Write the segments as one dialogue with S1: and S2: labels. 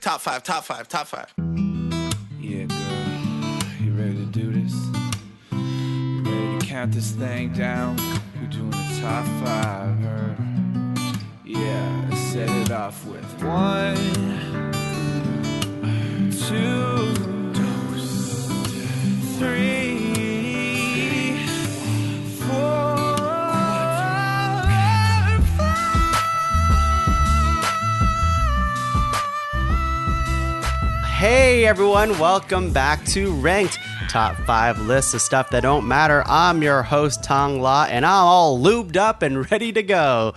S1: Top five, top five, top five.
S2: Yeah, girl. You ready to do this? You ready to count this thing down? We're doing the top five, her. Yeah, set it off with 1, 2, 3, 4.
S3: Hey everyone, welcome back to Ranked, top 5 lists of stuff that don't matter. I'm your host, Tuong La, and I'm all lubed up and ready to go.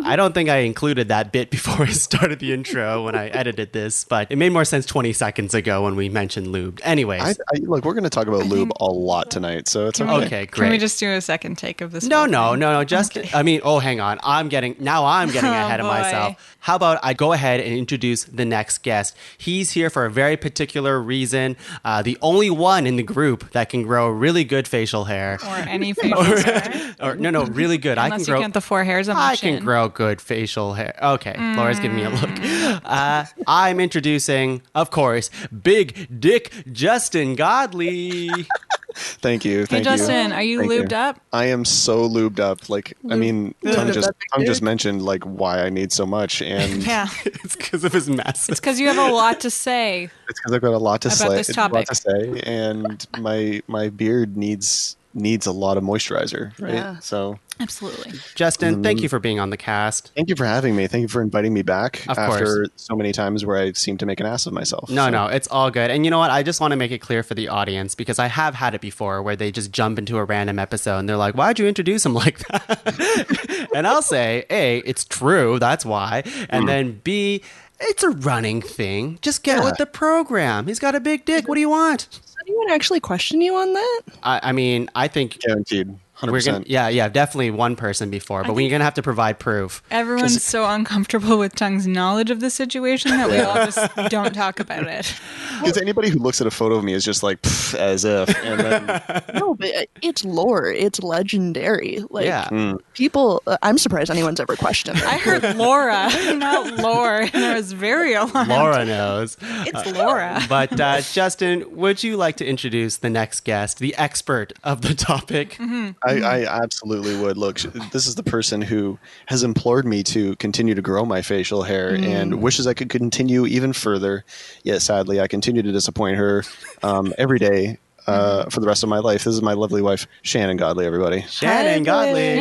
S3: I don't think I included that bit before I started the intro when I edited this, but it made more sense 20 seconds ago when we mentioned lubed. Anyways.
S4: Look, we're going to talk about lube a lot tonight, so it's okay.
S3: Okay, great.
S5: Can we just do a second take of this?
S3: No. Just, okay. Hang on. I'm getting ahead of myself. How about I go ahead and introduce the next guest? He's here for a very particular reason. The only one in the group that can grow really good facial hair.
S5: Or any facial hair.
S3: No, really good.
S5: Unless you count the 4 hairs on my chin.
S3: I can grow good facial hair. Okay, Laura's giving me a look. I'm introducing, of course, Big Dick Justin Godelie.
S4: Thank you.
S5: Hey, Justin, are you lubed up?
S4: I am so lubed up. Tung just mentioned why I need so much, and
S5: yeah,
S3: it's because of his mess.
S5: It's because you have a lot to say.
S4: It's because I've got a lot to
S5: about this topic.
S4: And my beard needs a lot of moisturizer, right?
S5: Yeah.
S4: So
S5: absolutely.
S3: Justin, thank you for being on the cast.
S4: Thank you for having me. Thank you for inviting me back
S3: after
S4: so many times where I seem to make an ass of myself.
S3: No, it's all good. And you know what? I just want to make it clear for the audience because I have had it before where they just jump into a random episode and they're like, why'd you introduce him like that? And I'll say, A, it's true. That's why. And then B, it's a running thing. Just get with the program. He's got a big dick. What do you want?
S6: Does anyone actually question you on that?
S3: I think...
S4: Guaranteed. 100%.
S3: We're gonna, yeah, definitely one person before, but we're going to have to provide proof.
S5: Everyone's so uncomfortable with Tung's knowledge of the situation that we all just don't talk about it.
S4: Because anybody who looks at a photo of me is just like, as if. And then...
S6: No, but it's lore. It's legendary. People, I'm surprised anyone's ever questioned it.
S5: I heard Laura, not lore, and I was very alarmed.
S3: Laura knows.
S5: It's Laura.
S3: But Justin, would you like to introduce the next guest, the expert of the topic?
S5: Mm-hmm.
S4: I absolutely would. Look, this is the person who has implored me to continue to grow my facial hair and wishes I could continue even further. Yet, sadly, I continue to disappoint her every day for the rest of my life. This is my lovely wife, Shannon Godelie, everybody.
S3: Shannon Godelie.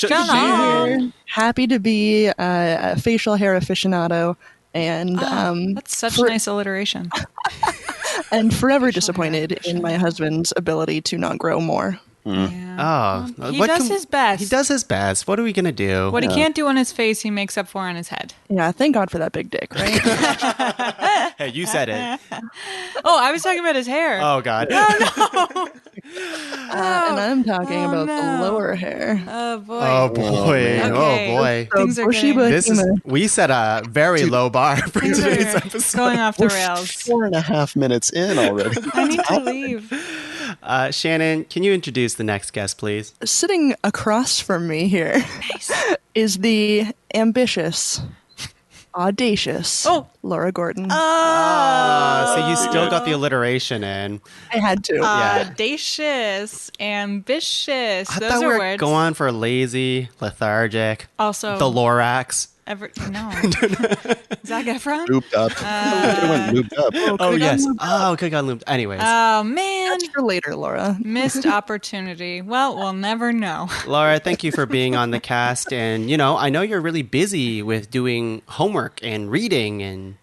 S5: Shannon.
S6: Happy to be a facial hair aficionado. And
S5: that's such nice alliteration.
S6: And forever disappointed in my husband's ability to not grow more.
S5: Yeah. Oh, he does his best.
S3: He does his best. What are we going to do?
S5: What he can't do on his face, he makes up for on his head.
S6: Yeah, thank God for that big dick, right?
S3: Hey, you said it.
S5: Oh, I was talking about his hair.
S3: Oh, God.
S5: No.
S6: And I'm talking about the lower hair.
S5: Oh, boy.
S3: Oh, boy.
S5: Okay.
S3: Oh, boy.
S5: Things are getting...
S3: We set a very low bar for today's episode.
S5: Going off the rails.
S4: 4.5 minutes in already.
S5: I need to leave.
S3: Shannon, can you introduce the next guest, please?
S6: Sitting across from me here is the ambitious, audacious Laura Gordon.
S3: So you still got the alliteration in.
S6: I had to.
S5: Audacious, ambitious.
S3: I
S5: Those
S3: thought
S5: are
S3: we were
S5: words.
S3: going for lazy, lethargic.
S5: Also,
S3: the Lorax.
S5: No. Zac Efron?
S4: Looped up. Went looped up.
S3: Oh, yes. Oh, okay, got looped. Anyways.
S5: Oh, man.
S6: That's for later, Laura.
S5: Missed opportunity. Well, we'll never know.
S3: Laura, thank you for being on the cast. And, I know you're really busy with doing homework and reading and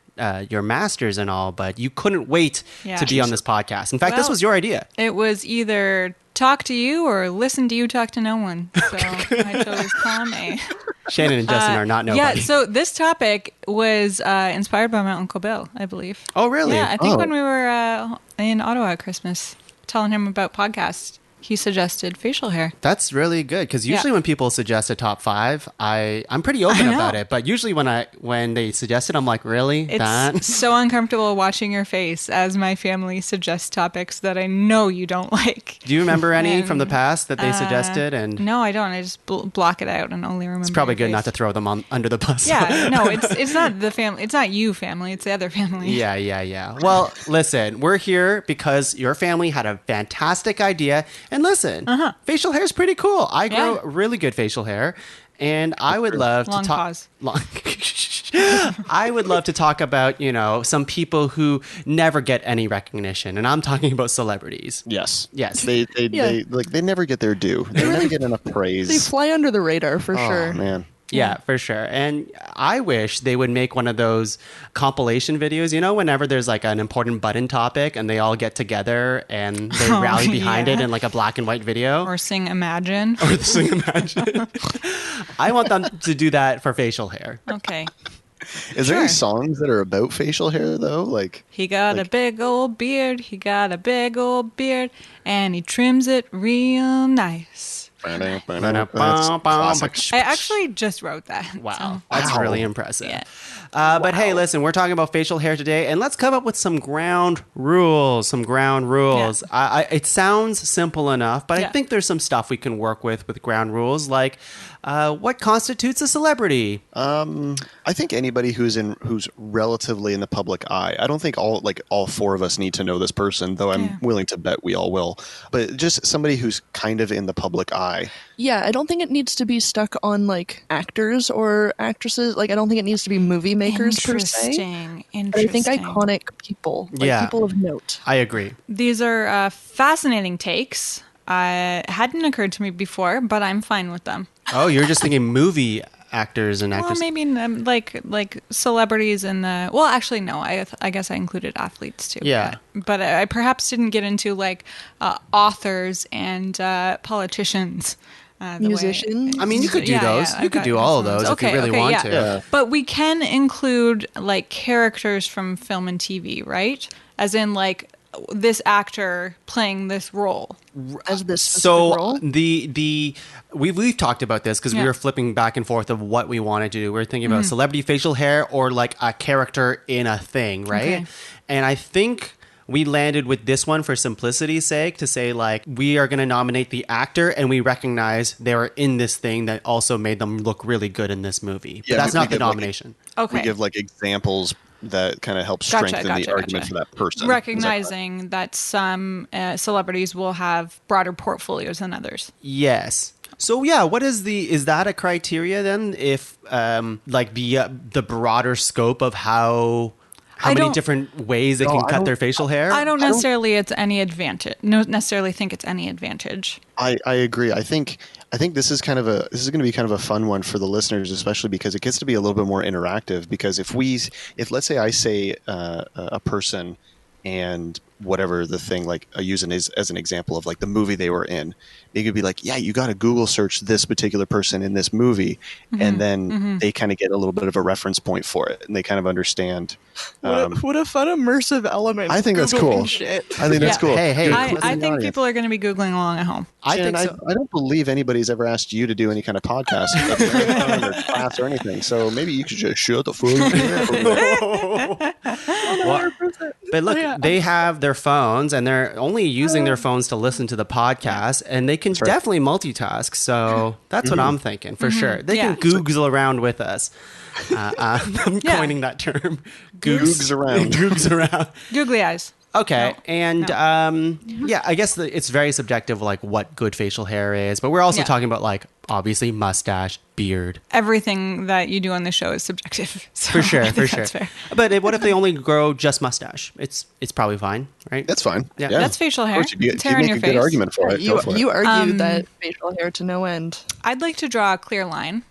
S3: your master's and all, but you couldn't wait to be on this podcast. In fact, this was your idea.
S5: It was either talk to you or listen to you talk to no one. So I chose column A.
S3: Shannon and Justin are not nobody.
S5: Yeah, so this topic was inspired by my Uncle Bill, I believe.
S3: Oh, really?
S5: Yeah, I think when we were in Ottawa at Christmas, telling him about podcasts. he suggested facial hair.
S3: That's really good because usually when people suggest a top 5, I'm pretty open about it. But usually when they suggest it, I'm like, really?
S5: It's so uncomfortable watching your face as my family suggests topics that I know you don't like.
S3: Do you remember any from the past that they suggested? And
S5: no, I don't. I just block it out and only remember.
S3: It's probably
S5: your
S3: good
S5: face.
S3: not to throw them under the bus.
S5: Yeah, no, it's not the family. It's not you, family. It's the other family.
S3: Yeah. Well, listen, we're here because your family had a fantastic idea. And listen, facial hair is pretty cool. I grow really good facial hair. And I would love to talk. I would love to talk about, some people who never get any recognition, and I'm talking about celebrities.
S4: Yes.
S3: They
S4: They never get their due. They never get enough praise.
S6: They fly under the radar for sure.
S4: Oh man.
S3: Yeah, for sure. And I wish they would make one of those compilation videos, whenever there's like an important button topic and they all get together and they rally behind it in like a black and white video.
S5: Or sing Imagine.
S3: I want them to do that for facial hair.
S5: Okay.
S4: Is there any songs that are about facial hair though? Like
S5: he got a big old beard, and he trims it real nice. I actually just wrote that.
S3: Wow. That's really impressive.
S5: Yeah.
S3: But hey, listen, we're talking about facial hair today, and let's come up with some ground rules. Yeah. It sounds simple enough, but I think there's some stuff we can work with ground rules, like what constitutes a celebrity?
S4: I think anybody who's relatively in the public eye. I don't think all 4 of us need to know this person, though I'm willing to bet we all will. But just somebody who's kind of in the public eye.
S6: Yeah, I don't think it needs to be stuck on like actors or actresses. Like I don't think it needs to be movie makers per se. But I think iconic people, people of note.
S3: I agree.
S5: These are fascinating takes. Hadn't occurred to me before, but I'm fine with them.
S3: Oh, you're just thinking movie actors and actresses?
S5: Well, maybe like celebrities and the. Well, actually, no. I guess I included athletes too.
S3: Yeah,
S5: but I perhaps didn't get into like authors and politicians.
S6: Musicians.
S3: I mean, you could do those. You could do all of those if you really want to.
S4: Yeah.
S5: But we can include like characters from film and TV, right? As in like this actor playing this role
S6: as this specific role.
S3: We've talked about this because we were flipping back and forth of what we wanted to do. We were thinking about celebrity facial hair or like a character in a thing, right?
S5: Okay.
S3: And I think we landed with this one for simplicity's sake to say like we are going to nominate the actor and we recognize they were in this thing that also made them look really good in this movie. But that's not the nomination.
S4: We give like examples that kind of help strengthen the argument for that person.
S5: Recognizing that some celebrities will have broader portfolios than others.
S3: Yes. So yeah, is that a criteria then? If like the broader scope of how many different ways they can cut their facial hair?
S5: I don't necessarily it's any advantage. No, necessarily think it's any advantage.
S4: I agree. I think this is going to be kind of a fun one for the listeners, especially because it gets to be a little bit more interactive. Because if let's say I say a person and whatever the thing, like I use it as an example of like the movie they were in, they could be like, yeah, you got to Google search this particular person in this movie, and then they kind of get a little bit of a reference point for it, and they kind of understand.
S6: What a fun immersive element!
S4: I think that's cool.
S6: Shit.
S4: I think that's cool.
S3: Hey!
S5: I think people are going to be Googling along at home.
S3: I think so.
S4: I don't believe anybody's ever asked you to do any kind of podcast or class or anything. So maybe you could just shut the fuck up.
S3: But look, they have their phones, and they're only using their phones to listen to the podcast, and they can definitely multitask. So that's what I'm thinking for sure. They can Google around with us. I'm coining that term.
S4: Googs around.
S3: Googs around.
S5: Googly eyes.
S3: Okay, I guess it's very subjective, like what good facial hair is, but we're also talking about like obviously mustache, beard.
S5: Everything that you do on the show is subjective. So
S3: for sure.
S5: That's fair.
S3: But what if they only grow just mustache? It's probably fine, right?
S4: That's fine.
S3: Yeah.
S5: That's facial hair.
S4: If you make a good argument for it.
S6: You argued that facial hair to no end.
S5: I'd like to draw a clear line.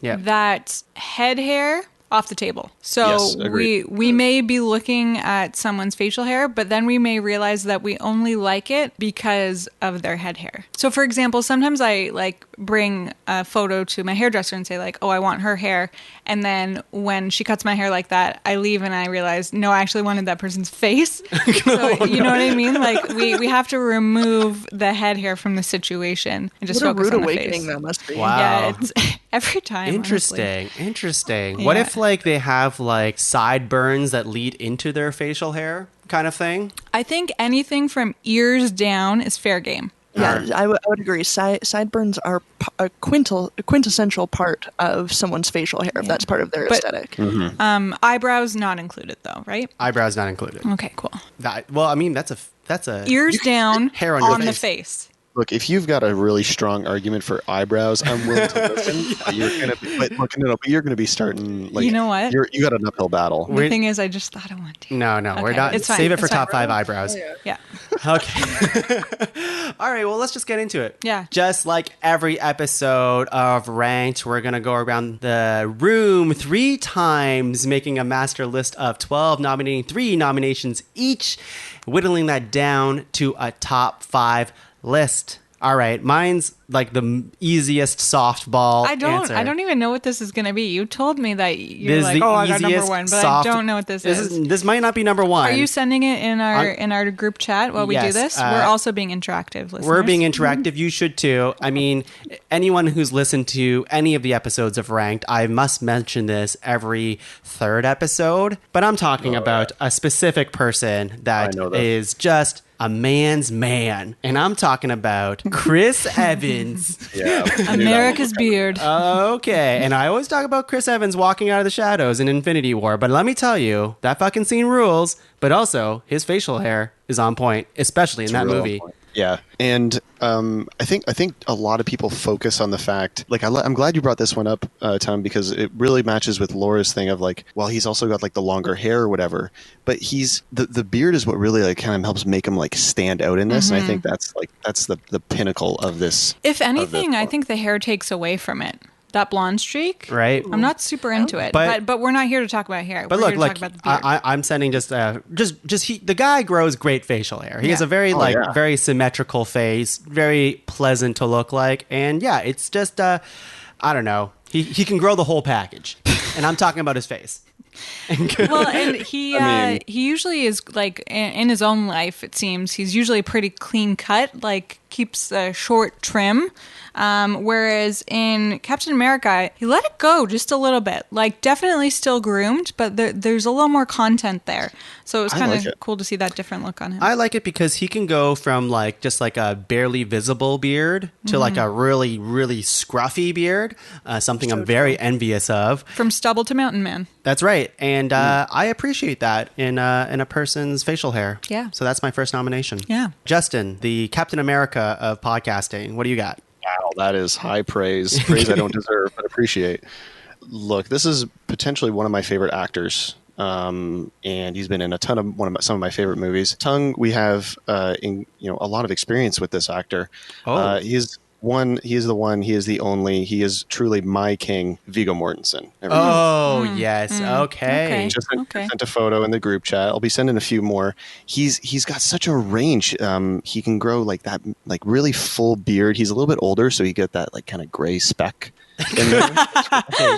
S3: Yeah.
S5: That head hair off the table. So
S4: Yes, agreed.
S5: we may be looking at someone's facial hair, but then we may realize that we only like it because of their head hair. So for example, sometimes I like bring a photo to my hairdresser and say like, oh, I want her hair. And then when she cuts my hair like that, I leave and I realize, no, I actually wanted that person's face. So you know what I mean? Like we have to remove the head hair from the situation and just focus on the face. What a rude awakening
S6: that must be.
S3: Wow.
S5: Yeah, it's every time.
S3: Interesting.
S5: Honestly.
S3: Interesting. What if like they have like sideburns that lead into their facial hair kind of thing?
S5: I think anything from ears down is fair game.
S6: Yeah, I would agree. Sideburns are a quintessential part of someone's facial hair. If that's part of their aesthetic.
S5: Eyebrows not included, though, right?
S3: Eyebrows not included.
S5: Okay, cool.
S3: Well, I mean, that's a
S5: ears down
S3: hair
S5: on the face.
S4: Look, if you've got a really strong argument for eyebrows, I'm willing to listen. But you're gonna be starting like,
S5: you know what?
S4: You got an uphill battle.
S5: The thing is, I just thought I wanted to.
S3: No,
S5: Okay,
S3: we're not.
S5: it's fine.
S3: Save it for
S5: It's
S3: top
S5: fine.
S3: 5 eyebrows.
S5: Yeah.
S3: Okay. All right. Well, let's just get into it.
S5: Yeah.
S3: Just like every episode of Ranked, we're going to go around the room 3 times, making a master list of 12, nominating 3 nominations each, whittling that down to a top 5 list. All right, mine's like the easiest softball answer.
S5: I don't even know what this is going to be. You told me that you're
S3: This
S5: like,
S3: is the
S5: oh, I got number
S3: easiest
S5: 1, but
S3: soft-
S5: I don't know what this is.
S3: This might not be number 1.
S5: Are you sending it in our group chat while we do
S3: Yes,
S5: this? We're also being interactive, listeners.
S3: We're being interactive. You should too. I mean, anyone who's listened to any of the episodes of Ranked, I must mention this every 3rd episode, but I'm talking about a specific person that is just a man's man. And I'm talking about Chris Evans.
S4: Yeah,
S5: America's beard.
S3: Okay. And I always talk about Chris Evans walking out of the shadows in Infinity War, but let me tell you, that fucking scene rules, but also his facial hair is on point, especially in that movie.
S4: Yeah, and I think a lot of people focus on the fact, like, I'm glad you brought this one up, Tom, because it really matches with Laura's thing of like, well, he's also got like the longer hair or whatever, but he's the beard is what really like kind of helps make him like stand out in this, and I think that's the pinnacle of this.
S5: If anything, I think the hair takes away from it. That blonde streak,
S3: right?
S5: I'm not super into it, but we're not here to talk about hair.
S3: But
S5: we're
S3: look,
S5: here to talk about the beard.
S3: I'm sending the guy grows great facial hair. He has a very very symmetrical face, very pleasant to look like, and yeah, it's just I don't know. He can grow the whole package, and I'm talking about his face.
S5: Well, and he usually is like in his own life. It seems he's usually pretty clean cut, like keeps a short trim. Whereas in Captain America, he let it go just a little bit. Like definitely still groomed, but there's a little more content there. So it was kind of cool to see that different look on him.
S3: I like it because he can go from like just like a barely visible beard to like a really, really scruffy beard. Something I'm very envious of.
S5: From stubble to mountain man.
S3: That's right. And I appreciate that in a person's facial hair.
S5: Yeah.
S3: So that's my first nomination.
S5: Yeah.
S3: Justin, the Captain America of podcasting. What do you got?
S4: Wow, that is high praise. Praise I don't deserve, but appreciate. Look, this is potentially one of my favorite actors. And he's been in a ton of some of my favorite movies. Tuong, we have a lot of experience with this actor. He's the one, he is the only, he is truly my king, Viggo Mortensen.
S3: Yes. Okay.
S4: Just sent a photo in the group chat. I'll be sending a few more. He's got such a range. He can grow like that, like really full beard. He's a little bit older, so you get that like kind of gray speck.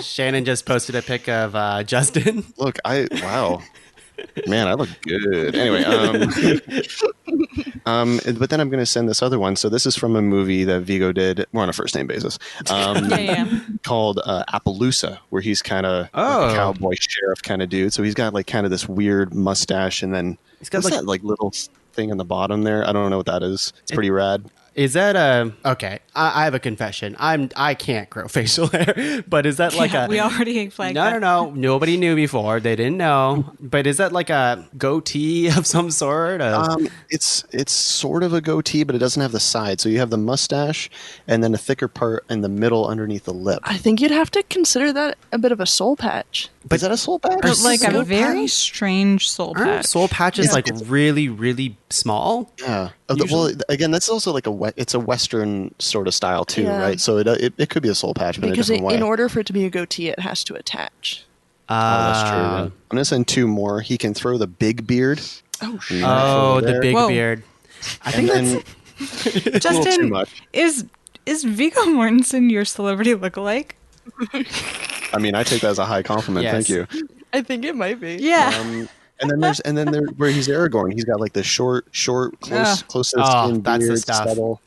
S3: Shannon just posted a pic of Justin.
S4: Look, wow. Man, I look good. Anyway, but then I'm going to send this other one. So this is from a movie that Viggo did. We're on a first name basis. Called Appaloosa, where he's kind of like a cowboy sheriff kind of dude. So he's got like kind of this weird mustache, and then he's got that like little thing on the bottom there. I don't know what that is. It's pretty rad.
S3: Is that okay? I have a confession. I can't grow facial hair, but is that like
S5: we already flagged that.
S3: No. Nobody knew before. They didn't know. But is that like a goatee of some sort?
S4: It's sort of a goatee, but it doesn't have the side. So you have the mustache and then a thicker part in the middle underneath the lip.
S6: I think you'd have to consider that a bit of a soul patch.
S4: But is that a soul patch?
S5: But like a very strange soul patch.
S3: Aren't soul patches like really, really small?
S4: Yeah. Well, again, that's also like it's a Western sort of style too, right? So it could be a soul patch, but
S6: because in order for it to be a goatee, it has to attach.
S4: That's true. Yeah. I'm gonna send 2 more. He can throw the big beard.
S3: Oh, the big beard. I think
S5: that's Justin. Is Viggo Mortensen your celebrity lookalike?
S4: I mean, I take that as a high compliment.
S3: Yes.
S4: Thank you.
S6: I think it might be.
S5: Yeah.
S4: And then there where he's Aragorn, he's got like the short, close to the skin
S3: that's
S4: beard,
S3: the stuff.
S4: stubble.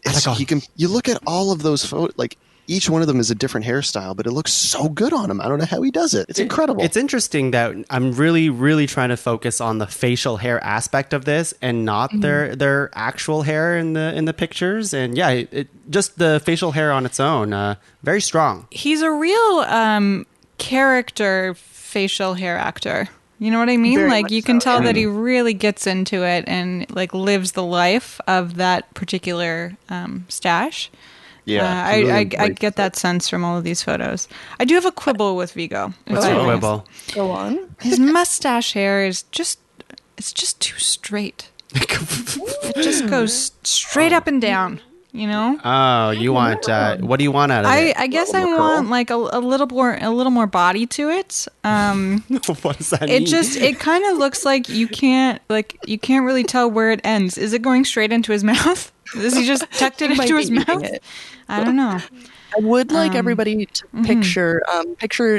S4: You look at all of those photos, like each one of them is a different hairstyle, but it looks so good on him. I don't know how he does it. It's incredible.
S3: It's interesting that I'm really, really trying to focus on the facial hair aspect of this and not their actual hair in the pictures. And yeah, just the facial hair on its own, very strong.
S5: He's a real character facial hair actor. You know what I mean?
S6: Very
S5: like
S6: much
S5: you can
S6: so,
S5: tell
S6: yeah.
S5: that he really gets into it and like lives the life of that particular stash.
S4: Yeah,
S5: I get that sense from all of these photos. I do have a quibble with Viggo.
S3: What's your quibble?
S6: Go on.
S5: His mustache hair is just too straight. It just goes straight up and down. You know?
S3: Oh, you want what do you want out of it?
S5: I guess I want like a little more body to it.
S3: What does that mean?
S5: It kind of looks like you can't really tell where it ends. Is it going straight into his mouth? Is he just tucked it into his mouth? I don't know.
S6: I would like everybody to picture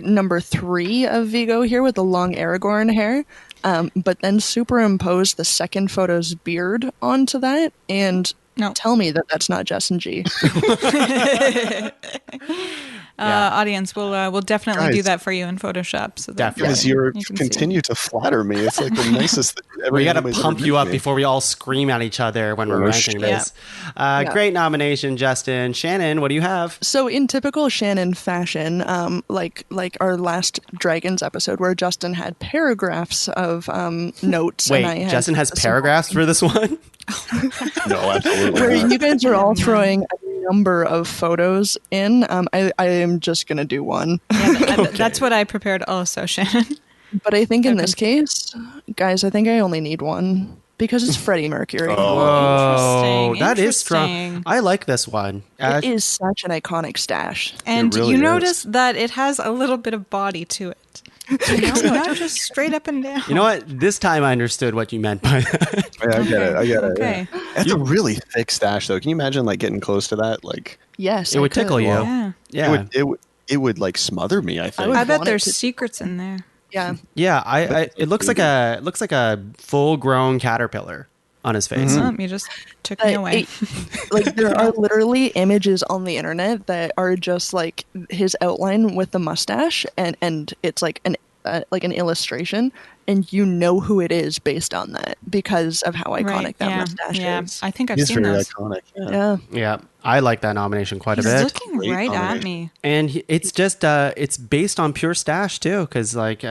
S6: number 3 of Viggo here with the long Aragorn hair, but then superimpose the second photo's beard onto that and tell me that that's not Justin G.
S5: Audience, we'll definitely do that for you in Photoshop. So that
S4: because you continue to flatter me. It's like the nicest thing.
S3: We got to pump you up before we all scream at each other when we're ranking this. Great nomination, Justin. Shannon, what do you have?
S6: So in typical Shannon fashion, like our last Dragons episode where Justin had paragraphs of notes.
S3: Wait,
S6: and
S3: Justin has paragraphs for this one?
S4: No, absolutely
S6: where
S4: not.
S6: you guys are all throwing a number of photos in. I am just going to do one.
S5: Yeah, that's what I prepared also, Shannon.
S6: But I think in this case, guys, I think I only need one because it's Freddie Mercury.
S3: Oh, that is strong. I like this one.
S6: It is such an iconic stash.
S5: And
S4: really
S5: you
S4: is.
S5: notice that it has a little bit of body to it. Not just straight up and down.
S3: You know what? This time I understood what you meant by that.
S4: Yeah, I get it.
S5: Okay.
S4: Yeah. That's a really thick stash, though. Can you imagine like getting close to that? Like,
S6: Yes,
S3: It would tickle you.
S5: Yeah.
S4: it would like smother me. I think.
S5: I bet
S6: want
S5: there's
S6: it to-
S5: secrets in there.
S6: Yeah.
S3: Yeah, it looks like a full-grown caterpillar on his face.
S5: Oh, you just took me away.
S6: Like there are literally images on the internet that are just like his outline with the mustache, and it's like an illustration, and you know who it is based on that because of how iconic that mustache is.
S5: I think I've
S4: He's
S5: seen
S4: very
S5: those.
S4: iconic.
S6: Yeah.
S3: Yeah, I like that nomination quite a
S5: He's
S3: bit.
S5: looking right at me.
S3: And it's just it's based on pure stash too, because like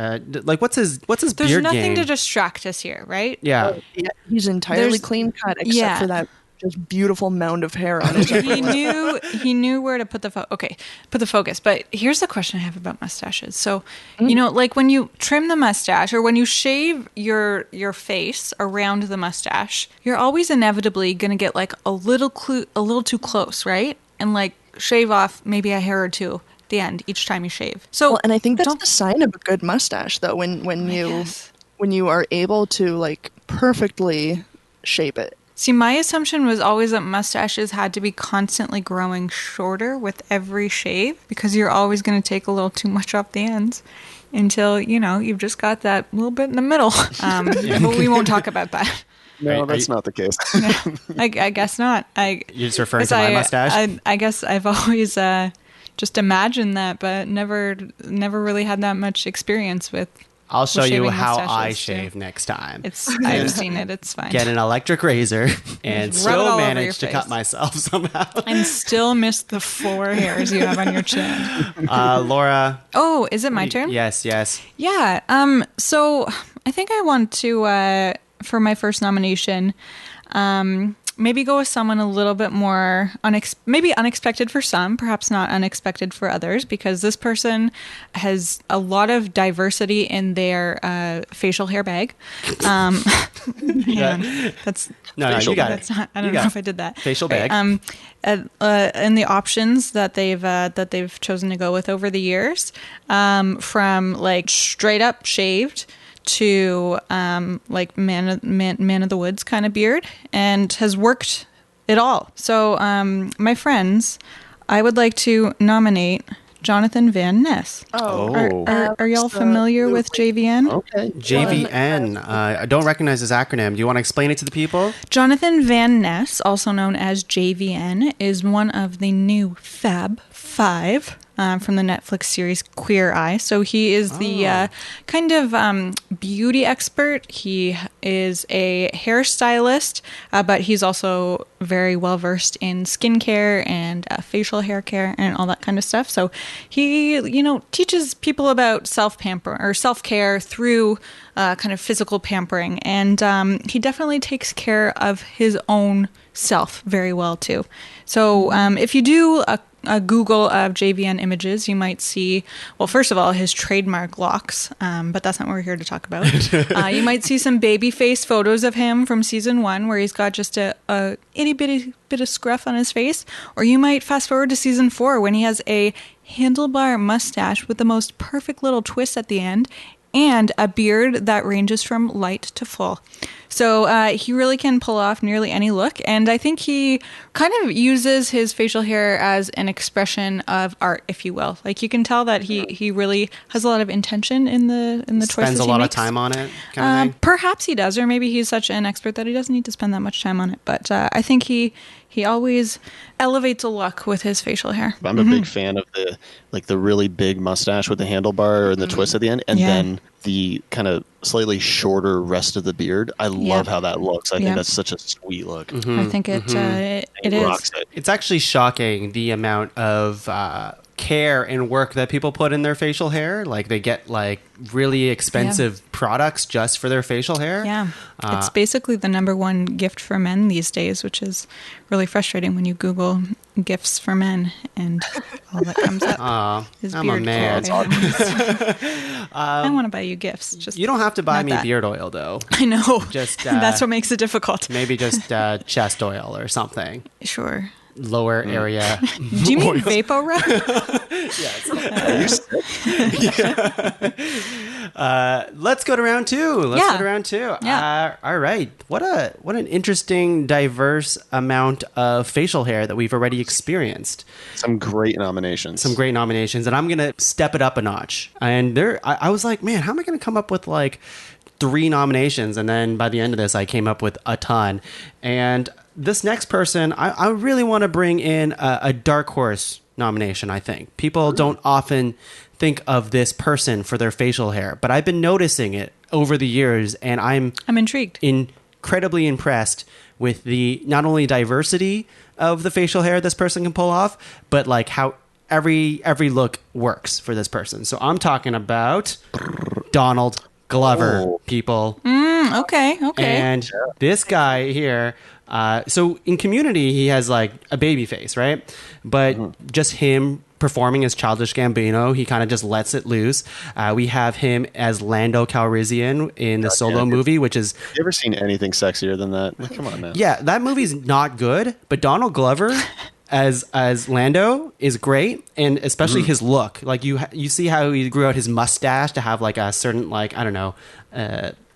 S3: what's his
S5: There's
S3: beard
S5: nothing
S3: game?
S5: to distract us here, right?
S3: Yeah,
S6: Yeah, he's entirely
S5: There's-
S6: clean cut except for that just beautiful mound of hair on his head.
S5: He knew where to put the focus. But here's the question I have about mustaches. So, you know, like when you trim the mustache or when you shave your face around the mustache, you're always inevitably going to get like a little too close, right? And like shave off maybe a hair or two at the end each time you shave. So,
S6: And I think that's the sign of a good mustache, though, when you are able to like perfectly shape it.
S5: See, my assumption was always that mustaches had to be constantly growing shorter with every shave because you're always going to take a little too much off the ends until, you know, you've just got that little bit in the middle. But we won't talk about that.
S4: No, that's not the case.
S5: I guess not.
S3: you're just referring to my mustache.
S5: I guess I've always just imagined that, but never really had that much experience with.
S3: I'll show you
S5: shaving
S3: how I
S5: mustaches,
S3: shave
S5: too.
S3: next time.
S5: I've seen it. It's fine.
S3: Get an electric razor and
S5: Rub it
S3: still
S5: all over
S3: manage
S5: your
S3: to
S5: face.
S3: cut myself somehow.
S5: And still miss the 4 hairs you have on your chin.
S3: Laura.
S5: Oh, is it my turn?
S3: Yes.
S5: Yeah. So I think I want to, for my first nomination, maybe go with someone a little bit more maybe unexpected for some, perhaps not unexpected for others, because this person has a lot of diversity in their facial hair bag. That's
S3: No, you got
S5: that's
S3: it.
S5: not, I don't know if I did that.
S3: Facial bag.
S5: And the options that they've chosen to go with over the years, from like straight up shaved to like man of the woods kind of beard, and has worked it all. So my friends, I would like to nominate Jonathan Van Ness.
S6: Oh,
S5: Are y'all familiar with JVN?
S4: Okay.
S3: JVN. I don't recognize this acronym. Do you want to explain it to the people?
S5: Jonathan Van Ness, also known as JVN, is one of the new Fab Five from the Netflix series Queer Eye. So he is the kind of beauty expert. He is a hairstylist, but he's also very well versed in skincare and facial hair care and all that kind of stuff. So he, teaches people about self-care through kind of physical pampering. And he definitely takes care of his own self very well too. So if you do a Google of JVN images, you might see, well, first of all, his trademark locks, but that's not what we're here to talk about. You might see some baby face photos of him from season 1 where he's got just a itty bitty bit of scruff on his face, or you might fast forward to season 4 when he has a handlebar mustache with the most perfect little twist at the end and a beard that ranges from light to full. So he really can pull off nearly any look, and I think he kind of uses his facial hair as an expression of art, if you will. Like, you can tell that he really has a lot of intention in the choices he
S3: Spends a lot
S5: makes.
S3: of time on it, kind of thing.
S5: Perhaps he does, or maybe he's such an expert that he doesn't need to spend that much time on it. But I think he always elevates a look with his facial hair.
S4: I'm a big fan of the really big mustache with the handlebar and the twist at the end, and then the kind of slightly shorter rest of the beard. I love how that looks. I think that's such a sweet look.
S5: I think it is.
S4: Rocks it.
S3: It's actually shocking the amount of care and work that people put in their facial hair. Like, they get like really expensive products just for their facial hair.
S5: Yeah. It's basically the number one gift for men these days, which is really frustrating when you Google gifts for men and all that comes up. His
S3: I'm a
S5: beard
S3: man.
S5: care. I want to buy you gifts. Just
S3: You don't have to buy
S5: not
S3: me
S5: that.
S3: beard oil, though.
S5: I know.
S3: Just
S5: That's what makes it difficult.
S3: maybe just chest oil or something.
S5: Sure.
S3: Lower area.
S5: Do you mean Vapo Rub?
S3: Let's go to round 2.
S5: Yeah.
S3: All right. What an interesting, diverse amount of facial hair that we've already experienced.
S4: Some great nominations.
S3: And I'm gonna step it up a notch. And I was like, man, how am I gonna come up with like 3 nominations? And then by the end of this, I came up with a ton. And this next person, I really want to bring in a dark horse nomination. I think people don't often think of this person for their facial hair, but I've been noticing it over the years, and I'm
S5: intrigued.
S3: Incredibly impressed with the not only diversity of the facial hair this person can pull off, but like how every look works for this person. So I'm talking about Donald Glover, people.
S5: Okay.
S3: And this guy here, so in Community, he has like a baby face, right? But just him performing as Childish Gambino, he kind of just lets it loose. We have him as Lando Calrissian in the Solo movie, which is...
S4: Have you ever seen anything sexier than that? Like, come on, man.
S3: Yeah, that movie's not good, but Donald Glover... As Lando is great, and especially his look. Like you see how he grew out his mustache to have like a certain like I don't know,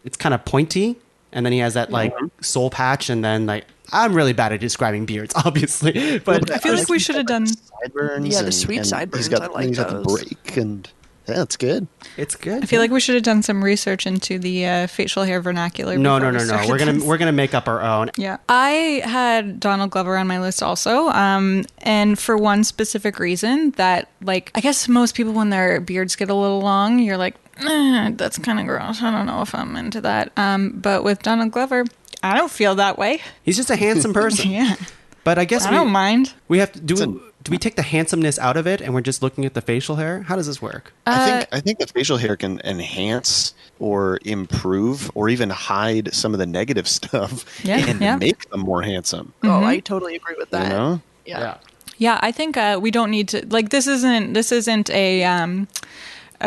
S3: it's kind of pointy, and then he has that like soul patch, and then like I'm really bad at describing beards, obviously, but
S5: I feel like we should have done.
S4: Sideburns.
S6: Yeah, the sweet sideburns, I like
S4: he's got the
S6: those.
S4: break, and yeah, it's good.
S3: it's good.
S5: I feel like we should have done some research into the facial hair vernacular.
S3: No.
S5: before we started this.
S3: We're gonna make up our own.
S5: Yeah, I had Donald Glover on my list also, and for one specific reason that, like, I guess most people when their beards get a little long, you're like, that's kind of gross. I don't know if I'm into that. But with Donald Glover, I don't feel that way.
S3: He's just a handsome person.
S5: Yeah,
S3: But I guess
S5: I don't mind.
S3: we have to do do we take the handsomeness out of it and we're just looking at the facial hair? How does this work?
S4: I think the facial hair can enhance or improve or even hide some of the negative stuff and make them more handsome.
S6: Oh, I totally agree with that.
S4: You know?
S6: Yeah.
S5: Yeah, I think we don't need to like this isn't a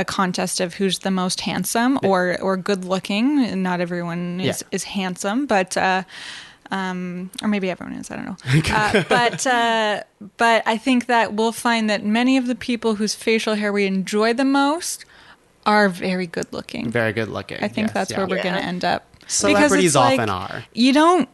S5: contest of who's the most handsome or good looking. Not everyone is handsome, but or maybe everyone is. I don't know. But I think that we'll find that many of the people whose facial hair we enjoy the most are very good looking.
S3: Very good looking.
S5: I think that's where we're going to end up.
S3: Celebrities often are.
S5: You don't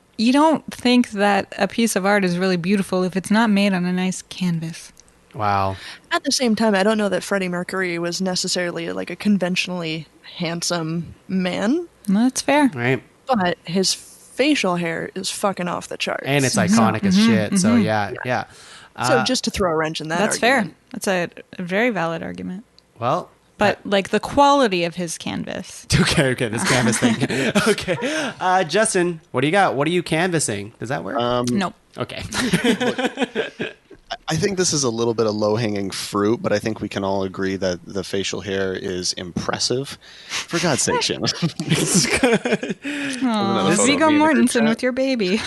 S5: think that a piece of art is really beautiful if it's not made on a nice canvas.
S3: Wow.
S6: At the same time, I don't know that Freddie Mercury was necessarily like a conventionally handsome man.
S5: Well, that's fair.
S3: Right.
S6: But his facial hair is fucking off the charts.
S3: And it's iconic as shit. So yeah.
S6: So just to throw a wrench in that
S5: That's
S6: argument.
S5: fair. That's a very valid argument.
S3: Well,
S5: but like the quality of his canvas.
S3: Okay, this canvas thing. Okay. Justin, what do you got? What are you canvassing? Does that work?
S5: Nope.
S3: Okay.
S4: I think this is a little bit of low-hanging fruit, but I think we can all agree that the facial hair is impressive. For God's sake, Shannon.
S5: Viggo Mortensen with your baby.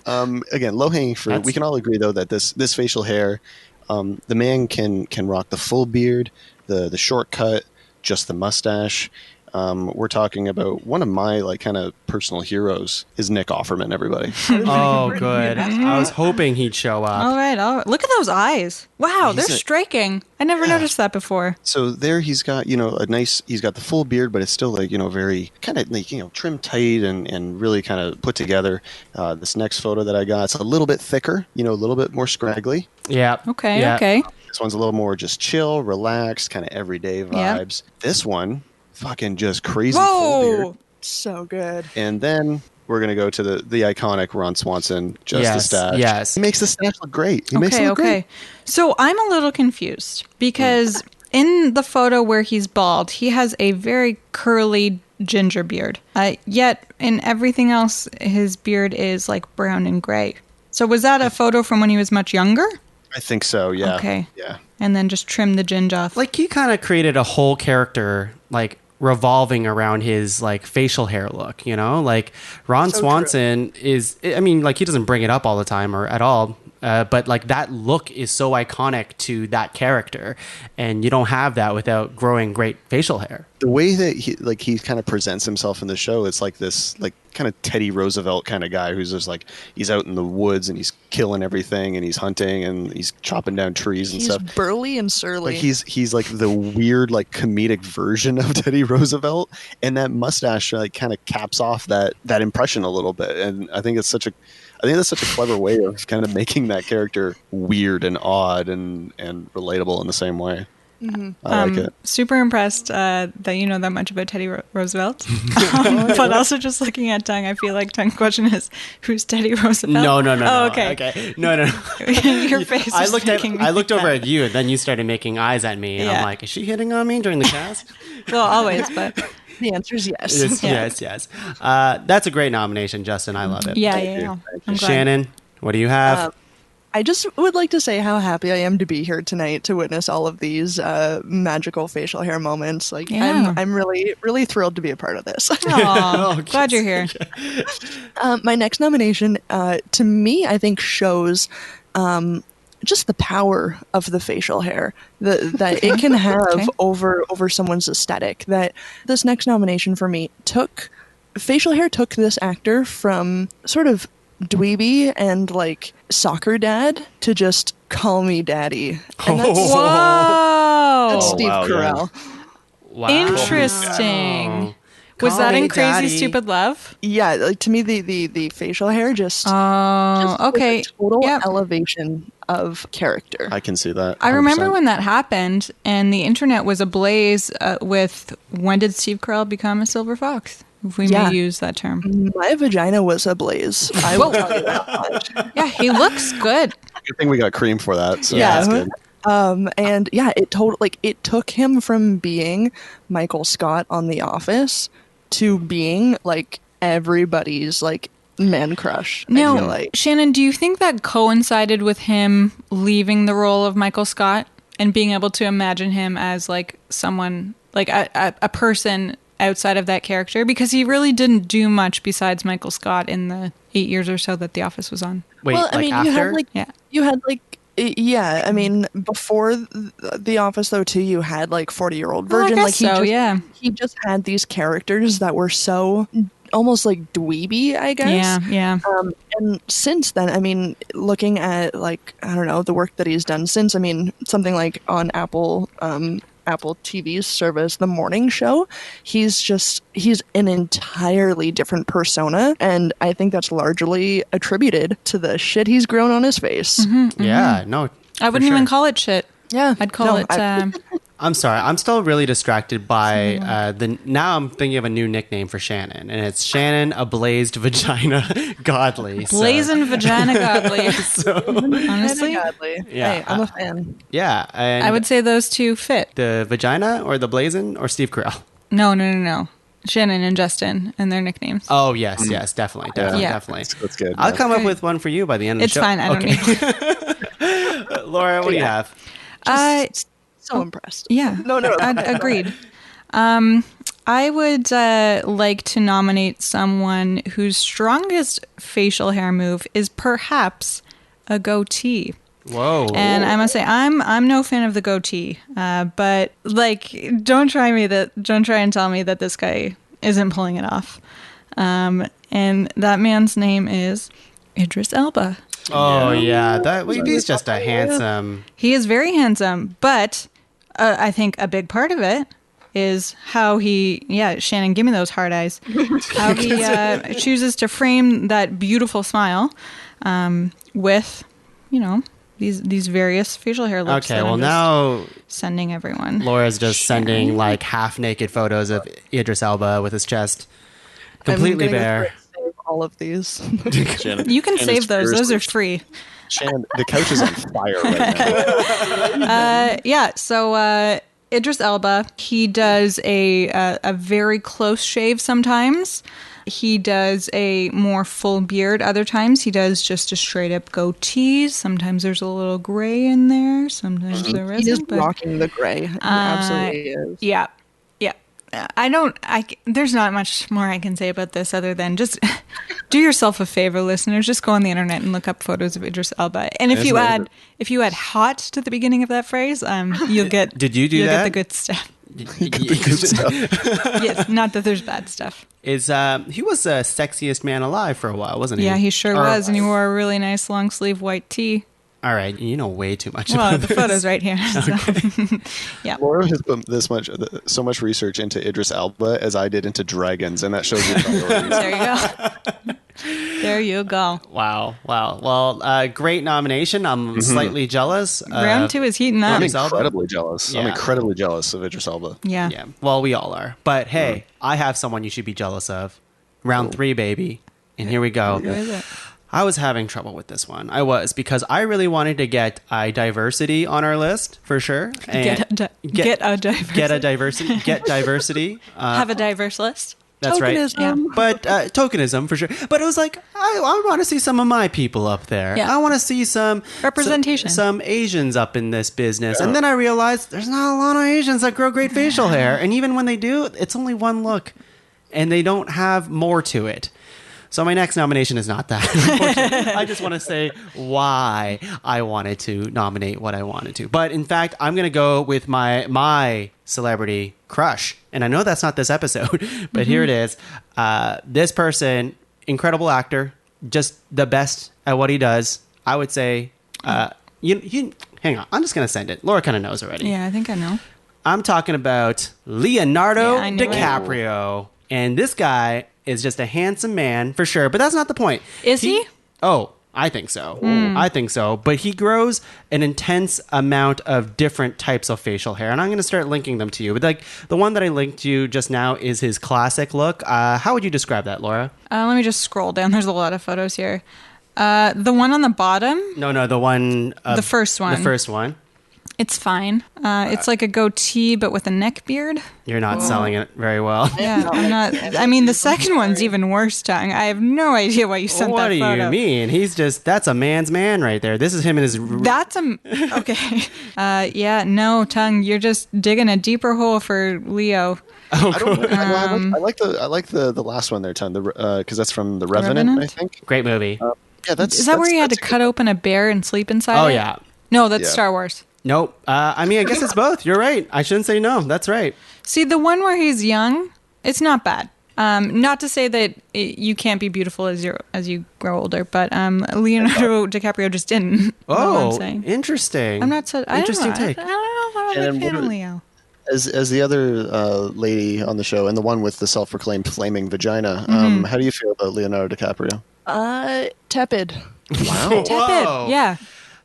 S4: Again, low-hanging fruit. We can all agree, though, that this facial hair, the man can rock the full beard, the short cut, just the mustache. We're talking about one of my like kind of personal heroes is Nick Offerman, everybody.
S3: Oh, good. I was hoping he'd show up.
S5: All right. Look at those eyes. Wow, they're striking. I never noticed that before.
S4: So there he's got, he's got the full beard, but it's still like, very kind of like, trimmed tight and really kind of put together. This next photo that I got, it's a little bit thicker, a little bit more scraggly.
S3: Yeah.
S5: Okay.
S3: Yeah.
S5: Okay.
S4: This one's a little more just chill, relaxed, kind of everyday vibes. This one, fucking just crazy full beard.
S6: So good.
S4: And then we're going to go to the iconic Ron Swanson, just the stash.
S3: Yes.
S4: He makes the stash look great. He makes it look great.
S5: So I'm a little confused because in the photo where he's bald, he has a very curly ginger beard. Yet in everything else, his beard is like brown and gray. So was that a photo from when he was much younger?
S4: I think so, yeah.
S5: Okay.
S4: Yeah.
S5: And then just trim the ginge off.
S3: Like he kind of created a whole character, like revolving around his like facial hair look, like Ron Swanson is, I mean, like he doesn't bring it up all the time or at all. But like that look is so iconic to that character, and you don't have that without growing great facial hair.
S4: The way that he kind of presents himself in the show, it's like this like kind of Teddy Roosevelt kind of guy who's just like he's out in the woods and he's killing everything and he's hunting and he's chopping down trees and stuff.
S6: He's burly and surly.
S4: Like he's like the weird like comedic version of Teddy Roosevelt, and that mustache like kind of caps off that impression a little bit. And I think that's such a clever way of kind of making that character weird and odd and relatable in the same way.
S6: Mm-hmm.
S4: I like it.
S5: Super impressed that you know that much about Teddy Roosevelt. But also just looking at Tuong, I feel like Tuong's question is, who's Teddy Roosevelt?
S3: No.
S5: Oh, okay.
S3: No.
S5: Your face
S3: I looked over at you, and then you started making eyes at me, and I'm like, is she hitting on me during the cast?
S5: Well, always, but
S6: the answer is yes.
S3: Yes. That's a great nomination, Justin. I love it.
S5: Yeah. I'm glad.
S3: Shannon, what do you have?
S6: I just would like to say how happy I am to be here tonight to witness all of these magical facial hair moments. Like, I'm really, really thrilled to be a part of this.
S5: Aww, glad you're here.
S6: My next nomination, to me, I think shows just the power of the facial hair that it can have over someone's aesthetic. That this next nomination for me facial hair took this actor from sort of dweeby and like soccer dad to just call me daddy. And that's, that's Steve Carell.
S3: Wow.
S5: Interesting. Was that in Crazy Stupid Love?
S6: Yeah, like to me the facial hair just
S5: okay.
S6: a total elevation of character.
S4: I can see that. 100%.
S5: I remember when that happened and the internet was ablaze with when did Steve Carell become a silver fox? If we may use that term.
S6: My vagina was ablaze. I will tell you that much.
S5: Yeah, he looks good.
S4: Good thing we got cream for that. So that's good.
S6: And yeah, it took him from being Michael Scott on The Office to being like everybody's like man crush. I
S5: Now,
S6: feel like.
S5: Shannon, do you think that coincided with him leaving the role of Michael Scott and being able to imagine him as like someone, like a person outside of that character? Because he really didn't do much besides Michael Scott in the 8 years or so that The Office was on.
S3: Wait,
S6: Well, I mean,
S3: after?
S6: you had like yeah, I mean, before The Office, though, too, you had, like, 40-Year-Old
S5: Well, I
S6: Virgin.
S5: guess
S6: Like,
S5: so, yeah.
S6: He just had these characters that were so almost, like, dweeby, I guess.
S5: Yeah.
S6: And since then, I mean, looking at, like, I don't know, the work that he's done since, I mean, something like on Apple TV's service, The Morning Show, he's an entirely different persona, and I think that's largely attributed to the shit he's grown on his face.
S3: Yeah, no.
S5: I wouldn't even call it shit.
S6: Yeah.
S5: I'd call it...
S3: I'm sorry. I'm still really distracted by now I'm thinking of a new nickname for Shannon, and it's Shannon Ablazed Vagina Godly.
S5: Blazing Vagina Godly. Honestly,
S3: Yeah.
S6: Hey, I'm a fan.
S3: Yeah, and
S5: I would say those two fit.
S3: the vagina or the blazin or Steve Carell.
S5: No. Shannon and Justin and their nicknames.
S3: Oh yes, definitely.
S5: Yeah.
S3: Definitely.
S4: That's good.
S3: I'll come up with one for you by the end of
S5: It's
S3: the show.
S5: fine. I don't need.
S3: Laura, what do you have?
S6: So impressed.
S5: Yeah.
S6: No.
S5: Agreed. I would like to nominate someone whose strongest facial hair move is perhaps a goatee.
S3: Whoa.
S5: And I must say, I'm no fan of the goatee. But like, don't try and tell me that this guy isn't pulling it off. And that man's name is Idris Elba.
S3: Oh yeah, he's just a handsome.
S5: He is very handsome, but I think a big part of it is how Shannon, give me those hard eyes. How he chooses to frame that beautiful smile with, these various facial hair looks.
S3: Okay,
S5: that
S3: well
S5: I'm just
S3: now
S5: sending everyone.
S3: Laura's just sending like half-naked photos of Idris Elba with his chest completely
S6: I'm gonna
S3: bare.
S6: go save all of these.
S4: Shannon,
S5: You can
S4: Shannon's
S5: save those. Those are
S4: fiercely-
S5: free.
S4: Shannon, the couch is on fire right now.
S5: So Idris Elba, he does a very close shave sometimes. He does a more full beard other times. He does just a straight up goatee. Sometimes there's a little gray in there. Sometimes there
S6: He is
S5: isn't. But
S6: rocking the gray. He absolutely is.
S5: yeah. There's not much more I can say about this other than just do yourself a favor, listeners. Just go on the internet and look up photos of Idris Elba. And if you add hot to the beginning of that phrase, you'll get
S3: Did you do
S5: you'll
S3: that?
S5: get the good stuff.
S4: Good stuff.
S5: Yes, not that there's bad stuff.
S3: He was the sexiest man alive for a while, wasn't he?
S5: Yeah, he sure was, and he wore a really nice long sleeve white tee.
S3: All right, you know way too much
S5: Well,
S3: about
S5: the
S3: this.
S5: photo's right here. So. Yeah.
S4: Laura has put so much research into Idris Elba as I did into dragons, and that shows your priorities.
S5: There you go. There you go.
S3: Wow. Well, great nomination. I'm slightly jealous.
S5: Round two is heating up.
S4: I'm
S3: Idris Elba.
S4: incredibly jealous. I'm
S3: Yeah.
S4: incredibly jealous of Idris Elba.
S5: Yeah.
S3: Yeah. Well, we all are. But hey, I have someone you should be jealous of. Round 3, baby. And here we go.
S5: Who is it?
S3: I was having trouble with this one. I was, because I really wanted to get a diversity on our list for sure. And
S5: Get a diversity.
S3: Get diversity.
S5: Have a diverse list.
S3: That's right.
S6: Tokenism.
S3: But tokenism for sure. But it was like, I want to see some of my people up there.
S5: Yeah.
S3: I want to see some
S5: Representation.
S3: some Asians up in this business. And then I realized there's not a lot of Asians that grow great facial hair. And even when they do, it's only one look. And they don't have more to it. So my next nomination is not that. Unfortunately. I just want to say why I wanted to nominate what I wanted to. But in fact, I'm going to go with my celebrity crush. And I know that's not this episode, but here it is. This person, incredible actor, just the best at what he does. I would say, you hang on. I'm just going to send it. Laura kind of knows already.
S5: Yeah, I think I know.
S3: I'm talking about Leonardo
S5: Yeah, I knew it.
S3: DiCaprio. And this guy is just a handsome man for sure, but that's not the point.
S5: Is he?
S3: Oh, I think so. I think so. But he grows an intense amount of different types of facial hair, and I'm going to start linking them to you. But like the one that I linked to you just now is his classic look. How would you describe that, Laura?
S5: Let me just scroll down. There's a lot of photos here. The one on the bottom,
S3: No, the one.
S5: The first one.
S3: The first one.
S5: It's fine. It's like a goatee, but with a neck beard.
S3: You're not selling it very well.
S5: Yeah, I'm not. I mean, the second one's even worse, Tuong. I have no idea why you sent
S3: What
S5: that
S3: do
S5: photo.
S3: you mean? That's a man's man right there. This is him and his...
S5: That's okay. Yeah, no, Tuong, you're just digging a deeper hole for Leo.
S4: I don't. I like the last one there, Ton, because that's from the Revenant, I think.
S3: Great movie.
S4: Yeah,
S5: Is that where he had to cut open a bear and sleep inside?
S3: Oh,
S5: it?
S3: yeah.
S5: No, that's
S4: Yeah.
S5: Star Wars.
S3: Nope. I mean, I guess it's both. You're right. I shouldn't say no. That's right.
S5: See, the one where he's young, it's not bad. Not to say that you can't be beautiful as you grow older, but Leonardo DiCaprio just didn't. Know what I'm saying.
S3: Interesting.
S5: I'm not so
S3: Interesting take.
S5: I don't know if I'm a big fan of Leo.
S4: As the other lady on the show and the one with the self-proclaimed flaming vagina, how do you feel about Leonardo DiCaprio?
S6: Tepid.
S4: Wow.
S5: Tepid,
S3: Whoa.
S5: yeah.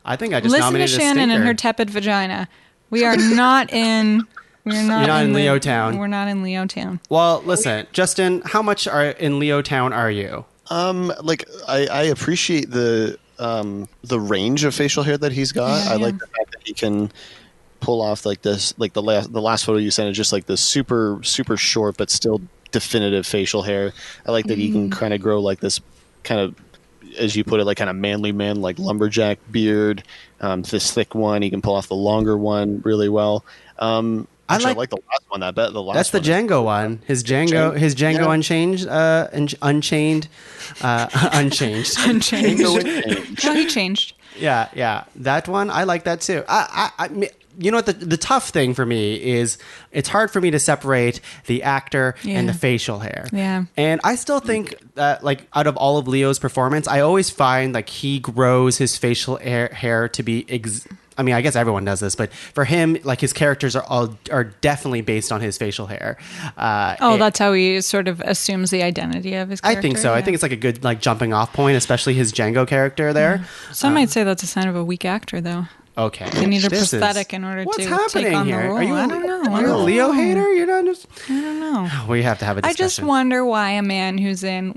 S3: I think I just
S5: Listen to
S3: nominated a
S5: Shannon and
S3: stinker.
S5: her tepid vagina. We are not in. We're not.
S3: You're not in
S5: the-
S3: Leo Town.
S5: We're not in Leo Town.
S3: Well, listen, Justin, how much in Leo Town are you?
S4: Like I appreciate the range of facial hair that he's got.
S5: Yeah,
S4: I like the fact that he can pull off like this, like the last photo you sent is just like this super short but still definitive facial hair. I like that he can kind of grow like this kind of, as you put it, like kind of manly man, like lumberjack beard. This thick one, he can pull off the longer one really well. Actually, I like the last one. I bet the last.
S3: That's the
S4: one
S3: Django one. His Django
S4: Yeah.
S3: Unchanged, unchanged.
S5: Unchanged. No, he changed.
S3: Yeah, that one. I like that too. You know what? The tough thing for me is it's hard for me to separate the actor and the
S5: Yeah.
S3: facial hair.
S5: Yeah.
S3: And I still think that, like, out of all of Leo's performance, I always find like he grows his facial hair to be. I mean, I guess everyone does this, but for him, like, his characters are definitely based on his facial hair.
S5: That's how he sort of assumes the identity of his character.
S3: I think so. I
S5: yeah.
S3: think it's like a good like jumping off point, especially his Django character there.
S5: Some might say that's a sign of a weak actor, though.
S3: Okay,
S5: They need a
S3: This is-
S5: prosthetic in order
S3: what's
S5: to
S3: happening
S5: take on
S3: here?
S5: the role.
S3: Are you?
S5: I don't know.
S3: Are you a Leo hater? You're not just.
S5: I don't know.
S3: We have to have a
S5: I
S3: discussion.
S5: just wonder why a man who's in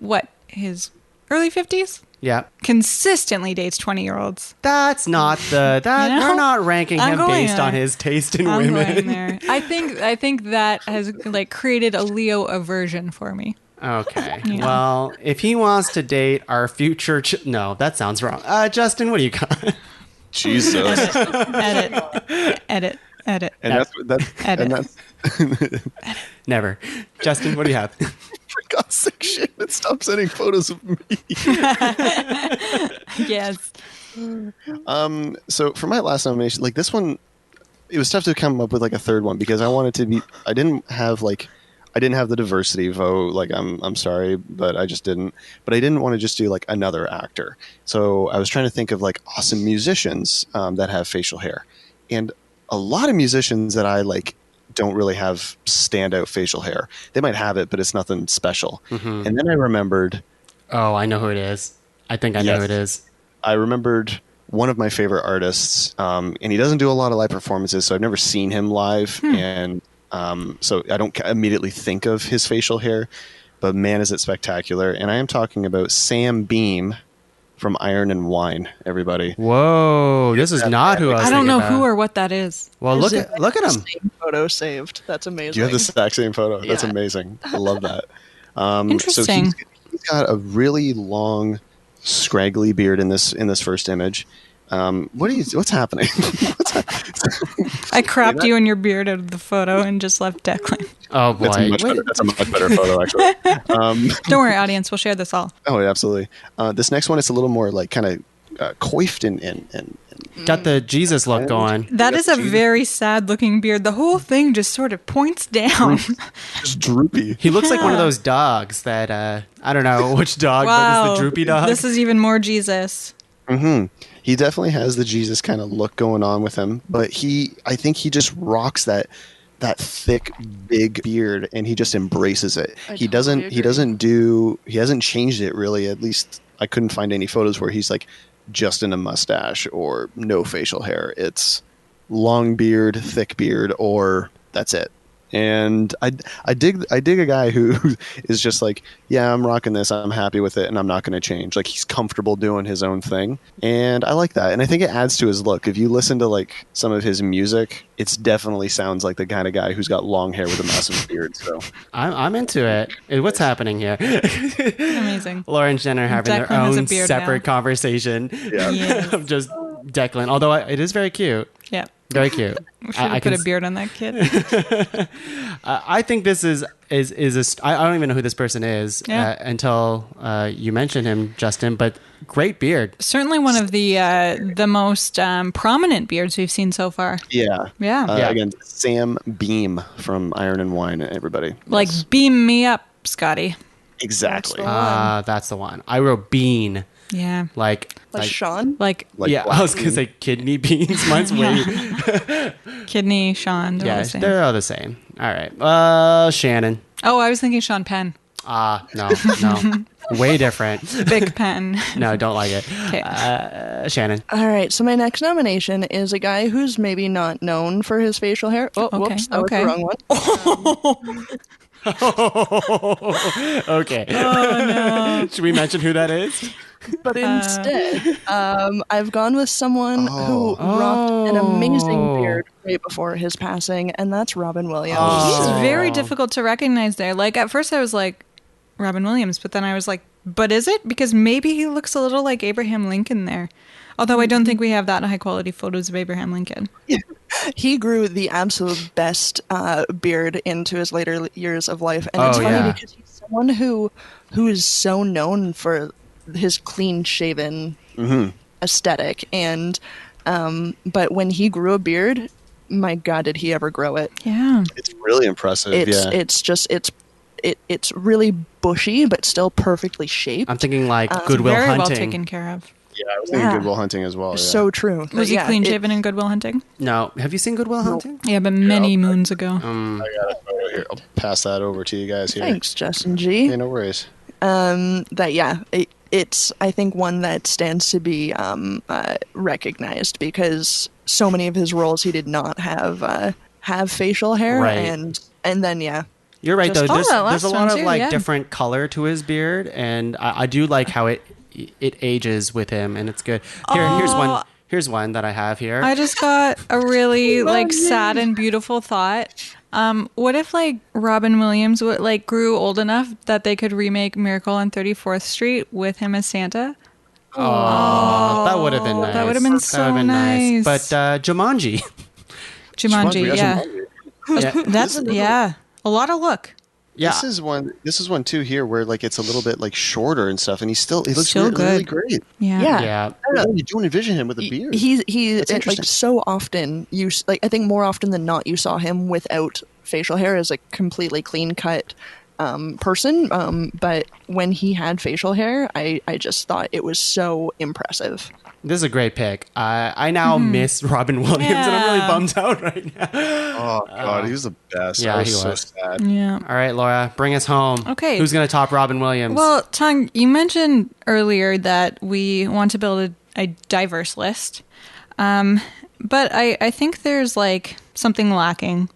S5: his early 50s
S3: Yeah.
S5: consistently dates 20-year-olds.
S3: That's not the that
S5: You know?
S3: we're not ranking
S5: I'm
S3: him
S5: going
S3: based
S5: there.
S3: on his taste in
S5: I'm
S3: women.
S5: going there. I think that has like created a Leo aversion for me.
S3: Okay.
S5: Yeah.
S3: Well, if he wants to date our future no, that sounds wrong. Justin, what do you got?
S4: Jesus.
S5: Edit.
S4: And that's
S3: Never. Justin, what do you have?
S4: for God's sake, Shannon, stop sending photos of me.
S5: Yes.
S4: So for my last nomination, like this one, it was tough to come up with like a third one because I wanted to be. I didn't have the diversity vote. Like I'm sorry, but I just didn't. But I didn't want to just do like another actor. So I was trying to think of like awesome musicians that have facial hair, and a lot of musicians that I like don't really have standout facial hair. They might have it, but it's nothing special.
S3: Mm-hmm.
S4: And then I remembered.
S3: Oh, I know who it is. I think I know
S4: Yes.
S3: who it is.
S4: I remembered one of my favorite artists, and he doesn't do a lot of live performances, so I've never seen him live, and so I don't immediately think of his facial hair, but man, is it spectacular. And I am talking about Sam Beam from Iron and Wine, everybody.
S3: Whoa, this is not who I was
S5: I don't
S3: thinking
S5: know
S3: about.
S5: who or what that is.
S3: Well, look at him.
S6: Same photo saved. That's amazing.
S4: Do you have the exact same photo? That's
S6: Yeah.
S4: amazing. I love that.
S5: Interesting.
S4: So he's got a really long, scraggly beard in this first image. What's happening?
S5: I cropped you and your beard out of the photo and just left Declan.
S3: Oh boy.
S4: That's a much better photo, actually.
S5: Don't worry, audience. We'll share this all.
S4: Oh, yeah, absolutely. This next one is a little more like kind of coiffed and
S3: Got the Jesus look going.
S5: That is a very sad-looking beard. The whole thing just sort of points down.
S4: just droopy.
S3: He looks like one of those dogs that I don't know which dog, but
S5: Wow.
S3: it's the droopy dog.
S5: This is even more Jesus.
S4: He definitely has the Jesus kind of look going on with him, but I think he just rocks that thick, big beard, and he just embraces it. He hasn't changed it really. At least I couldn't find any photos where he's like just in a mustache or no facial hair. It's long beard, thick beard, or that's it. And I dig a guy who is just like, yeah, I'm rocking this, I'm happy with it, and I'm not going to change. Like, he's comfortable doing his own thing, and I like that. And I think it adds to his look. If you listen to like some of his music, it's definitely sounds like the kind of guy who's got long hair with a massive beard. So
S3: I'm into it. What's happening here?
S5: Amazing.
S3: Laura and Jen are having
S5: Declan
S3: their
S5: has a
S3: own
S5: beard
S3: separate
S5: now.
S3: conversation
S5: Yes.
S3: of just Declan. Although it is very cute.
S5: Yeah.
S3: Very cute.
S5: We should have put a beard on that kid.
S3: I think this is I don't even know who this person is until you mentioned him, Justin. But great beard.
S5: Certainly one of the most prominent beards we've seen so far.
S4: Yeah.
S5: Yeah.
S4: Again, Sam Beam from Iron and Wine, everybody.
S5: Like,
S4: Yes.
S5: beam me up, Scotty.
S4: Exactly.
S3: That's the one. I wrote bean.
S5: Yeah.
S3: Like
S6: Sean?
S5: Like
S3: yeah, I was gonna say kidney beans. Mine's way.
S5: kidney, Sean. They're all
S3: Yeah,
S5: the same.
S3: they're all the same. All right, Shannon.
S5: Oh, I was thinking Sean Penn.
S3: No, way different.
S5: Big Penn.
S3: No, don't like it.
S5: Okay.
S3: Shannon.
S6: All right, so my next nomination is a guy who's maybe not known for his facial hair. Oh,
S5: Okay,
S6: whoops, that
S5: okay.
S6: was the wrong one.
S3: Okay.
S5: Oh, no.
S3: Should we mention who that is?
S6: But instead, I've gone with someone who rocked an amazing beard right before his passing, and that's Robin Williams.
S5: He's very difficult to recognize there. Like, at first I was like, Robin Williams, but then I was like, but is it? Because maybe he looks a little like Abraham Lincoln there. Although I don't think we have that high quality photos of Abraham Lincoln.
S6: He grew the absolute best beard into his later years of life, and it's funny because he's someone who is so known for his clean shaven aesthetic, and but when he grew a beard, my God, did he ever grow it?
S5: Yeah.
S4: It's really impressive.
S6: It's really bushy but still perfectly shaped.
S3: I'm thinking like Goodwill
S5: Very well
S3: Hunting.
S5: taken care of.
S4: Yeah, I was thinking Good Will Hunting as well. Yeah.
S6: So true.
S5: Was he
S6: Yeah,
S5: clean shaven in Goodwill Hunting?
S3: No, have you seen Goodwill Hunting?
S5: Yeah, but many moons ago.
S4: I got a photo here. I'll pass that over to you guys here.
S6: Thanks, Justin G.
S4: Yeah, no worries.
S6: It's I think one that stands to be recognized because so many of his roles he did not have facial hair,
S3: Right.
S6: and then
S3: You're right,
S6: Just-
S3: though.
S5: Oh, that
S3: There's a
S5: last
S3: lot
S5: one
S3: of
S5: too,
S3: like
S5: yeah.
S3: different color to his beard, and I do like how it ages with him, and it's good. Here's one that I have here.
S5: I just got a really like sad and beautiful thought. What if like Robin Williams grew old enough that they could remake Miracle on 34th Street with him as Santa?
S3: Oh, that would have been nice.
S5: That would have been so nice.
S3: But Jumanji.
S5: Jumanji, yeah. That's a lot of look.
S3: Yeah.
S4: This is one too here where like it's a little bit like shorter and stuff, and he looks
S5: Still
S4: really
S5: good.
S4: great.
S5: Yeah.
S3: Yeah.
S4: You don't envision him with a beard.
S6: he
S4: That's
S6: like
S4: interesting.
S6: so often I think more often than not you saw him without facial hair as a completely clean cut person, but when he had facial hair, I just thought it was so impressive.
S3: This is a great pick. I now miss Robin Williams, and I'm really
S5: Yeah.
S3: bummed out right now.
S4: Oh God, he was the best.
S3: Yeah,
S4: I was
S3: he
S4: so
S3: was.
S4: sad.
S5: Yeah.
S3: All right, Laura, bring us home.
S5: Okay.
S3: Who's going to top Robin Williams?
S5: Well, Tuong, you mentioned earlier that we want to build a diverse list. But I think there's like something lacking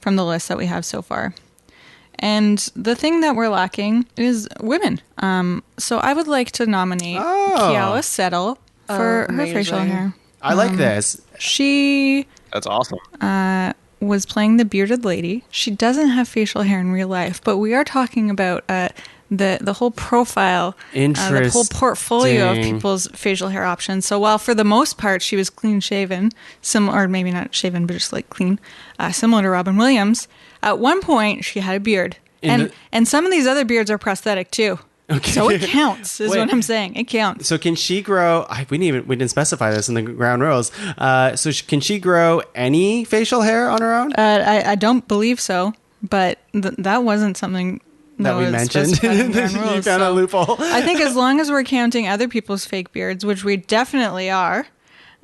S5: from the list that we have so far. And the thing that we're lacking is women. So I would like to nominate Kiala Settle for her facial
S6: Amazing.
S5: hair.
S3: I like this.
S5: She
S4: That's awesome.
S5: was playing the bearded lady. She doesn't have facial hair in real life, but we are talking about the whole profile, the whole portfolio of
S3: Interesting.
S5: people's facial hair options. So while for the most part she was clean shaven, or maybe not shaven, but just like clean, similar to Robin Williams, at one point she had a beard. And some of these other beards are prosthetic too.
S3: Okay.
S5: So it counts, is
S3: Wait.
S5: what I'm saying. It counts.
S3: So can she grow? We didn't specify this in the ground rules. Can she grow any facial hair on her own?
S5: I don't believe so, but that wasn't something
S3: that we
S5: was
S3: mentioned.
S5: specified in the ground
S3: You
S5: rules,
S3: found a
S5: so
S3: loophole.
S5: I think as long as we're counting other people's fake beards, which we definitely are,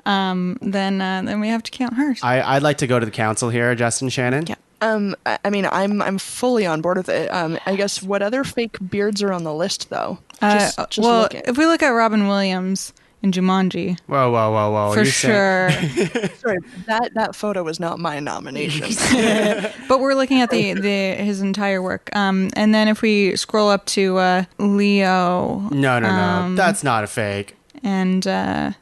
S5: then we have to count hers.
S3: I'd like to go to the council here, Justin Shannon.
S5: Yeah.
S6: I mean, I'm fully on board with it. I guess what other fake beards are on the list though? Just
S5: well,
S6: looking.
S5: if we look at Robin Williams, in Jumanji.
S3: Whoa.
S5: For
S3: You're saying-
S5: sure.
S6: Sorry, that photo was not my nomination.
S5: But we're looking at his entire work. And then if we scroll up to Leo.
S3: No. That's not a fake.
S5: And I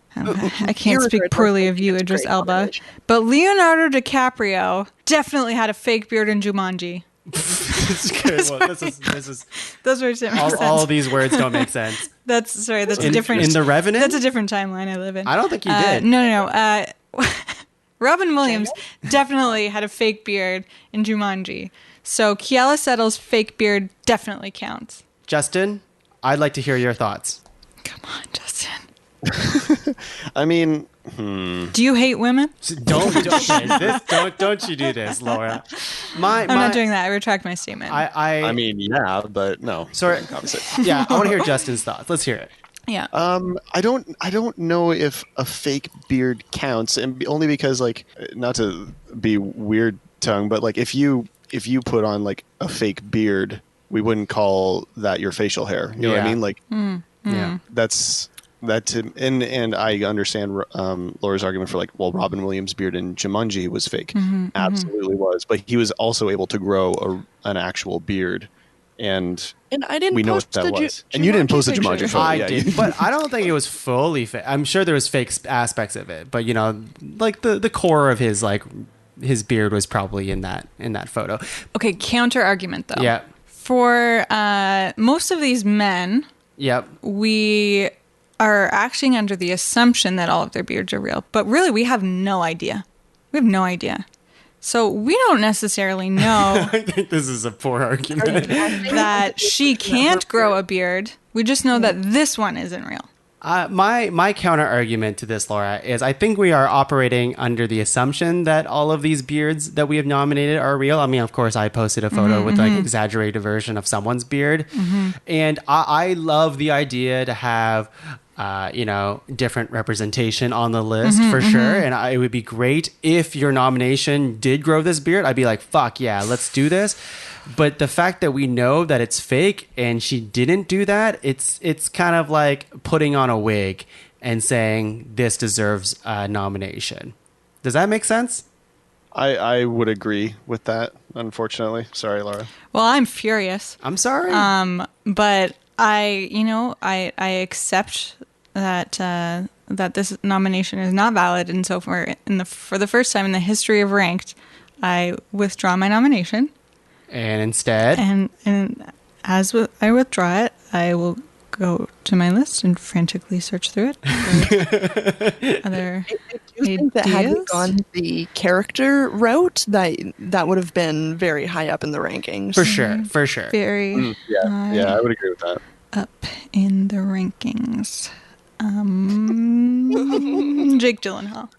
S5: can't speak
S6: Irregardless,
S5: poorly of
S6: I
S5: you,
S6: think it's
S5: Idris
S6: great
S5: Elba.
S6: nomination.
S5: But Leonardo DiCaprio definitely had a fake beard in Jumanji.
S3: Okay, well, this is
S5: Those words didn't make sense.
S3: all of these words don't make sense.
S5: That's a different.
S3: In The Revenant?
S5: That's a different timeline I live in.
S3: I don't think you did.
S5: No. Robin Williams definitely had a fake beard in Jumanji. So Kiala Settle's fake beard definitely counts.
S3: Justin, I'd like to hear your thoughts.
S5: Come on, Justin.
S4: I mean,
S5: Do you hate women?
S3: Don't you do this, Laura.
S5: I'm not doing that. I retract my statement.
S4: I mean, yeah, but no.
S3: Sorry.
S4: Opposite.
S3: Yeah, I want to hear Justin's thoughts. Let's hear it.
S5: yeah.
S4: I don't know if a fake beard counts, and only because, like, not to be weird tongue, but like if you put on like a fake beard, we wouldn't call that your facial hair. You know what I
S3: Yeah.
S4: mean? Like,
S3: Yeah.
S4: and I understand Laura's argument for like, well, Robin Williams' beard in Jumanji was fake. Absolutely was, but he was also able to grow an actual beard, and
S6: I didn't
S4: we know what
S6: post
S4: that
S6: the
S4: was. And you didn't post the
S6: picture.
S4: Jumanji photo.
S3: I
S4: Yeah,
S3: did, but I don't think it was fully fake. I'm sure there was fake aspects of it, but like the core of his his beard was probably in that photo.
S5: Okay, counter argument though.
S3: Yeah.
S5: For most of these men,
S3: Yep.
S5: we are acting under the assumption that all of their beards are real, but really we have no idea. So we don't necessarily know
S3: I think this is a poor argument.
S5: that she can't grow a beard. We just know that this one isn't real.
S3: My counter argument to this, Laura, is I think we are operating under the assumption that all of these beards that we have nominated are real. I mean, of course, I posted a photo with like exaggerated version of someone's beard, and I love the idea to have different representation on the list for sure. And it would be great if your nomination did grow this beard. I'd be like, fuck yeah, let's do this. But the fact that we know that it's fake and she didn't do that, it's kind of like putting on a wig and saying this deserves a nomination. Does that make sense?
S4: I would agree with that. Unfortunately, sorry, Laura.
S5: Well, I'm furious.
S3: I'm sorry.
S5: But I accept that that this nomination is not valid, and so for the first time in the history of Ranked, I withdraw my nomination.
S3: And instead,
S5: And I withdraw it, I will go to my list and frantically search through it for other
S6: I do think that had we
S5: ideas.
S6: gone the character route, that would have been very high up in the rankings.
S3: for sure.
S5: Very
S4: Yeah, I would agree with that.
S5: up in the rankings. Jake Gyllenhaal.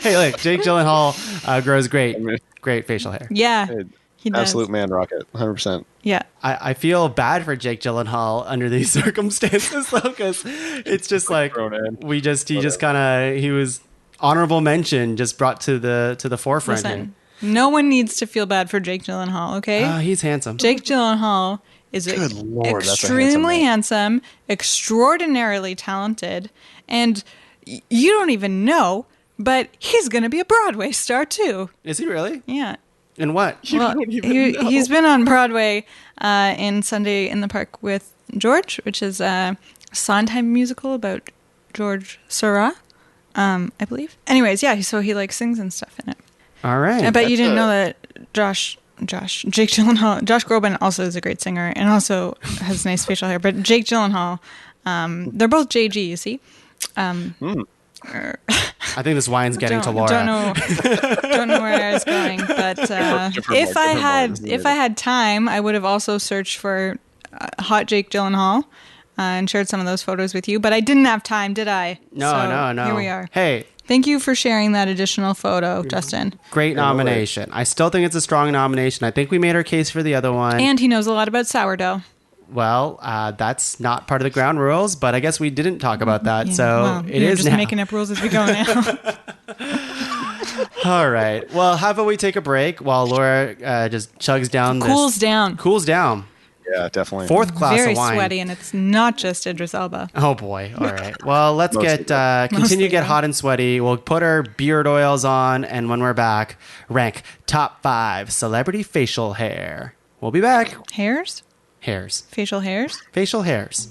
S3: Hey, look, Jake Gyllenhaal grows great facial hair.
S5: Yeah, he does.
S4: Absolute man rocket, 100%.
S5: Yeah.
S3: I feel bad for Jake Gyllenhaal under these circumstances though, because it's just like
S4: Thrown in.
S3: he was honorable mention just brought to the forefront
S5: Listen, no one needs to feel bad for Jake Gyllenhaal, okay?
S3: here. He's handsome.
S5: Jake Gyllenhaal is
S4: Good Lord, that's a
S5: extremely
S4: handsome
S5: handsome, extraordinarily talented, and you don't even know, but he's going to be a Broadway star too.
S3: Is he really?
S5: Yeah.
S3: In what?
S5: Well, he's been on Broadway in Sunday in the Park with George, which is a Sondheim musical about George Seurat, I believe. Anyways, yeah, so he like sings and stuff in it.
S3: All right.
S5: I bet you didn't know that Jake Gyllenhaal, Josh Groban also is a great singer and also has nice facial hair, but Jake Gyllenhaal, they're both JG, you see.
S3: I think this wine's getting to Laura.
S5: Don't know where I was going, but if I had time, I would have also searched for hot Jake Gyllenhaal and shared some of those photos with you. But I didn't have time, did I?
S3: No.
S5: Here we are.
S3: Hey,
S5: Thank you for sharing that additional photo, Justin.
S3: great nomination. I still think it's a strong nomination. I think we made our case for the other one.
S5: And he knows a lot about sourdough.
S3: Well, that's not part of the ground rules, but I guess we didn't talk about that,
S5: Yeah,
S3: so
S5: well,
S3: it
S5: you're
S3: is
S5: just
S3: now.
S5: making up rules as we go now.
S3: All right. Well, how about we take a break while Laura just chugs down
S5: Cools down.
S3: Cools down.
S4: yeah, definitely.
S3: Fourth glass
S5: Very
S3: of wine.
S5: sweaty, and it's not just Idris Elba.
S3: Oh boy! All right. Well, let's
S4: Mostly
S3: continue to get
S5: yeah.
S3: hot and sweaty. We'll put our beard oils on, and when we're back, rank top 5 celebrity facial hair. We'll be back.
S5: Hairs?
S3: Hairs,
S5: Facial hairs?
S3: facial hairs.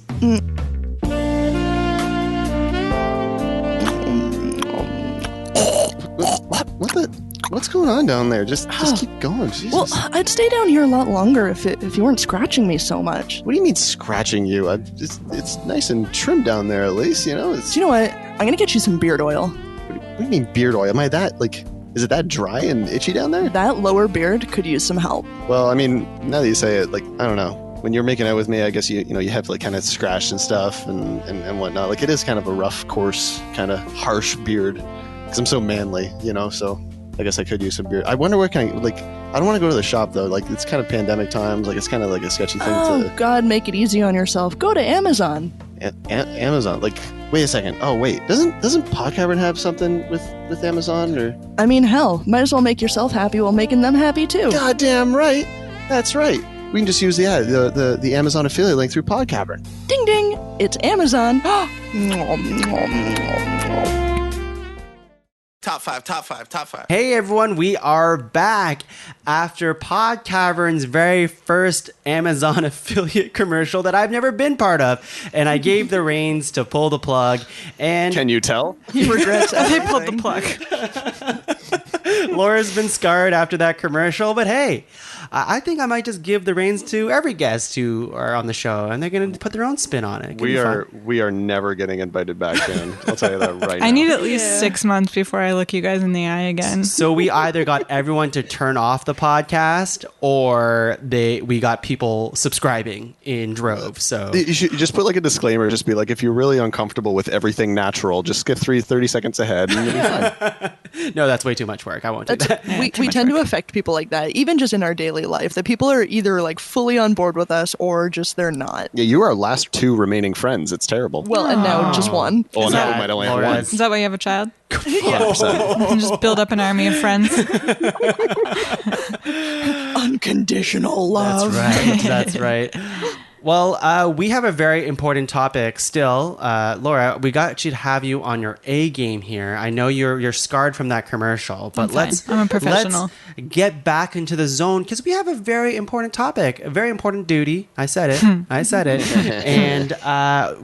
S4: What's going on down there? Just keep going. Jesus.
S6: Well, I'd stay down here a lot longer if you weren't scratching me so much.
S4: What do you mean scratching you? It's nice and trimmed down there, at least. You know.
S6: Do you know what? I'm gonna get you some beard oil.
S4: What do you mean beard oil? Am I that like? Is it that dry and itchy down there?
S6: That lower beard could use some help.
S4: Well, I mean, now that you say it, like I don't know. When you're making out with me, I guess you have to like kind of scratch and stuff and whatnot. Like it is kind of a rough, coarse, kind of harsh beard because I'm so manly, So I guess I could use some beard. I wonder where can I like. I don't want to go to the shop though. Like it's kind of pandemic times. Like it's kind of like a sketchy thing
S6: Oh
S4: to.
S6: God, make it easy on yourself. Go to Amazon.
S4: Amazon. Like, wait a second. Oh wait, doesn't Podcavern have something with Amazon or?
S6: I mean, hell, might as well make yourself happy while making them happy too.
S4: Goddamn right. That's right. We can just use the Amazon affiliate link through Podcavern.
S6: Ding ding! It's Amazon.
S2: Top five.
S3: Hey everyone, we are back after Podcavern's very first Amazon affiliate commercial that I've never been part of, and I gave the reins to pull the plug. And
S4: Can you tell?
S6: He regrets
S5: They
S6: everything.
S5: pulled the plug.
S3: Laura's been scarred after that commercial, but hey, I think I might just give the reins to every guest who are on the show, and they're going to put their own spin on it. It could be fun.
S4: We are never getting invited back in. I'll tell you that right now.
S5: I need at least 6 months before I look you guys in the eye again.
S3: So we either got everyone to turn off the podcast, or we got people subscribing in droves. So
S4: You should just put like a disclaimer. Just be like, if you're really uncomfortable with everything natural, just skip 30 seconds ahead and you'll be fine.
S3: no, that's way too much work. I won't do that.
S6: We tend to affect people like that, even just in our daily life. That people are either like fully on board with us or just they're not.
S4: Yeah, you are our last 2 remaining friends. It's terrible.
S6: Well, and now just one.
S4: Oh,
S3: Is
S4: now
S3: that
S4: we might only have one.
S3: Laura's-
S5: Is that why you have a child?
S4: 100%.
S5: Just build up an army of friends.
S6: Unconditional love.
S3: That's right. Well, we have a very important topic still. Laura, we got you to have you on your A game here. I know you're scarred from that commercial, but
S5: I'm fine. I'm a professional.
S3: Let's get back into the zone because we have a very important topic, a very important duty. I said it. And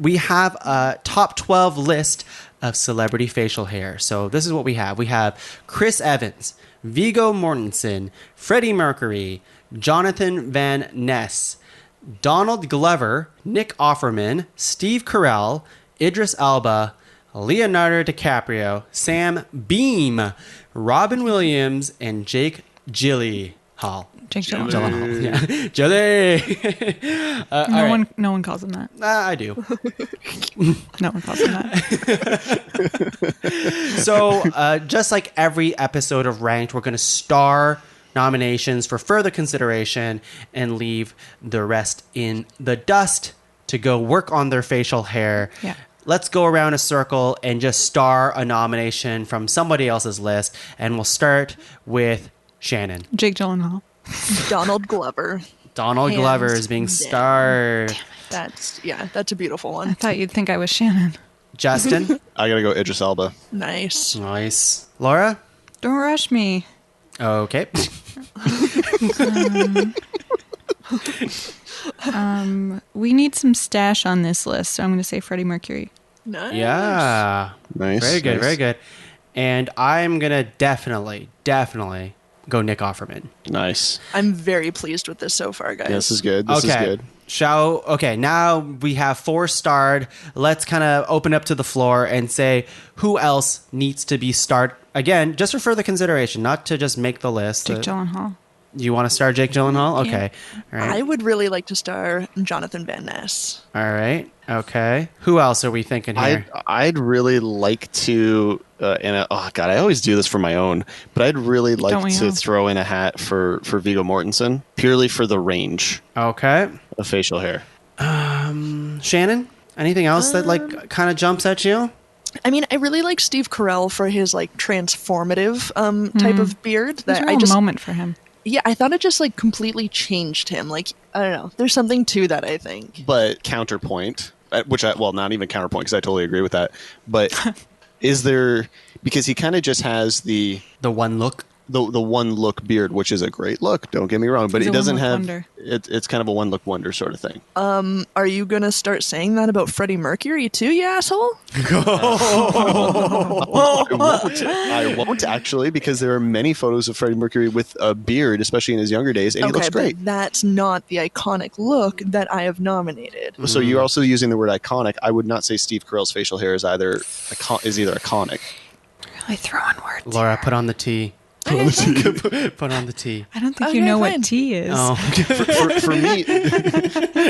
S3: we have a top 12 list of celebrity facial hair. So this is what we have. We have Chris Evans, Viggo Mortensen, Freddie Mercury, Jonathan Van Ness, Donald Glover, Nick Offerman, Steve Carell, Idris Elba, Leonardo DiCaprio, Sam Beam, Robin Williams, and Jake Gyllenhaal.
S5: Jake Gyllenhaal.
S3: Yeah, Gyllenhaal.
S5: No one calls him that.
S3: I do.
S5: No one calls him that.
S3: So, just like every episode of Ranked, we're going to star nominations for further consideration and leave the rest in the dust to go work on their facial hair.
S5: Yeah.
S3: Let's go around a circle and just star a nomination from somebody else's list. And we'll start with Shannon.
S5: Jake Gyllenhaal.
S6: Donald Glover.
S3: Donald
S6: Hands
S3: Glover is being
S6: down.
S3: starred.
S6: That's a beautiful
S5: I
S6: one.
S5: thought you'd think I was Shannon.
S3: Justin.
S4: I gotta go Idris Elba.
S6: Nice.
S3: Nice. Laura.
S5: Don't rush me.
S3: Okay.
S5: We need some stash on this list, so I'm going to say Freddie Mercury.
S6: Nice.
S3: Yeah.
S4: Nice.
S3: Very good,
S4: nice.
S3: very good. And I'm going to definitely go Nick Offerman.
S4: Nice.
S6: I'm very pleased with this so far, guys.
S4: Yeah, this is good. This is good.
S3: Now we have 4 starred. Let's kind of open up to the floor and say who else needs to be starred. Again, just for further consideration, not to just make the list.
S5: Jake Gyllenhaal.
S3: You want to star Jake Gyllenhaal? Okay. All right.
S6: I would really like to star Jonathan Van Ness.
S3: All right. Okay. Who else are we thinking here?
S4: I'd really like to, oh god, I always do this for my own, but I'd really
S5: Don't
S4: like
S5: we
S4: to
S5: all?
S4: throw in a hat for Viggo Mortensen, purely for the range
S3: Okay.
S4: of facial hair.
S3: Shannon, anything else that kind of jumps at you?
S6: I mean, I really like Steve Carell for his like transformative type of beard.
S5: There's
S6: That
S5: a real moment for him.
S6: Yeah, I thought it just like completely changed him. Like, I don't know. There's something to that, I think.
S4: But counterpoint, not even counterpoint, because I totally agree with that. But is there, because he kind of just has the
S3: one look.
S4: The one look beard, which is a great look, don't get me wrong, but
S5: He's
S4: it
S5: a
S4: doesn't
S5: one-look
S4: have
S5: wonder.
S4: it's kind of a one look wonder sort of thing.
S6: Are you gonna start saying that about Freddie Mercury too, you asshole?
S4: I won't actually, because there are many photos of Freddie Mercury with a beard, especially in his younger days, and he looks great.
S6: But that's not the iconic look that I have nominated.
S4: So you're also using the word iconic. I would not say Steve Carell's facial hair is either iconic.
S5: Really throwing words.
S3: Laura, put on the T. Put on the T.
S5: I don't think
S6: Okay,
S5: you know
S6: fine.
S5: what tea is.
S3: Oh,
S4: For me,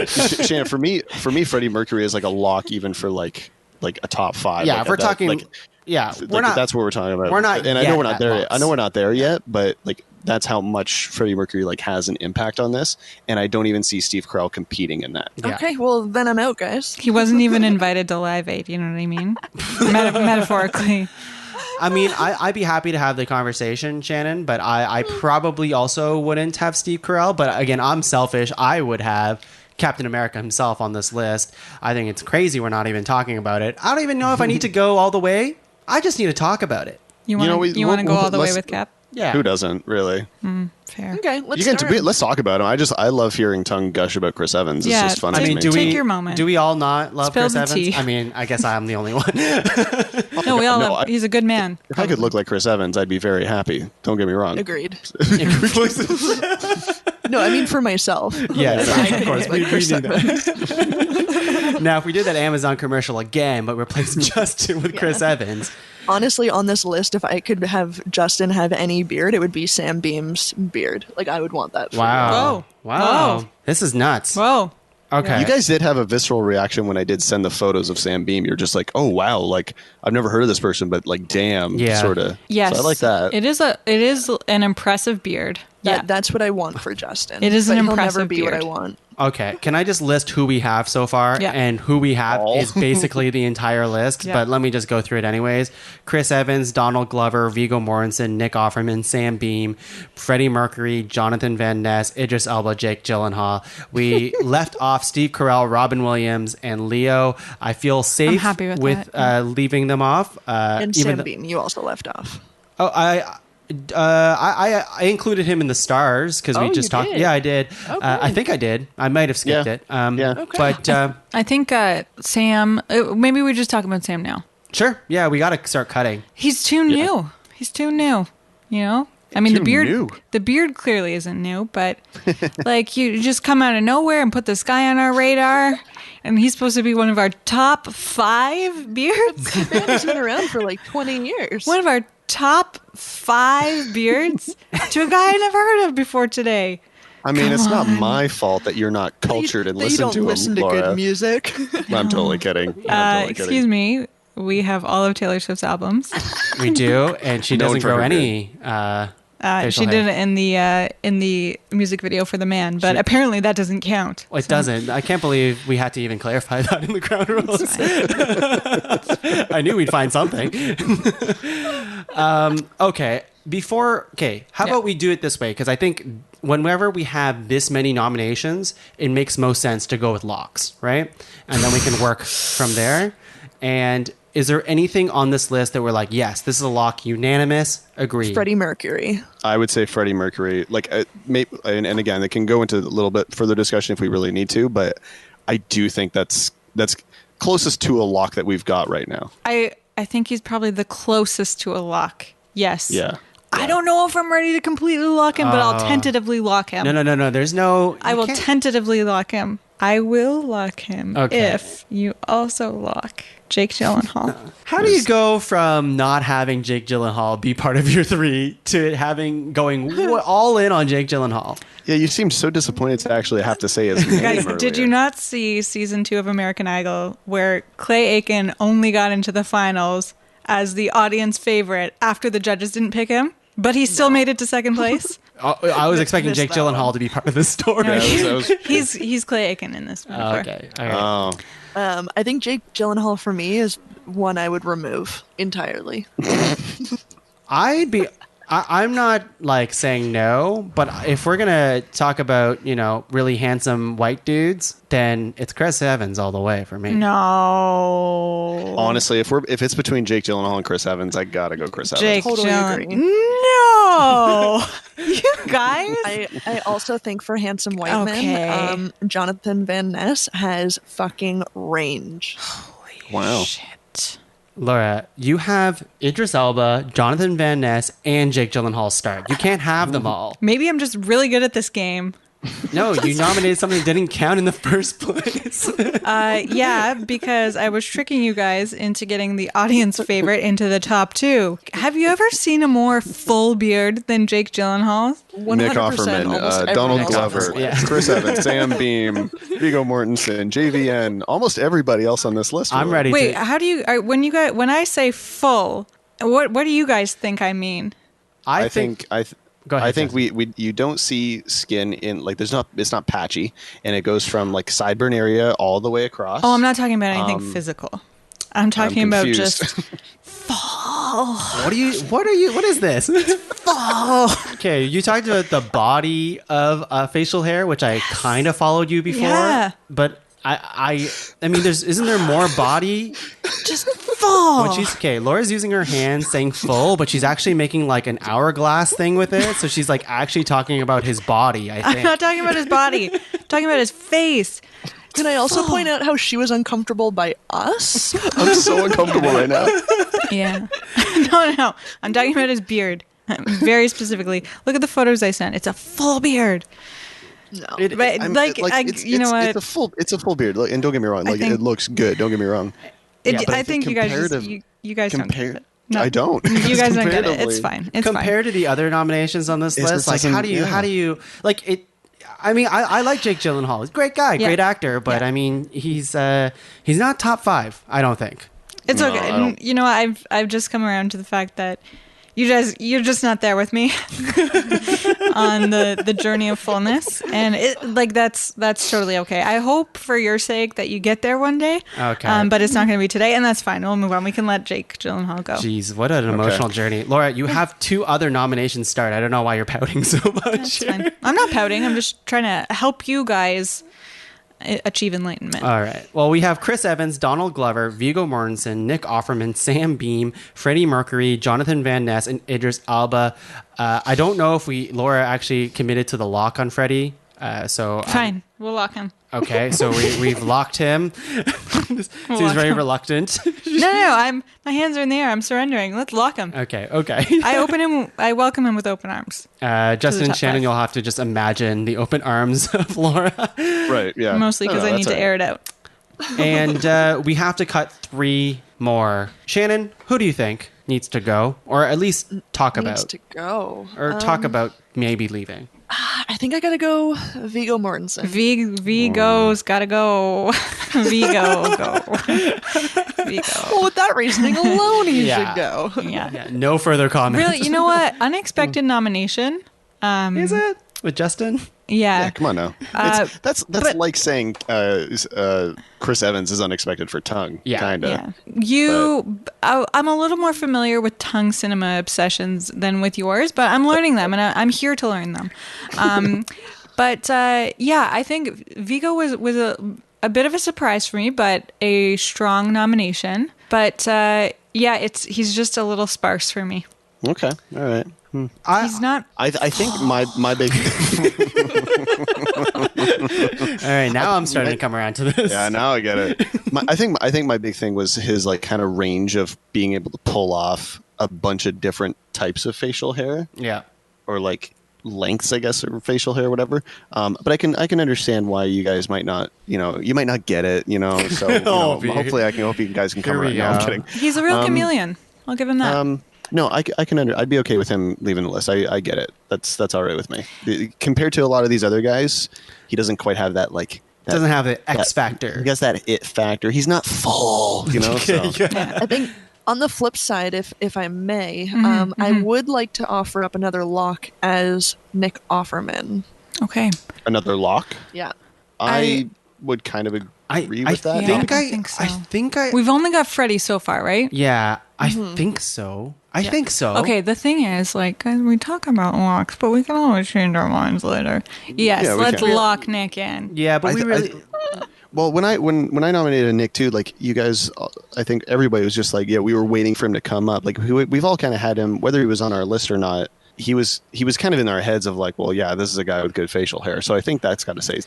S4: Shannon, for me, Freddie Mercury is like a lock, even for like a top 5.
S3: yeah.
S4: Like,
S3: If we're
S4: that-
S3: talking,
S4: like,
S3: yeah, we're not.
S4: That's what we're talking about.
S3: we're not
S4: and I
S3: yet
S4: know we're not
S3: at
S4: there.
S3: locks.
S4: I know we're not there yet, but like that's how much Freddie Mercury like has an impact on this, and I don't even see Steve Carell competing in that.
S3: Yeah.
S6: Okay, well then I'm out, guys.
S5: He wasn't even invited to Live Aid. You know what I mean? Metaphorically.
S3: I mean, I'd be happy to have the conversation, Shannon, but I probably also wouldn't have Steve Carell. But again, I'm selfish. I would have Captain America himself on this list. I think it's crazy we're not even talking about it. I don't even know if I need to go all the way. I just need to talk about it.
S5: You want to go all the way
S4: let's-
S5: with Cap?
S3: Yeah.
S4: Who doesn't really?
S5: Fair.
S6: Okay, let's
S4: Let's talk about him. I love hearing Tongue gush about Chris Evans. It's
S5: Yeah,
S4: just fun.
S3: I
S4: to
S3: mean,
S4: me.
S5: Take your moment.
S3: Do we all not love
S5: Spill
S3: Chris
S5: the
S3: Evans?
S5: tea.
S3: I mean, I guess I'm the only one.
S5: No, we all
S4: No,
S5: love. He's a good man.
S4: If I could look like Chris Evans, I'd be very happy. Don't get me wrong.
S6: Agreed. No, I mean for myself.
S3: Yes, of course.
S6: Like
S3: We
S6: Chris
S3: need that. Now, if we did that Amazon commercial again, but replaced Justin with Chris Evans,
S6: Honestly, on this list, if I could have Justin have any beard, it would be Sam Beam's beard. Like, I would want that. For
S3: wow.
S5: Whoa.
S3: Wow.
S5: Whoa.
S3: This is nuts.
S5: Whoa.
S3: Okay.
S4: You guys did have a visceral reaction when I did send the photos of Sam Beam. You're just like, oh wow, like I've never heard of this person, but like damn,
S3: Yeah.
S4: sort of.
S5: Yes.
S4: So I like that.
S5: It is an impressive beard. Yeah.
S6: That's what I want for Justin.
S5: It is an
S6: but he'll
S5: impressive
S6: never be what
S5: beard.
S6: I want.
S3: Okay, can I just list who we have so far?
S5: Yeah.
S3: And who we have
S4: All.
S3: is basically the entire list,
S5: Yeah.
S3: but let me just go through it anyways. Chris Evans, Donald Glover, Viggo Mortensen, Nick Offerman, Sam Beam, Freddie Mercury, Jonathan Van Ness, Idris Elba, Jake Gyllenhaal. We left off Steve Carell, Robin Williams, and Leo. I feel safe
S5: happy with that.
S3: leaving them off.
S6: And
S3: even
S6: Sam
S3: though-
S6: Beam, you also left off.
S3: Oh, I included him in the stars because we
S6: Oh,
S3: just
S6: you
S3: talked.
S6: did?
S3: Yeah, I did.
S6: Oh,
S3: I
S6: good.
S3: think I did. I might have skipped
S4: Yeah.
S3: it.
S4: Yeah.
S6: Okay.
S3: But
S5: I think Sam. Maybe we just talk about Sam now.
S3: sure. Yeah, we got to start cutting.
S5: He's too new. He's too new. You know. I mean,
S4: Too
S5: the beard.
S4: new.
S5: The beard clearly isn't new, but like you just come out of nowhere and put this guy on our radar, and he's supposed to be one of our top 5 beards.
S6: Man, he's been around for like 20 years.
S5: One of our top 5 beards to a guy I never heard of before today.
S4: I mean, it's not
S5: on.
S4: my fault that you're not cultured and
S6: That you
S4: listen
S6: don't
S4: to
S6: listen
S4: him,
S6: to
S4: Laura.
S6: good music.
S4: I'm totally kidding. I'm totally
S5: Excuse
S4: kidding.
S5: me. We have all of Taylor Swift's albums.
S3: We do, and she
S4: Known
S3: doesn't
S4: for
S3: grow
S4: her
S3: any.
S5: She did it in the music video for The Man, but apparently that doesn't count.
S3: It doesn't. I can't believe we had to even clarify that in the ground rules. I knew we'd find something. Okay. How about we do it this way? Because I think whenever we have this many nominations, it makes most sense to go with locks, right? And then we can work from there. And is there anything on this list that we're like, yes, this is a lock, unanimous, agree?
S6: Freddie Mercury.
S4: I would say Freddie Mercury. Like, and again, it can go into a little bit further discussion if we really need to, but I do think that's closest to a lock that we've got right now.
S5: I think he's probably the closest to a lock. Yes.
S4: Yeah.
S5: I don't know if I'm ready to completely lock him, but I'll tentatively lock him.
S3: No. There's no.
S5: I will tentatively lock him. I will lock him
S3: Okay.
S5: if you also lock Jake Gyllenhaal.
S3: How do you go from not having Jake Gyllenhaal be part of your 3 to going all in on Jake Gyllenhaal?
S4: Yeah, you seem so disappointed to actually have to say his name.
S5: Guys, did
S4: earlier.
S5: you not see season 2 of American Idol where Clay Aiken only got into the finals as the audience favorite after the judges didn't pick him? But he still made it to second place?
S3: I was expecting
S6: Missed
S3: Jake
S6: that
S3: Gyllenhaal
S6: one.
S3: to be part of this story.
S5: No,
S4: that was-
S5: he's Clay Aiken in this metaphor.
S3: Okay. All right.
S4: Oh,
S6: I think Jake Gyllenhaal for me is one I would remove entirely.
S3: I'd be I'm not like saying no, but if we're gonna talk about really handsome white dudes, then it's Chris Evans all the way for me.
S5: No.
S4: Honestly, if it's between Jake Gyllenhaal and Chris Evans, I gotta go Chris Evans.
S5: Jake
S6: Totally agree.
S5: No. You guys.
S6: I also think for handsome white
S5: Okay.
S6: men, Jonathan Van Ness has fucking range.
S4: Wow.
S5: Shit.
S3: Laura, you have Idris Elba, Jonathan Van Ness, and Jake Gyllenhaal start. You can't have them all.
S5: Maybe I'm just really good at this game.
S3: No, you nominated something that didn't count in the first place.
S5: Yeah, because I was tricking you guys into getting the audience favorite into the top 2. Have you ever seen a more full beard than Jake Gyllenhaal?
S6: 100%,
S4: Nick Offerman,
S6: almost every
S4: Donald
S6: Nick
S4: Glover,
S6: Offerman.
S3: Yeah.
S4: Chris Evans, Sam Beam, Viggo Mortensen, JVN, almost everybody else on this list.
S3: I'm
S4: really.
S3: ready
S5: Wait,
S3: to...
S5: how do you when I say full, what do you guys think I mean?
S4: I think
S3: Go ahead,
S4: I think
S3: Justin.
S4: you don't see skin in like it's not patchy, and it goes from like sideburn area all the way across.
S5: Oh, I'm not talking about anything physical. I'm talking about
S4: confused.
S5: just fall.
S3: What is this?
S5: Fall.
S3: Okay, you talked about the body of facial hair, which I kind of followed you before.
S5: Yeah.
S3: But I mean, isn't there more body?
S5: Just fall.
S3: When she's Laura's using her hands saying full, but she's actually making like an hourglass thing with it. So she's like actually talking about his body, I
S5: I'm
S3: think.
S5: not talking about his body. I'm talking about his face.
S6: Can I also point out how she was uncomfortable by us?
S4: I'm so uncomfortable right now.
S5: Yeah. No. I'm talking about his beard. Very specifically. Look at the photos I sent. It's a full beard.
S6: No.
S5: But you know what?
S4: It's a full beard, Look, and don't get me wrong, like it looks good. Don't get me wrong.
S3: Yeah, but
S5: I think you guys you guys don't get it. No,
S4: I don't.
S5: You guys don't get it.
S4: Comparatively.
S5: It's fine. It's
S3: Compared to the other nominations on this
S4: It
S3: list,
S4: just
S3: like
S4: doesn't-
S3: how do you like it? I mean, I like Jake Gyllenhaal. He's a great guy,
S5: Yeah.
S3: great actor, but
S5: Yeah.
S3: I mean, he's not top 5. I don't think.
S5: It's
S4: No,
S5: okay.
S4: I don't-
S5: You know, I've just come around to the fact that you're just not there with me on the journey of fullness, and that's totally okay. I hope for your sake that you get there one day.
S3: Okay.
S5: But it's not going to be today, and that's fine. We'll move on. We can let Jake Gyllenhaal go.
S3: Jeez, what an emotional journey, Laura. You have 2 other nominations start. I don't know why you're pouting so much.
S5: That's fine. I'm not pouting. I'm just trying to help you guys achieve enlightenment.
S3: All right. Well, we have Chris Evans, Donald Glover, Viggo Mortensen, Nick Offerman, Sam Beam, Freddie Mercury, Jonathan Van Ness, and Idris Elba. I don't know if Laura actually committed to the lock on Freddie. So
S5: Fine. We'll lock him.
S3: Okay, so we've locked him. Seems very reluctant.
S5: No. My hands are in the air. I'm surrendering. Let's lock him.
S3: Okay.
S5: I welcome him with open arms.
S3: Justin and
S5: top
S3: Shannon,
S5: 5.
S3: you'll have to just imagine the open arms of Laura.
S4: Right, yeah.
S5: Mostly because I need to air it out.
S3: And we have to cut 3 more. Shannon, who do you think needs to go? Or at least talk
S6: Needs
S3: about?
S6: to go.
S3: Or talk about maybe leaving?
S6: I think I gotta go Viggo Mortensen.
S5: Vigo's gotta go. Vigo, go. Vigo.
S6: Well, with that reasoning alone, he
S3: Yeah.
S6: should go.
S5: Yeah.
S3: Yeah, no further comments.
S5: Really, you know what? Unexpected nomination.
S3: Is it? With Justin?
S4: Yeah, come on now. That's
S5: but-
S4: like saying Chris Evans is unexpected for Tongue.
S3: Yeah.
S4: Kinda.
S5: Yeah. I'm a little more familiar with Tongue cinema obsessions than with yours, but I'm learning them, and I'm here to learn them. But I think Vigo was a bit of a surprise for me, but a strong nomination. But he's just a little sparse for me.
S4: Okay. All right.
S5: He's not.
S4: I think my big
S3: All right, now I'm starting to come around to this.
S4: yeah, now I get it. I think my big thing was his like kind of range of being able to pull off a bunch of different types of facial hair
S3: Yeah.
S4: or like lengths, I guess, or facial hair, or whatever. But I can understand why you guys might not, you might not get it, So hopefully I can hope you guys can come
S3: Here we
S4: around. No, I'm
S3: go.
S4: kidding.
S5: He's a real chameleon. I'll give him that.
S4: No, I can I'd be okay with him leaving the list. I get it. That's all right with me. Compared to a lot of these other guys, he doesn't quite have that like.
S3: Doesn't have the X factor.
S4: He has that it factor. He's not full, So.
S6: I think on the flip side, if I may, I would like to offer up another lock as Nick Offerman.
S5: Okay.
S4: Another lock.
S6: Yeah.
S4: I would kind of agree with that.
S5: I think so.
S3: I think I.
S5: We've only got Freddie so far, right?
S3: Yeah, I think so. I think so.
S5: Okay, the thing is, like, guys, we talk about locks, but we can always change our minds later. Yes,
S4: Yeah, we
S5: let's
S4: can.
S5: lock Nick in.
S3: Yeah, but we really.
S4: Well, when I nominated Nick too, like you guys, I think everybody was just like, yeah, we were waiting for him to come up. Like we've all kind of had him, whether he was on our list or not. He was kind of in our heads of like, well, yeah, this is a guy with good facial hair. So I think that's got to speak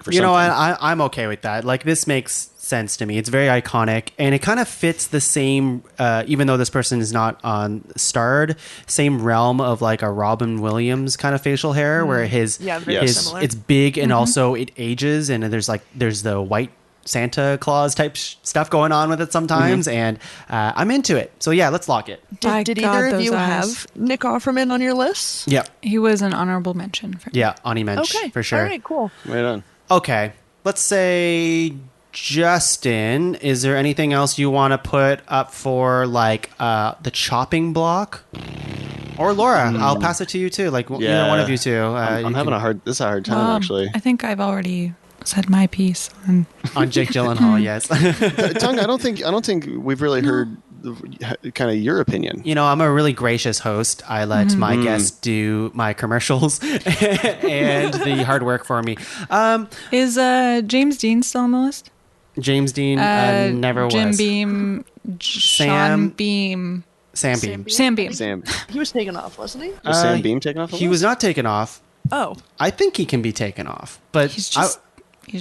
S4: for
S3: You
S4: something.
S3: know what? I'm okay with that. Like, this makes sense to me. It's very iconic, and it kind of fits the same, even though this person is not on starred, same realm of like a Robin Williams kind of facial hair, where
S6: very similar.
S3: it's big and also it ages, and there's the white Santa Claus type stuff going on with it sometimes, and I'm into it. So yeah, let's lock it.
S6: Did either of you have Nick Offerman on your list?
S3: Yep.
S5: He was an honorable mention. For
S3: Yeah, Ani Mensch,
S6: Okay,
S3: for sure.
S6: All right, cool.
S4: Right on.
S3: Okay, let's say Justin. Is there anything else you want to put up for like the chopping block? Or Laura, I'll pass it to you too. Like either one of you two.
S4: I'm having a hard time actually.
S5: I think I've already said my piece
S3: on Jake Gyllenhaal. Yes.
S4: Tongue, I don't think we've really heard kind of your opinion.
S3: You know, I'm a really gracious host. I let my guests do my commercials and the hard work for me.
S5: Is James Dean still on the list?
S3: James Dean never
S5: Jim
S3: was.
S5: Beam, Sean Beam,
S3: Sam Beam.
S5: Sam Beam.
S4: Sam.
S6: He was taken off, wasn't he?
S4: Was Sam Beam taken off?
S3: He was not taken off.
S6: Oh.
S3: I think he can be taken off, but
S5: He's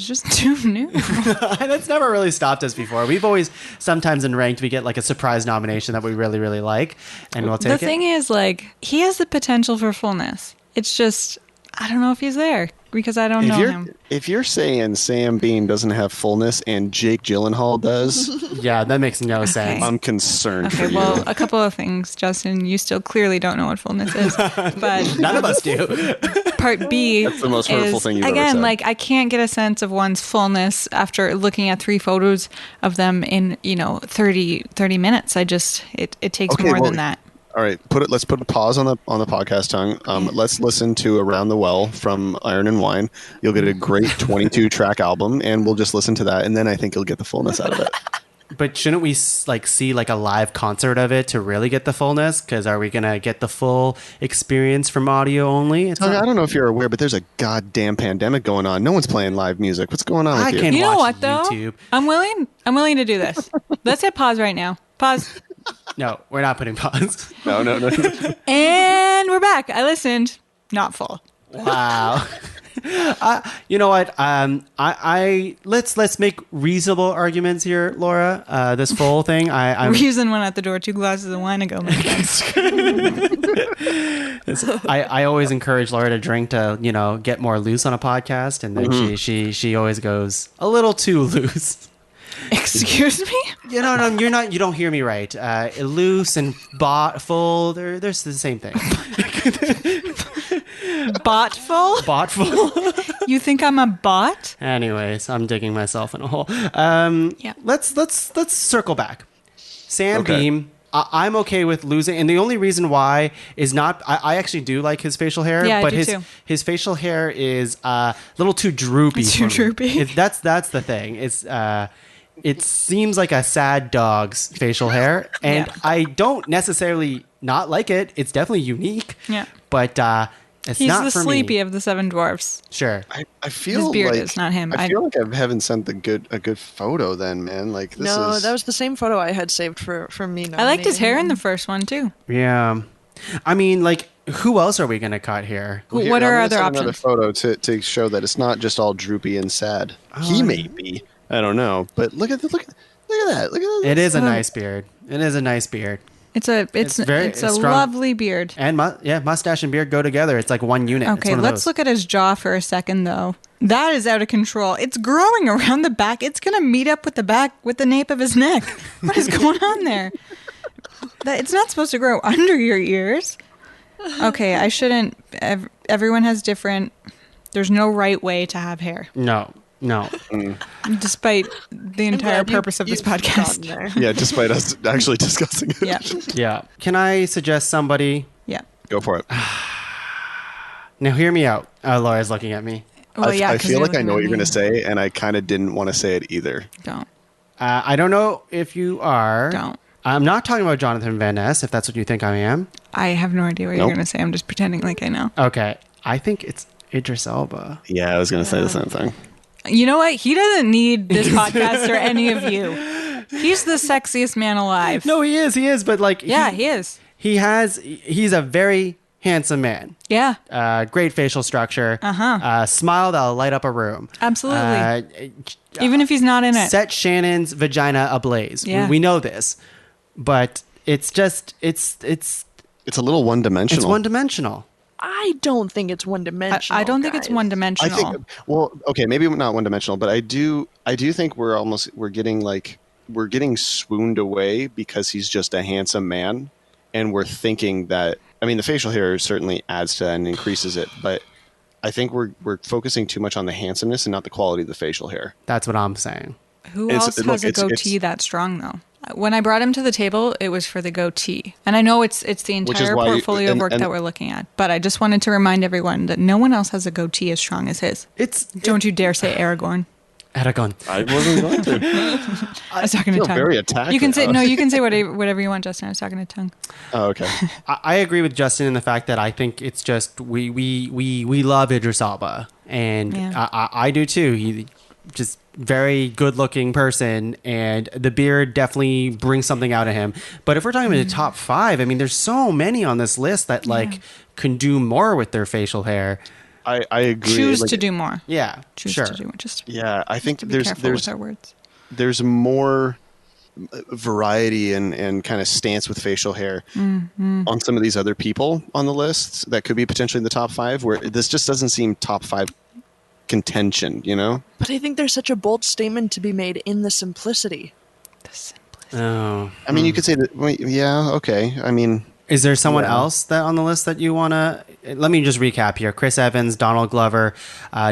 S5: just too new.
S3: That's never really stopped us before. We've always, sometimes in Ranked, we get like a surprise nomination that we really, really like, and we'll take it.
S5: The thing is, like, he has the potential for fullness. It's just, I don't know if he's there because I don't know him.
S4: If you're saying Sam Beam doesn't have fullness and Jake Gyllenhaal does,
S3: yeah, that makes no sense.
S4: I'm concerned for
S5: Okay,
S4: you.
S5: well, a couple of things, Justin. You still clearly don't know what fullness is, but
S3: None of us do.
S5: part B
S4: That's the most hurtful
S5: is,
S4: thing you've ever
S5: again,
S4: said.
S5: like, I can't get a sense of one's fullness after looking at 3 photos of them in 30 minutes. It takes more than that.
S4: All right, let's put a pause on the podcast, Tongue. Let's listen to "Around the Well" from Iron and Wine. You'll get a great 22-track album, and we'll just listen to that, and then I think you'll get the fullness out of it.
S3: But shouldn't we see like a live concert of it to really get the fullness? Because are we gonna get the full experience from audio only?
S4: Tongue, I don't know if you're aware, but there's a goddamn pandemic going on. No one's playing live music. What's going on with you?
S3: can't
S5: You know
S3: watch
S5: what, though?
S3: YouTube.
S5: I'm willing to do this. Let's hit pause right now. Pause.
S3: No, we're not putting pause.
S4: No.
S5: And we're back. I listened. Not full.
S3: Wow. You know what? Let's make reasonable arguments here, Laura. This full thing. I'm
S5: Reason went out the door. 2 glasses of wine ago.
S3: I always encourage Laura to drink to get more loose on a podcast, and then she always goes a little too loose.
S5: Excuse me?
S3: No, you're not. You don't hear me right. Loose and full. They're the same thing.
S5: Botful?
S3: Botful.
S5: You think I'm a bot?
S3: Anyways, I'm digging myself in a hole.
S5: Yeah.
S3: Let's circle back. Sam
S4: Okay.
S3: Beam. I'm okay with losing, and the only reason why is not. I actually do like his facial hair,
S5: Yeah, I
S3: but
S5: do too.
S3: his facial hair is a little too droopy.
S5: It's too
S3: for me.
S5: droopy.
S3: That's the thing. It seems like a sad dog's facial hair, and
S5: Yeah.
S3: I don't necessarily not like it. It's definitely unique.
S5: Yeah.
S3: But it's
S5: He's
S3: not
S5: the
S3: for
S5: sleepy
S3: me.
S5: of the 7 dwarfs.
S3: Sure.
S4: I feel
S5: His beard
S4: like
S5: is, not him.
S4: I feel like I haven't sent a good photo. Then, man, like this
S6: No,
S4: is.
S6: that was the same photo I had saved from me.
S5: I liked his hair in
S6: nominating
S5: the
S6: him.
S5: first one, too.
S3: Yeah. I mean, like, who else are we going to cut here?
S4: Well, here,
S5: What
S4: I'm
S5: are
S4: gonna
S5: other
S4: send another
S5: options?
S4: photo to show that it's not just all droopy and sad. He may be. I don't know, but look at that. Look at that.
S3: It is a nice beard. It is a nice beard.
S5: It's a
S3: strong.
S5: lovely beard.
S3: And mustache and beard go together. It's like one unit. It's
S5: Okay,
S3: one of
S5: let's
S3: those.
S5: look at his jaw for a second, though. That is out of control. It's growing around the back. It's going to meet up with the nape of his neck. What is going on there? It's not supposed to grow under your ears. Okay, I shouldn't. Everyone has different. There's no right way to have hair,
S3: No.
S5: despite the entire
S6: glad
S5: purpose of this
S6: you've gotten
S5: podcast.
S6: there.
S4: Yeah, despite us actually discussing it.
S5: Yeah,
S3: Yeah. Can I suggest somebody?
S5: yeah.
S4: Go for it.
S3: Now, hear me out. Laura's looking at me.
S5: Well, yeah.
S4: I
S5: 'cause
S4: feel
S5: you're
S4: like I know what
S5: looking
S4: you're
S5: at
S4: going to
S5: me.
S4: say, and I kind of didn't want to say it either.
S5: Don't.
S3: I don't know if you are.
S5: Don't.
S3: I'm not talking about Jonathan Van Ness, if that's what you think I am.
S5: I have no idea what you're
S4: Nope.
S5: going to say. I'm just pretending like I know.
S3: Okay. I think it's Idris Elba.
S4: Yeah, I was going to say the same thing.
S5: You know what? He doesn't need this podcast or any of you. He's the sexiest man alive.
S3: No, he is. But like,
S5: Yeah, he is.
S3: He's a very handsome man.
S5: Yeah,
S3: Great facial structure. Smile that'll light up a room.
S5: absolutely. Even if he's not in it.
S3: Set Shannon's vagina ablaze.
S5: Yeah.
S3: We know this, but it's just it's
S4: It's a little one-dimensional.
S3: one-dimensional.
S6: I don't think it's one-dimensional.
S5: I don't think it's
S6: guys.
S5: one-dimensional.
S4: I think, well, okay, maybe not one-dimensional, but I do think we're getting swooned away because he's just a handsome man, and we're thinking that, I mean, the facial hair certainly adds to and increases it, but I think we're focusing too much on the handsomeness and not the quality of the facial hair.
S3: That's what I'm saying.
S5: Who
S4: It's-
S5: else
S4: look,
S5: has a
S4: it's-
S5: goatee that strong, though? When I brought him to the table, it was for the goatee. And I know it's the
S4: Which is
S5: entire
S4: why
S5: portfolio of work
S4: and-
S5: that we're looking at. But I just wanted to remind everyone that no one else has a goatee as strong as his. Don't you dare say Aragorn.
S3: Aragon.
S4: I wasn't going to.
S5: I was talking to
S4: feel
S5: Tongue.
S4: very attacked
S5: You can say
S4: now.
S5: no. You can say whatever you want, Justin. I was talking to Tongue.
S4: Oh, okay.
S3: I agree with Justin in the fact that I think it's just we love Idris Elba, and
S5: Yeah.
S3: I do too. He just very good looking person, and the beard definitely brings something out of him. But if we're talking about the top 5, I mean, there's so many on this list that like can do more with their facial hair.
S4: I agree.
S5: Choose
S4: Like,
S5: to do more.
S3: Yeah,
S5: Choose
S3: sure.
S5: to do more. Just
S4: Yeah, I think
S5: to be careful with our words.
S4: there's more variety and kind of stance with facial hair on some of these other people on the list that could be potentially in the top 5, where this just doesn't seem top 5 contention, you know?
S6: But I think there's such a bold statement to be made in the simplicity.
S5: The simplest.
S3: Oh,
S4: I mean, you could say that, well, yeah, okay. I mean,
S3: is there someone
S4: Yeah.
S3: else that on the list that you want to? Let me just recap here: Chris Evans, Donald Glover,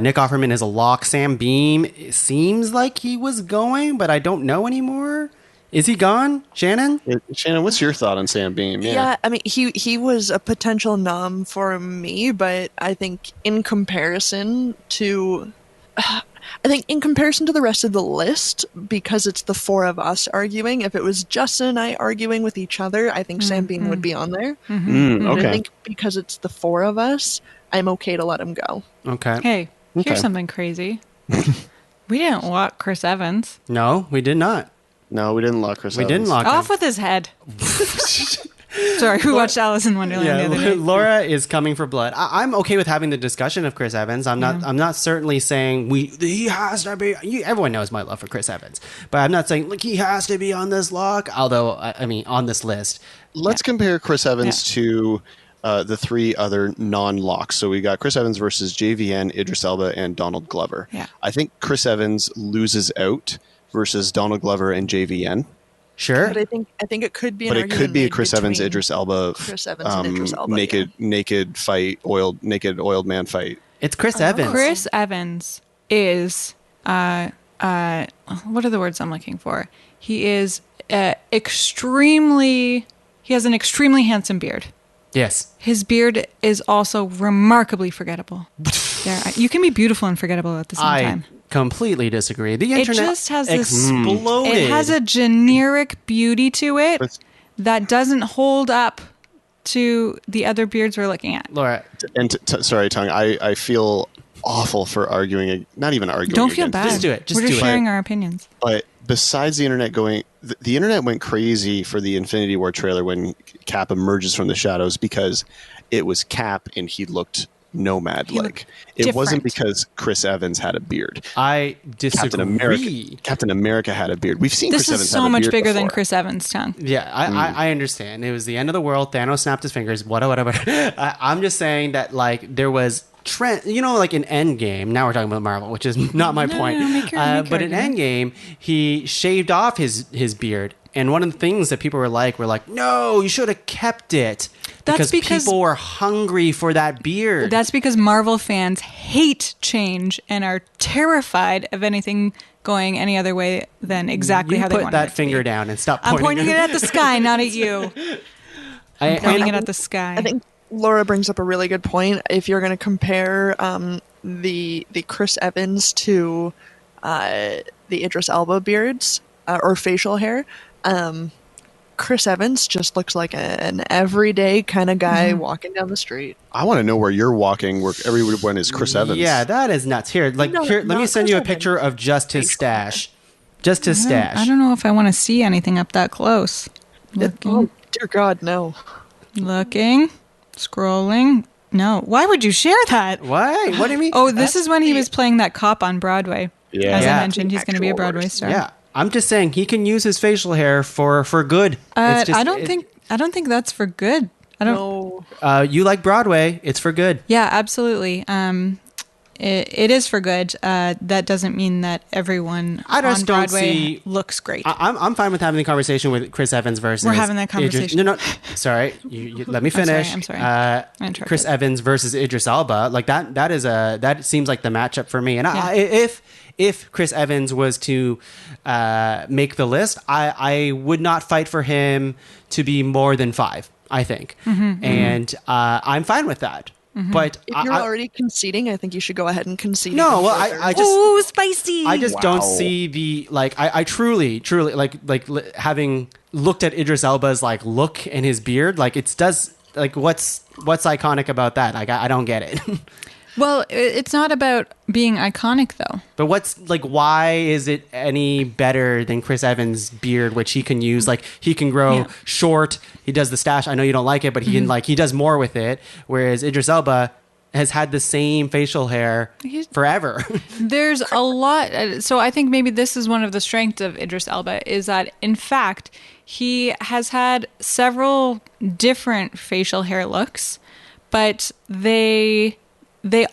S3: Nick Offerman is a lock. Sam Beam, it seems like he was going, but I don't know anymore. Is he gone? Shannon?
S4: Shannon, what's your thought on Sam Beam?
S6: Yeah, I mean, he was a potential nom for me, but I think in comparison to the rest of the list, because it's the 4 of us arguing, if it was Justin and I arguing with each other, I think Sam Beam would be on there. But I
S4: Okay.
S6: think because it's the 4 of us, I'm okay to let him go.
S3: Okay.
S5: Hey,
S4: Okay.
S5: here's something crazy. We didn't lock Chris Evans.
S3: No, we did not.
S4: No, we didn't lock Chris
S3: We didn't
S4: Evans.
S3: lock
S5: Off
S3: him.
S5: with his head. Sorry, who watched Alice in Wonderland the other
S3: Yeah,
S5: day?
S3: Laura is coming for blood. I'm okay with having the discussion of Chris Evans. I'm not. I'm not certainly saying he has to be. Everyone knows my love for Chris Evans, but I'm not saying like he has to be on this lock. Although I mean on this list.
S4: Let's compare Chris Evans to the 3 other non-locks. So we got Chris Evans versus JVN, Idris Elba, and Donald Glover.
S5: Yeah.
S4: I think Chris Evans loses out versus Donald Glover and JVN.
S3: Sure.
S6: But I think it could be an
S4: But it
S6: argument
S4: could be a
S6: made
S4: Chris Evans,
S6: between
S4: Idris Elba,
S6: Chris Evans and Idris Elba,
S4: naked fight, naked oiled man fight.
S3: It's Chris Evans.
S5: Chris Evans is what are the words I'm looking for? He is extremely. He has an extremely handsome beard.
S3: Yes.
S5: His beard is also remarkably forgettable. You can be beautiful and forgettable at the same
S3: I
S5: time.
S3: completely disagree. The
S5: It
S3: internet
S5: just has this.
S3: exploded.
S5: It has a generic beauty to it that doesn't hold up to the other beards we're looking at.
S3: Laura.
S4: And sorry, Tongue, I feel awful for arguing. Not even arguing.
S5: Don't feel
S4: against
S5: bad.
S3: Just do it. Just
S5: We're just
S3: do it.
S5: sharing our opinions.
S4: But besides the internet going, the internet went crazy for the Infinity War trailer when Cap emerges from the shadows because it was Cap and he looked nomad-like.
S5: looked
S4: It wasn't
S5: different.
S4: because Chris Evans had a beard.
S3: I disagree.
S4: Captain America had a beard. We've seen
S5: This
S4: Chris
S5: is
S4: Evans
S5: so
S4: have a
S5: much
S4: beard
S5: bigger than
S4: before.
S5: Chris Evans' tongue.
S3: Yeah, I understand. It was the end of the world. Thanos snapped his fingers. Whatever. I'm just saying that like there was trend. You know, like in Endgame. Now we're talking about Marvel, which is not my point.
S5: make your
S3: But in
S5: argument.
S3: Endgame, he shaved off his beard. And one of the things that people were like, no, you should have kept it.
S5: That's because-
S3: people were hungry for that beard.
S5: That's because Marvel fans hate change and are terrified of anything going any other way than exactly
S3: you
S5: how they
S3: put
S5: want
S3: that
S5: it to
S3: finger
S5: be.
S3: down and stop
S5: I'm
S3: pointing.
S5: pointing it at the sky, not at you. I'm pointing it at the sky.
S6: I think Laura brings up a really good point. If you're going to compare the Chris Evans to the Idris Elba beards or facial hair, Chris Evans just looks like an everyday kind of guy walking down the street.
S4: I want to know where you're walking, where everyone is Chris Evans.
S3: Yeah, that is nuts. Here, let me send you a picture of just his stash. Just his stash.
S5: I don't know if I want to see anything up that close. Looking,
S6: Oh, dear God, no.
S5: looking, scrolling. No. Why would you share that?
S3: Why? What do you mean?
S5: Oh, this is when he was playing that cop on Broadway.
S4: Yeah.
S5: As
S3: Yeah.
S5: I mentioned, he's going to be a Broadway star.
S3: Yeah, I'm just saying he can use his facial hair for good. It's just-
S5: I don't think that's for good. I don't.
S6: No.
S3: You like Broadway? It's for good.
S5: Yeah, absolutely. It is for good. That doesn't mean that everyone
S3: I just
S5: on
S3: don't
S5: Broadway
S3: see-
S5: looks great.
S3: I'm fine with having the conversation with Chris Evans versus.
S5: We're having that conversation.
S3: No, sorry. You let me finish.
S5: I'm sorry. I interrupted.
S3: Chris Evans versus Idris Elba, like that seems like the matchup for me. And
S5: Yeah.
S3: if Chris Evans was to make the list, I would not fight for him to be more than 5. I think, and I'm fine with that. But
S6: If you're already conceding, I think you should go ahead and concede.
S3: no,
S6: even
S3: well,
S6: further.
S3: I just.
S5: Ooh, spicy!
S3: I just don't see the I truly having looked at Idris Elba's like look and his beard, like it does like what's iconic about that? Like I don't get it.
S5: Well, it's not about being iconic, though.
S3: But what's like why is it any better than Chris Evans' beard, which he can use? Like he can grow short. He does the stash. I know you don't like it, but he can he does more with it. Whereas Idris Elba has had the same facial hair forever.
S5: There's a lot. So I think maybe this is one of the strengths of Idris Elba is that, in fact, he has had several different facial hair looks, but they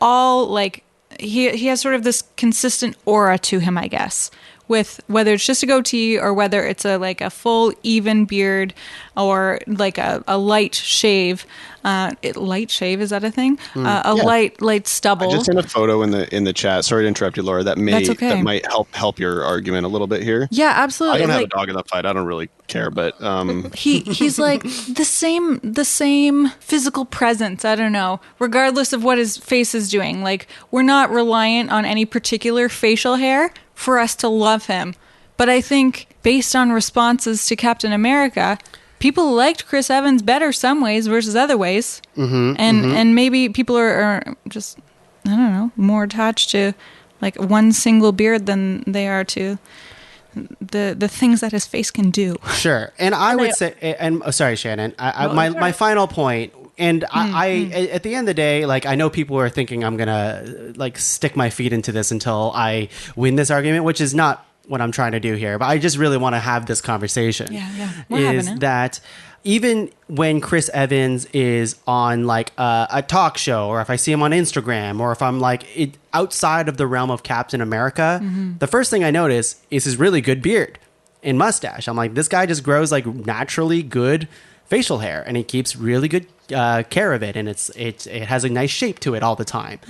S5: all like he has sort of this consistent aura to him, I guess, with whether it's just a goatee or whether it's a full even beard or like a light shave. Light shave, is that a thing? Light stubble.
S4: I just sent a photo in the chat. Sorry to interrupt you, Laura. That
S5: That's okay.
S4: that might help your argument a little bit here.
S5: Yeah, absolutely.
S4: I don't have a dog in the fight. I don't really care, but
S5: He's like the same physical presence. I don't know, regardless of what his face is doing. Like we're not reliant on any particular facial hair for us to love him. But I think based on responses to Captain America, people liked Chris Evans better some ways versus other ways. And maybe people are just, I don't know, more attached to like one single beard than they are to the things that his face can do.
S3: Sure. And I would say, and sorry, Shannon, my final point, and I at the end of the day, like I know people are thinking I'm going to like stick my feet into this until I win this argument, which is not what I'm trying to do here, but I just really want to have this conversation.
S5: Yeah. We're having it.
S3: That even when Chris Evans is on like a talk show, or if I see him on Instagram, or if I'm like outside of the realm of Captain America, the first thing I notice is his really good beard and mustache. I'm like, this guy just grows like naturally good facial hair, and he keeps really good care of it, and it has a nice shape to it all the time.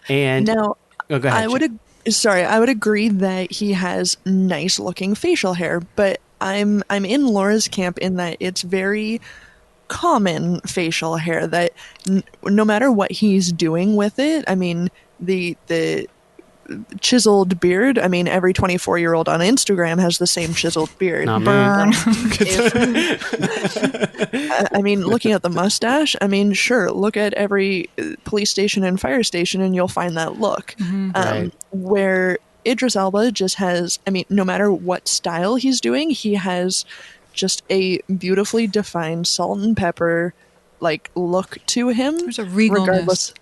S3: And
S6: now,
S3: go ahead.
S6: I would agree that he has nice looking facial hair, but I'm in Laura's camp in that it's very common facial hair that no matter what he's doing with it, I mean the chiseled beard, I mean every 24-year-old on Instagram has the same chiseled beard.
S5: Burn.
S6: I mean, looking at the mustache, I mean, sure, look at every police station and fire station and you'll find that look.
S3: Right.
S6: Where Idris Elba just has, I mean, no matter what style he's doing, he has just a beautifully defined salt and pepper like look to him.
S5: There's a regalness.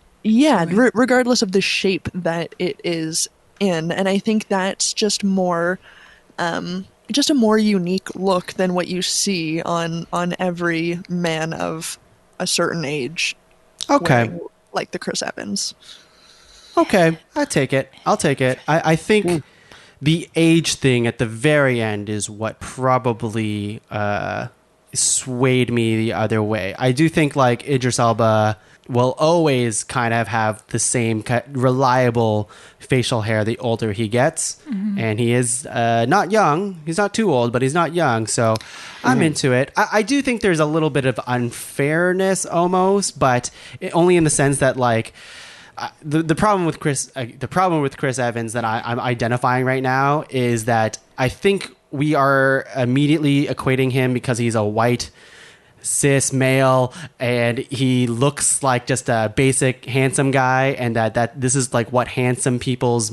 S6: Regardless of the shape that it is in. And I think that's just more just a more unique look than what you see on every man of a certain age.
S3: Okay.
S6: Wearing, like the Chris Evans.
S3: Okay, I'll take it. I think the age thing at the very end is what probably swayed me the other way. I do think like Idris Elba will always kind of have the same reliable facial hair the older he gets. And he is not young. He's not too old, but he's not young. So I'm into it. I do think there's a little bit of unfairness almost, but only in the sense that like, the problem with Chris Evans that I'm identifying right now is that I think we are immediately equating him because he's a white cis male and he looks like just a basic handsome guy, and that this is like what handsome people's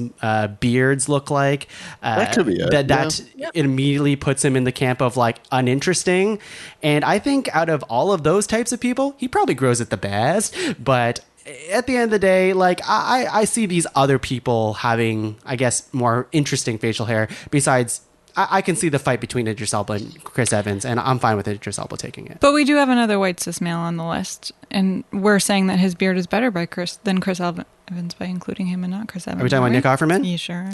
S3: beards look like.
S4: That could be it.
S3: That it immediately puts him in the camp of like uninteresting. And I think out of all of those types of people, he probably grows it the best. But at the end of the day, like I see these other people having, I guess, more interesting facial hair besides. I can see the fight between Idris Elba and Chris Evans, and I'm fine with Idris Elba taking it.
S5: But we do have another white cis male on the list, and we're saying that his beard is better than Chris Evans by including him and not Chris Evans.
S3: Are we talking about Nick Offerman?
S5: Yeah, sure.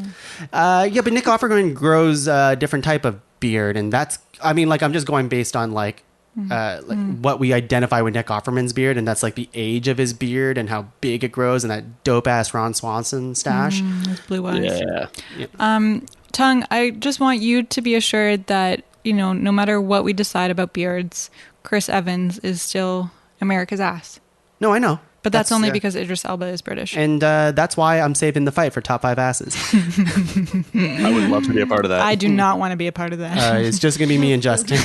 S3: Yeah, but Nick Offerman grows a different type of beard, and that's, I mean, like I'm just going based on like what we identify with Nick Offerman's beard, and that's like the age of his beard and how big it grows, and that dope ass Ron Swanson stash.
S5: Those blue eyes.
S4: Yeah.
S5: Tuong, I just want you to be assured that, you know, no matter what we decide about beards, Chris Evans is still America's ass.
S3: No, I know.
S5: But that's only because Idris Elba is British.
S3: And that's why I'm saving the fight for top 5 asses.
S4: I would love to be a part of that.
S5: I do not want to be a part of that.
S3: It's just going to be me and Justin.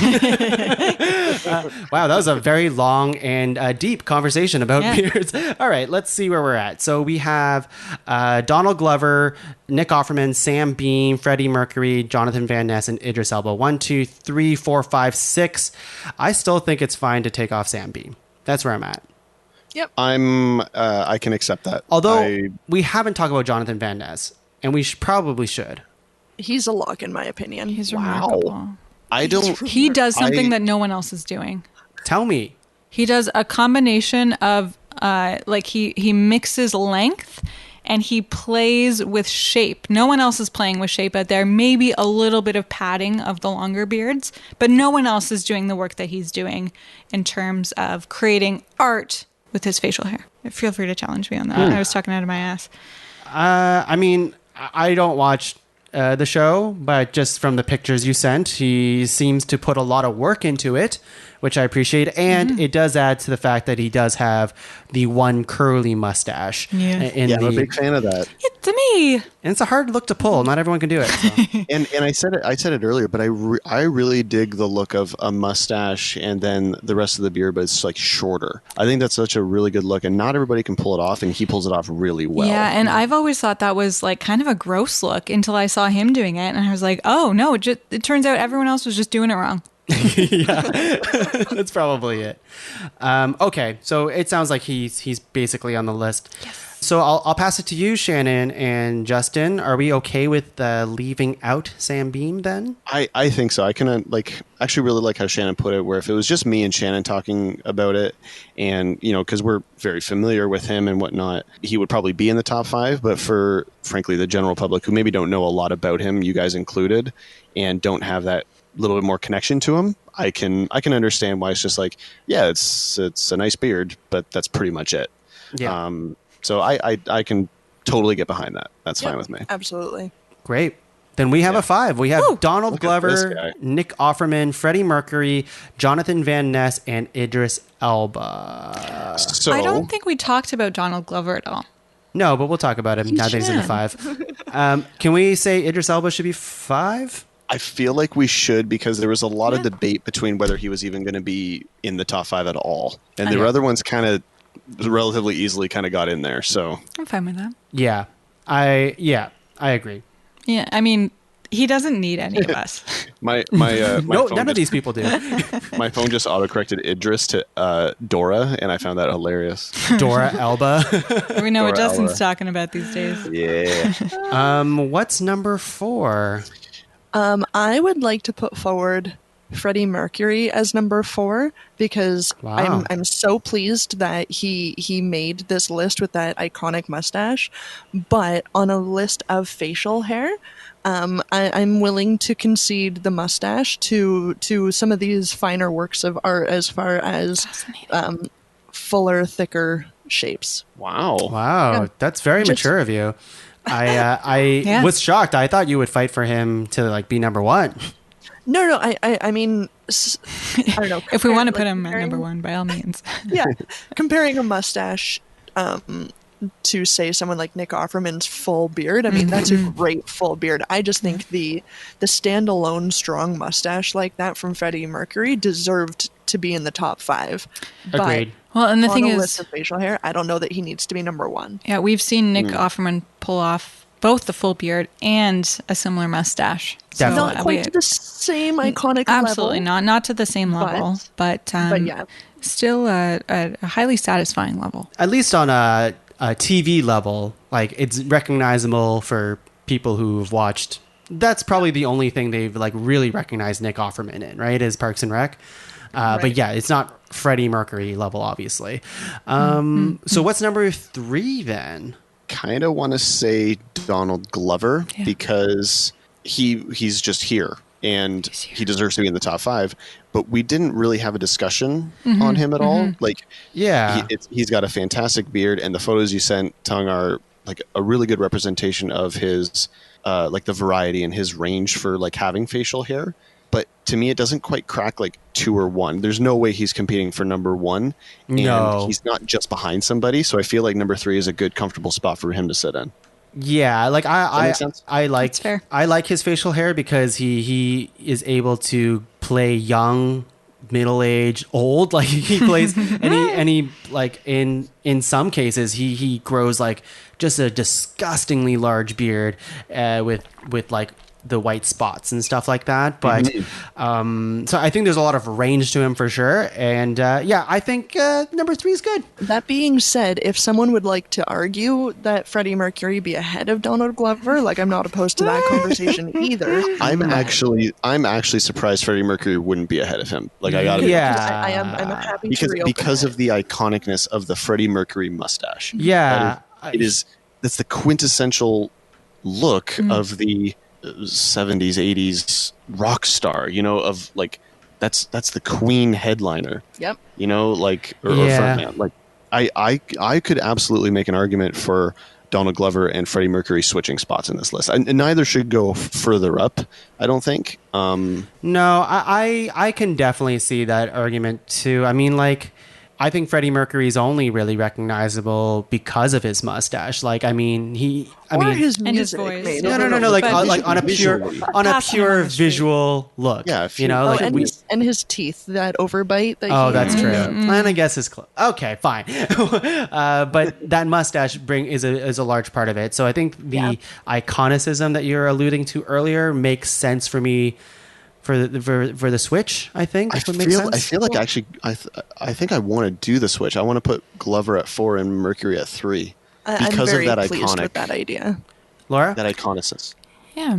S3: Wow, that was a very long and deep conversation about beards. All right, let's see where we're at. So we have Donald Glover, Nick Offerman, Sam Beam, Freddie Mercury, Jonathan Van Ness, and Idris Elba. 1, 2, 3, 4, 5, 6. I still think it's fine to take off Sam Beam. That's where I'm at.
S6: Yep.
S4: I can accept that.
S3: Although we haven't talked about Jonathan Van Ness, and we probably should.
S6: He's a lock in my opinion.
S5: He's remarkable.
S4: I don't.
S5: He does something that no one else is doing.
S3: Tell me.
S5: He does a combination of like he mixes length and he plays with shape. No one else is playing with shape out there. Maybe a little bit of padding of the longer beards, but no one else is doing the work that he's doing in terms of creating art with his facial hair. Feel free to challenge me on that. I was talking out of my ass.
S3: I mean, I don't watch the show, but just from the pictures you sent, he seems to put a lot of work into it, which I appreciate. And it does add to the fact that he does have the one curly mustache.
S5: Yeah,
S4: I'm a big fan of that.
S5: It's me.
S3: And it's a hard look to pull. Not everyone can do it. So.
S4: And I said it earlier, but I really dig the look of a mustache and then the rest of the beard, but it's like shorter. I think that's such a really good look, and not everybody can pull it off, and he pulls it off really well.
S5: Yeah, and I've always thought that was like kind of a gross look until I saw him doing it, and I was like, oh no, it turns out everyone else was just doing it wrong.
S3: Yeah, that's probably it. Okay, so it sounds like he's basically on the list.
S5: Yes.
S3: So I'll pass it to you, Shannon and Justin. Are we okay with leaving out Sam Beam then?
S4: I think so. I can actually really like how Shannon put it, where if it was just me and Shannon talking about it, and because we're very familiar with him and whatnot, he would probably be in the top 5. But for frankly the general public who maybe don't know a lot about him, you guys included, and don't have that little bit more connection to him, I can understand why it's just like, yeah, it's a nice beard, but that's pretty much it.
S3: Yeah.
S4: So I can totally get behind that. That's fine with me.
S6: Absolutely.
S3: Great. Then we have a 5. We have Donald
S4: Look at this
S3: Glover,
S4: guy.
S3: Nick Offerman, Freddie Mercury, Jonathan Van Ness, and Idris Elba.
S4: So
S5: I don't think we talked about Donald Glover at all.
S3: No, but we'll talk about him now that he's in the 5. Can we say Idris Elba should be 5?
S4: I feel like we should, because there was a lot of debate between whether he was even going to be in the top 5 at all. And there were other ones kind of relatively easily kind of got in there. So
S5: I'm fine with that.
S3: Yeah. I agree.
S5: Yeah, I mean, he doesn't need any of us.
S4: my
S3: No,
S4: phone
S3: none of these people do.
S4: My phone just autocorrected Idris to Dora, and I found that hilarious.
S3: Dora Elba.
S5: We know what
S4: Dora
S5: Justin's
S4: Elba.
S5: talking about these days.
S4: Yeah.
S3: What's number 4?
S6: I would like to put forward Freddie Mercury as number 4 because
S3: Wow.
S6: I'm so pleased that he made this list with that iconic mustache. But on a list of facial hair, I'm willing to concede the mustache to some of these finer works of art as far as fuller, thicker shapes.
S4: Wow.
S3: Wow. That's very mature of you. I was shocked. I thought you would fight for him to be number 1.
S6: No, I mean, I don't know.
S5: If we want to put him at number 1, by all means.
S6: Yeah, comparing a mustache to say someone like Nick Offerman's full beard. I mean, that's a great full beard. I just think the standalone strong mustache like that from Freddie Mercury deserved to be in the top 5.
S3: Agreed.
S5: Well, and the
S6: On
S5: thing
S6: a
S5: is,
S6: list of facial hair, I don't know that he needs to be number 1.
S5: yeah, we've seen Nick Offerman pull off both the full beard and a similar mustache.
S3: Definitely.
S6: Not quite to the same iconic level.
S5: Absolutely not to the same level, but
S6: yeah.
S5: still a highly satisfying level.
S3: At least on a TV level, like it's recognizable for people who've watched. That's probably the only thing they've like really recognized Nick Offerman in, right? Is Parks and Rec. But yeah, it's not Freddie Mercury level, obviously. So what's number 3 then?
S4: Kind of want to say Donald Glover because he's just here and he deserves to be in the top 5. But we didn't really have a discussion on him at all. Like, he's got a fantastic beard, and the photos you sent, Tuong, are like a really good representation of his like the variety and his range for like having facial hair. But to me, it doesn't quite crack like 2 or 1. There's no way he's competing for number 1. And he's not just behind somebody. So I feel like number 3 is a good, comfortable spot for him to sit in.
S3: Yeah, like I like
S5: That's fair.
S3: I like his facial hair because he is able to play young, middle age, old. Like he plays and he like in some cases he grows like just a disgustingly large beard with like the white spots and stuff like that. But so I think there's a lot of range to him for sure. And I think number 3 is good.
S6: That being said, if someone would like to argue that Freddie Mercury be ahead of Donald Glover, like I'm not opposed to that conversation either.
S4: I'm actually surprised Freddie Mercury wouldn't be ahead of him. Like I gotta be honest.
S6: I'm happy to reopen
S4: because
S6: it.
S4: of the iconicness of the Freddie Mercury mustache.
S3: Yeah,
S4: That's the quintessential look of the 70s 80s rock star, of like that's the Queen headliner.
S6: Yep.
S4: Like or frontman. Like I could absolutely make an argument for Donald Glover and Freddie Mercury switching spots in this list. And neither should go further up, I don't think.
S3: No, I can definitely see that argument too. I mean, like, I think Freddie Mercury is only really recognizable because of his mustache. Like, I mean,
S6: his
S5: and his
S6: music.
S5: voice.
S6: Maybe.
S3: No. Like on a pure visual look.
S4: Yeah,
S6: and his teeth, that overbite.
S3: That's true. And I guess his clothes. Okay, fine. But that mustache is a large part of it. So I think the iconicism that you're alluding to earlier makes sense for me. For the switch, I think
S4: I feel like actually I think I want to do the switch. I want to put Glover at 4 and Mercury at 3 because
S6: I'm very
S4: of that
S6: pleased with that idea.
S3: Laura,
S4: that iconicist.
S5: Yeah.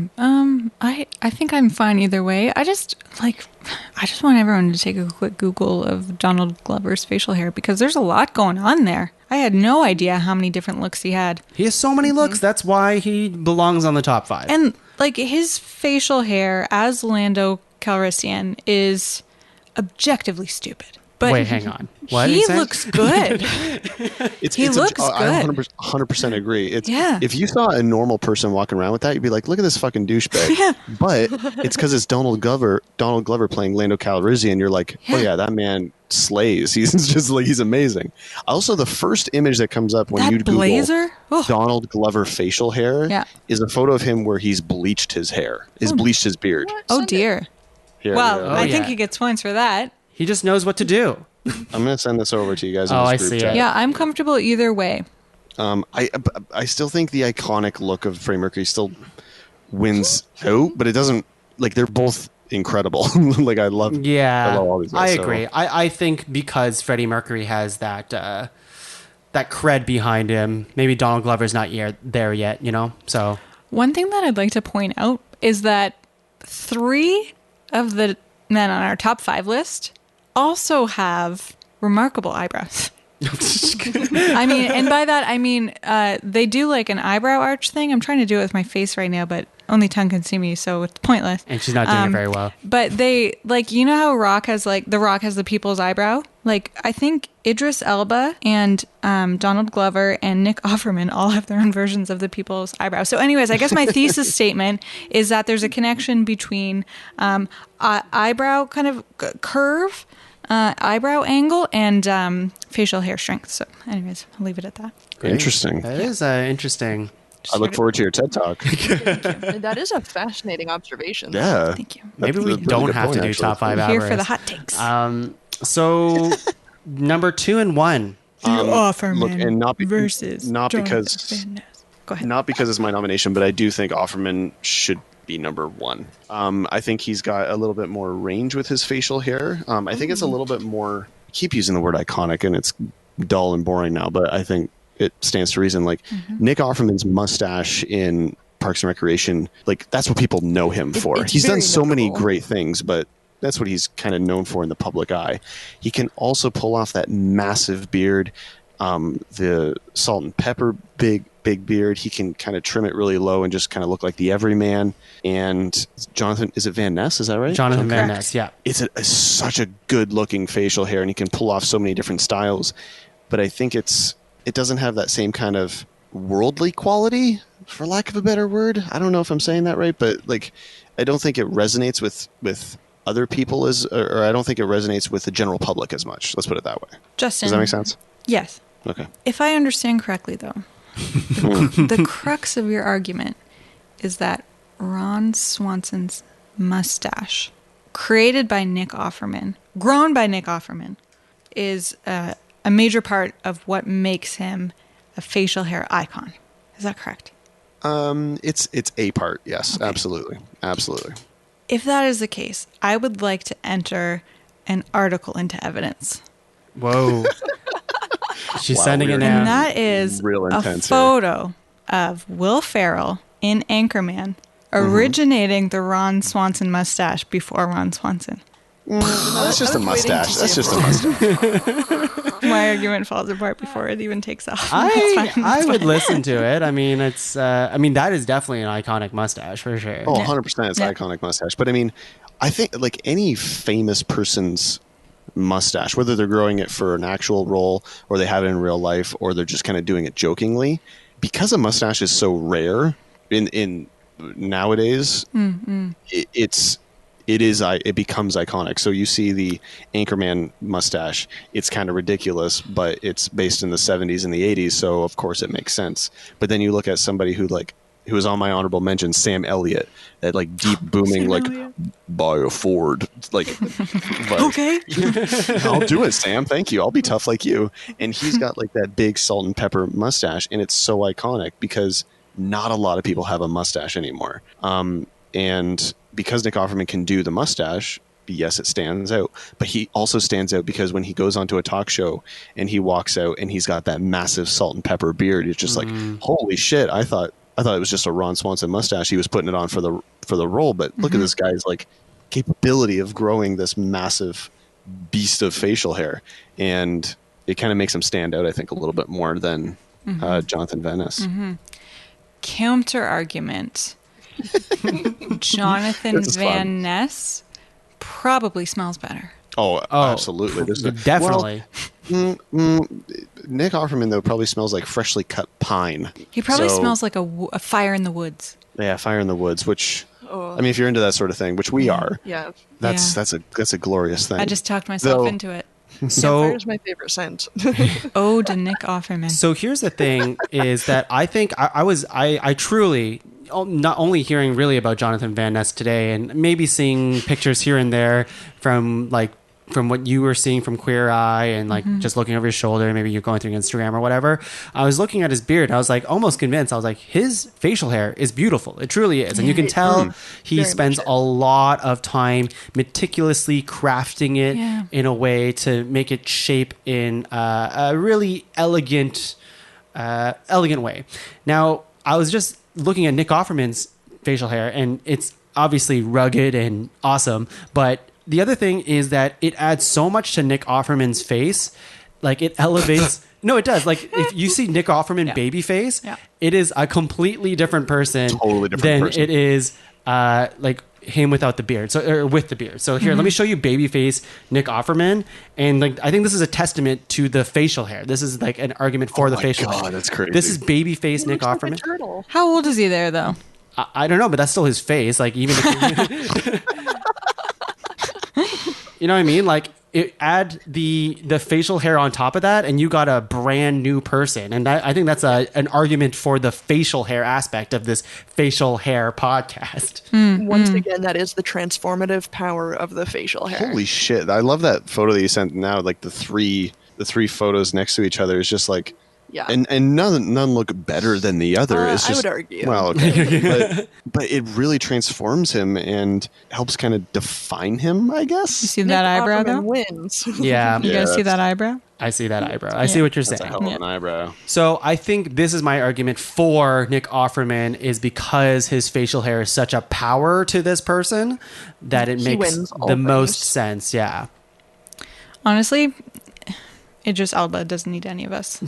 S5: I think I'm fine either way. I just want everyone to take a quick Google of Donald Glover's facial hair because there's a lot going on there. I had no idea how many different looks he had.
S3: He has so many looks. That's why he belongs on the top 5.
S5: And like his facial hair as Lando Calrissian is objectively stupid. But
S3: wait, hang on. What
S5: he looks good. He looks good.
S4: I 100% agree. If you saw a normal person walking around with that, you'd be like, "Look at this fucking douchebag."
S5: Yeah.
S4: But it's because it's Donald Glover playing Lando Calrissian. You're like, "Oh yeah, that man slays." He's just like he's amazing. Also, the first image that comes up when
S5: that
S4: you Google
S5: blazer?
S4: Donald Glover facial hair is a photo of him where he's bleached his hair. Bleached his beard.
S5: Oh dear.
S4: Here,
S5: I think he gets points for that.
S3: He just knows what to do.
S4: I'm going to send this over to you guys.
S3: I see it.
S5: Yeah, I'm comfortable either way.
S4: I still think the iconic look of Freddie Mercury still wins out, but it doesn't. Like they're both incredible. Like I love.
S3: Yeah,
S4: I love all these guys,
S3: I agree. I think because Freddie Mercury has that cred behind him, maybe Donald Glover's not there yet. So
S5: one thing that I'd like to point out is that 3 of the men on our top 5 list also have remarkable eyebrows. I mean, and by that I mean they do like an eyebrow arch thing. I'm trying to do it with my face right now, but only Tuong can see me, so it's pointless.
S3: And she's not doing it very well.
S5: But they like how Rock has the people's eyebrow. Like I think Idris Elba and Donald Glover and Nick Offerman all have their own versions of the people's eyebrow. So, anyways, I guess my thesis statement is that there's a connection between eyebrow kind of curve eyebrow angle and facial hair strength. So anyways, I'll leave it at that.
S4: Interesting.
S3: That is interesting.
S4: I look forward to your TED Talk.
S6: That is a fascinating observation.
S4: Yeah.
S5: Thank you.
S3: Maybe we don't have to do top 5 hours.
S5: Here for the hot takes.
S3: So number 2 and 1.
S5: Offerman
S4: Look, and not because
S5: Go ahead.
S4: Not because it's my nomination, but I do think Offerman should be number 1. I think he's got a little bit more range with his facial hair. I think it's a little bit more. I keep using the word iconic, and it's dull and boring now, but I think it stands to reason. Like Nick Offerman's mustache in Parks and Recreation, like that's what people know him for.
S6: It's
S4: He's done
S6: very
S4: so many
S6: notable.
S4: great things, but that's what he's kind of known for in the public eye. He can also pull off that massive beard, the salt and pepper big beard. He can kind of trim it really low and just kind of look like the everyman. And Jonathan, is it Van Ness? Is that right?
S3: Jonathan Van
S5: Correct.
S3: Ness, yeah.
S4: It's such a good looking facial hair, and he can pull off so many different styles. But I think it doesn't have that same kind of worldly quality, for lack of a better word. I don't know if I'm saying that right, but like, I don't think it resonates with other people or I don't think it resonates with the general public as much. Let's put it that way.
S5: Justin.
S4: Does that make sense?
S5: Yes.
S4: Okay.
S5: If I understand correctly, though, the crux of your argument is that Ron Swanson's mustache, created by Nick Offerman, grown by Nick Offerman, is a major part of what makes him a facial hair icon. Is that correct?
S4: It's a part. Yes,
S5: Okay.
S4: Absolutely.
S5: If that is the case, I would like to enter an article into evidence.
S3: Whoa. She's
S4: Wow,
S3: sending it
S4: weird.
S3: now.
S5: And that is
S4: Real
S5: a
S4: intense here.
S5: photo of Will Ferrell in Anchorman originating the Ron Swanson mustache before Ron Swanson.
S4: That's just a mustache. That's just a mustache.
S5: My argument falls apart before it even takes off. That's fine.
S3: I
S5: That's
S3: would
S5: fine.
S3: listen to it. I mean, that is definitely an iconic mustache for sure.
S4: Oh, 100%. It's
S5: Yeah.
S4: an iconic mustache. But I mean, I think like any famous person's mustache, whether they're growing it for an actual role or they have it in real life or they're just kind of doing it jokingly, because a mustache is so rare in nowadays, it becomes iconic. So you see the Anchorman mustache, it's kind of ridiculous, but it's based in the 70s and the 80s, so of course it makes sense. But then you look at somebody who was on my honorable mention, Sam Elliott, that like deep booming,
S5: Sam
S4: like
S5: Elliott.
S4: buy a Ford, like
S5: Okay.
S4: I'll do it, Sam. Thank you. I'll be tough like you. And he's got like that big salt and pepper mustache, and it's so iconic because not a lot of people have a mustache anymore. And because Nick Offerman can do the mustache, yes, it stands out. But he also stands out because when he goes onto a talk show and he walks out and he's got that massive salt and pepper beard, it's just like, holy shit! I thought it was just a Ron Swanson mustache. He was putting it on for the role, but look at this guy's like capability of growing this massive beast of facial hair, and it kind of makes him stand out, I think, a little bit more than Jonathan Van Ness.
S5: Counter argument. Jonathan
S4: This is fun.
S5: Van Ness probably smells better.
S4: Oh, absolutely.
S3: Definitely.
S4: Nick Offerman, though, probably smells like freshly cut pine.
S5: He probably
S4: So-
S5: smells like a fire in the woods.
S4: Yeah, Fire in the Woods, which,
S6: Oh.
S4: I mean, if you're into that sort of thing, which we are,
S6: Yeah.
S4: that's
S5: Yeah.
S4: that's a glorious thing.
S5: I just talked myself
S4: Though-
S5: into it.
S3: So
S6: Fire's my favorite scent.
S5: Ode to Nick Offerman.
S3: So here's the thing: is that I think I truly, not only hearing really about Jonathan Van Ness today, and maybe seeing pictures here and there from what you were seeing from Queer Eye, and like just looking over his shoulder, maybe you're going through Instagram or whatever. I was looking at his beard. And I was like almost convinced. I was like, his facial hair is beautiful. It truly is, and you can tell he
S6: Very
S3: spends
S6: much
S3: a lot of time meticulously crafting it
S5: Yeah.
S3: in a way to make it shape in a really elegant way. Now, I was just looking at Nick Offerman's facial hair, and it's obviously rugged and awesome, but the other thing is that it adds so much to Nick Offerman's face. Like, it elevates... No, it does. Like, if you see Nick Offerman baby face, it is a completely different person
S4: Totally different
S3: than
S4: person.
S3: it is like him without the beard. So, or with the beard. So here, let me show you baby face Nick Offerman. And like, I think this is a testament to the facial hair. This is like an argument for the
S4: my
S3: facial
S4: God,
S3: hair.
S4: that's crazy.
S3: This is baby face Nick
S6: Looks like a
S3: Offerman.
S6: turtle.
S5: How old is he there, though?
S3: I don't know, but that's still his face. Like, even if you know what I mean? Like, add the facial hair on top of that, and you got a brand new person. And I think that's an argument for the facial hair aspect of this facial hair podcast.
S6: Once again, that is the transformative power of the facial hair.
S4: Holy shit! I love that photo that you sent now. Like the three photos next to each other is just like,
S6: Yeah.
S4: and none look better than the other. It's just,
S6: I would argue.
S4: Well, okay, but it really transforms him and helps kind of define him, I
S5: You
S4: guess.
S5: see that eyebrow,
S6: Offerman
S5: though?
S6: wins.
S3: Yeah,
S5: You guys see that eyebrow?
S3: I see that eyebrow. I see what you're
S4: That's a
S3: saying.
S4: hell of an eyebrow.
S3: So I think this is my argument for Nick Offerman is because his facial hair is such a power to this person that it
S6: He
S3: makes
S6: wins all
S3: the most
S6: things.
S3: sense. Yeah.
S5: Honestly, Idris Elba doesn't need any of us.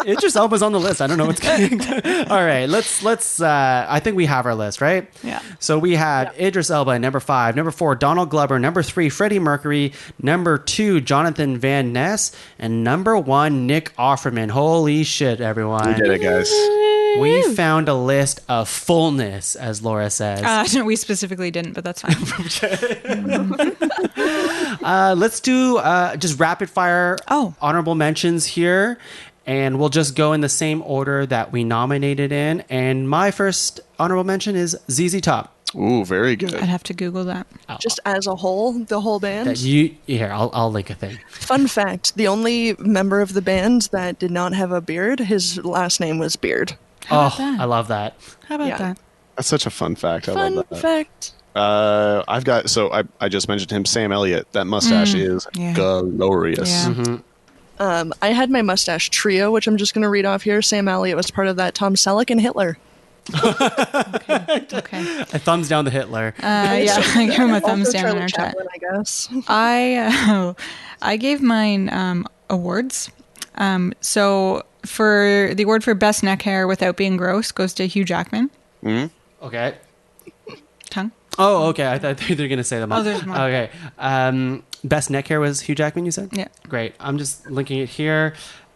S3: Idris Elba's on the list. I don't know what's going on. All right, let's I think we have our list, right?
S5: Yeah.
S3: So we have Idris Elba at number 5, number 4 Donald Glover, number 3 Freddie Mercury, number 2 Jonathan Van Ness, and number 1 Nick Offerman. Holy shit, everyone.
S4: We did it, guys.
S3: We found a list of fullness, as Laura says.
S5: We specifically didn't, but that's fine.
S3: Let's do just rapid fire honorable mentions here, and we'll just go in the same order that we nominated in. And my first honorable mention is ZZ Top.
S4: Ooh, very good.
S5: I'd have to Google that.
S6: Just as a whole, the whole band.
S3: I'll link a thing.
S6: Fun fact, the only member of the band that did not have a beard, his last name was Beard.
S5: How about that?
S3: I love that.
S5: How about
S6: Yeah.
S5: that?
S4: That's such a fun fact. I
S6: Fun
S4: love that.
S6: fact.
S4: I've got, I just mentioned him, Sam Elliott. That mustache is
S5: yeah.
S4: glorious.
S5: Yeah.
S6: I had my mustache trio, which I'm just going to read off here. Sam Elliott was part of that. Tom Selleck and Hitler.
S5: Okay.
S3: A thumbs down to Hitler.
S5: Yeah, I give him a thumbs
S6: Also
S5: down in
S6: Charlie
S5: our chat.
S6: Chaplin, I guess.
S5: I gave mine awards. So for the award for best neck hair without being gross goes to Hugh Jackman.
S3: Okay.
S5: Tongue.
S3: Oh, okay. I thought they were going to say them all.
S5: Oh, there's more.
S3: Okay. Best neck hair was Hugh Jackman, you said?
S5: Yeah.
S3: Great. I'm just linking it here.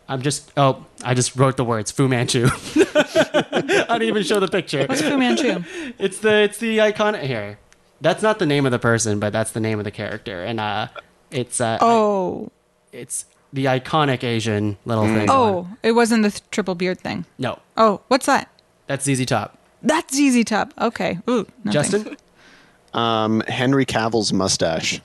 S3: I just wrote the words Fu Manchu. I didn't even show the picture.
S5: What's Fu Manchu?
S3: It's the iconic here. That's not the name of the person, but that's the name of the character. And it's it's the iconic Asian little thing.
S5: Oh, it wasn't the triple beard thing.
S3: No.
S5: Oh, what's that?
S3: That's ZZ Top.
S5: That's ZZ Top. Okay. Ooh, no
S3: Justin?
S5: thanks.
S4: Henry Cavill's mustache.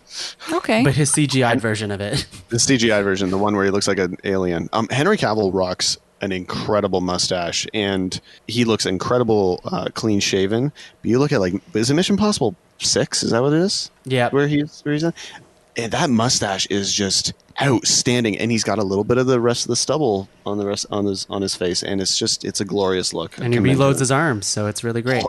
S5: Okay.
S3: But his CGI version of it.
S4: The CGI version, the one where he looks like an alien. Henry Cavill rocks an incredible mustache, and he looks incredible clean shaven. But you look at, like, is it Mission Impossible 6? Is that what it is?
S3: Yeah.
S4: Where he's on? And that mustache is just outstanding, and he's got a little bit of the rest of the stubble on his face, and it's a glorious look.
S3: And he reloads his arms, so it's really great.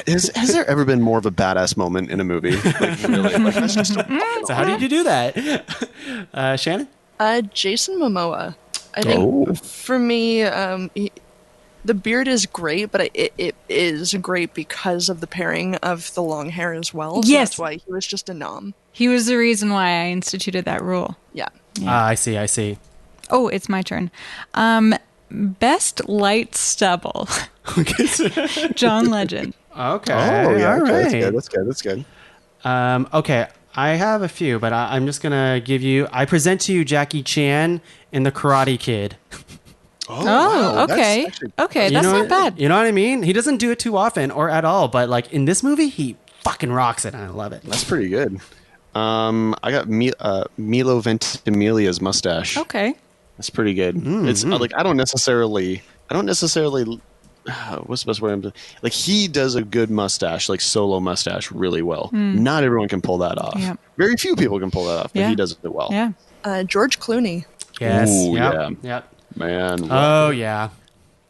S4: Has there ever been more of a badass moment in a movie? Like, really, like, that's just
S3: So how did you do that? Shannon?
S6: Jason Momoa. I think for me, the beard is great, but it is great because of the pairing of the long hair as well. So
S5: Yes.
S6: that's why he was just a nom.
S5: He was the reason why I instituted that rule.
S6: Yeah.
S3: I see.
S5: Oh, it's my turn. Best light stubble. John Legend.
S3: Okay.
S4: Oh, yeah,
S3: all
S4: okay,
S3: right.
S4: That's good.
S3: Okay, I have a few, but I'm just going to give you... I present to you Jackie Chan in The Karate Kid.
S5: Oh, okay. That's not bad.
S3: You know what I mean? He doesn't do it too often or at all, but like in this movie, he fucking rocks it, and I love it.
S4: That's pretty good. I got Milo Ventimiglia's mustache.
S5: Okay.
S4: That's pretty good. It's like I don't necessarily. What's the best word? Like, he does a good mustache, like solo mustache, really well. Not everyone can pull that off.
S5: Yeah.
S4: Very few people can pull that off, but
S5: Yeah.
S4: he does it well.
S5: Yeah.
S6: George Clooney.
S3: Yes.
S4: Ooh,
S3: Yep.
S4: yeah.
S3: Yep.
S4: Man.
S3: Oh, yeah.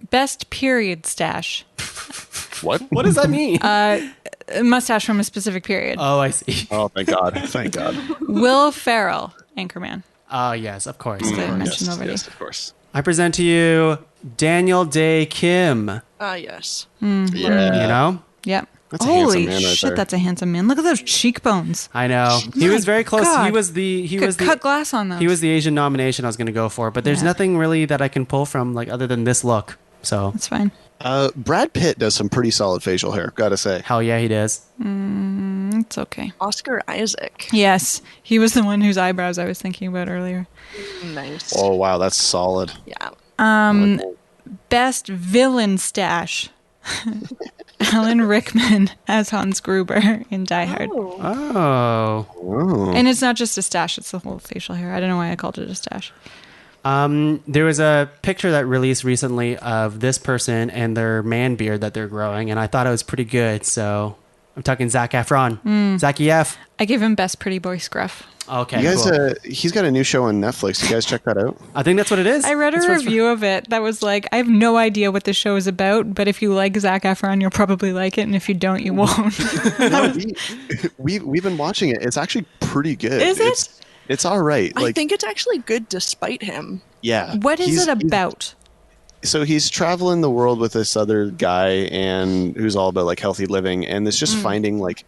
S5: Best period stash.
S4: What?
S3: What does that mean?
S5: A mustache from a specific period.
S3: Oh, I see.
S4: Oh, thank God. Thank God.
S5: Will Ferrell, Anchorman.
S3: Oh, yes, of course.
S5: I mentioned already.
S4: Yes, of course.
S3: I present to you Daniel Day Kim.
S6: Yes.
S4: Yeah.
S3: You know?
S5: Yep.
S4: That's a handsome
S5: Holy
S4: man right
S5: shit,
S4: there.
S5: that's a handsome man. Look at those cheekbones.
S3: I know. He was very close.
S5: God.
S3: He was the
S5: Cut glass on those.
S3: He was the Asian nomination I was going to go for, but there's
S5: Yeah.
S3: nothing really that I can pull from like other than this look. So
S5: That's fine.
S4: Brad Pitt does some pretty solid facial hair, gotta say.
S3: Hell yeah, he does.
S5: It's okay.
S6: Oscar Isaac.
S5: Yes, he was the one whose eyebrows I was thinking about earlier.
S6: Nice.
S4: Oh wow, that's solid.
S6: Yeah.
S5: Best villain stash. Alan Rickman as Hans Gruber in Die Hard.
S3: Oh.
S4: Oh.
S5: And it's not just a stash, it's the whole facial hair. I don't know why I called it a stash.
S3: There was a picture that released recently of this person and their man beard that they're growing, and I thought it was pretty good. So I'm talking Zac Efron. Zachy F.
S5: I give him best pretty boy scruff.
S3: Okay,
S4: You guys,
S3: cool.
S4: he's got a new show on Netflix. You guys check that out?
S3: I think that's what it is.
S5: I read a
S3: That's what it's
S5: review of it that was like, I have no idea what the show is about, but if you like Zac Efron, you'll probably like it, and if you don't, you won't.
S4: No, we've been watching it. It's actually pretty good.
S5: Is it?
S4: It's all right.
S6: I think it's actually good despite him.
S4: Yeah.
S5: What is it
S4: He's-
S5: about?
S4: So he's traveling the world with this other guy, and who's all about like healthy living, and it's just finding like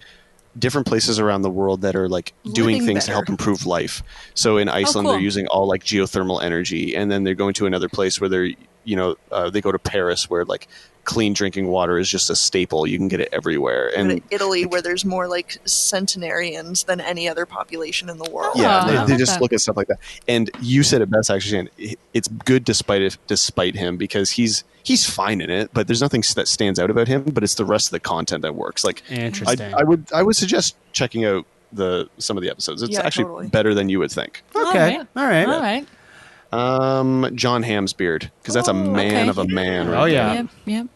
S4: different places around the world that are like doing
S6: Living
S4: things to
S6: better.
S4: help improve life. So in Iceland,
S5: cool.
S4: they're using all like geothermal energy, and then they're going to another place where they're they go to Paris, where like clean drinking water is just a staple. You can get it everywhere,
S6: And
S4: and
S6: Italy, where there's more like centenarians than any other population in the world.
S5: Oh, I
S4: yeah,
S5: love
S4: they just
S5: that.
S4: look at stuff like that. And you said it best, actually, Shannon. It's good despite him, because he's fine in it, but there's nothing that stands out about him. But it's the rest of the content that works. Like,
S3: Interesting.
S4: I would suggest checking out some of the episodes. It's
S6: Yeah,
S4: actually
S6: totally.
S4: better than you would think.
S3: Okay. All right.
S5: All right.
S4: John Hamm's beard, because that's a man
S5: okay.
S4: of a man. Right
S3: Oh, yeah.
S5: Yep, yep.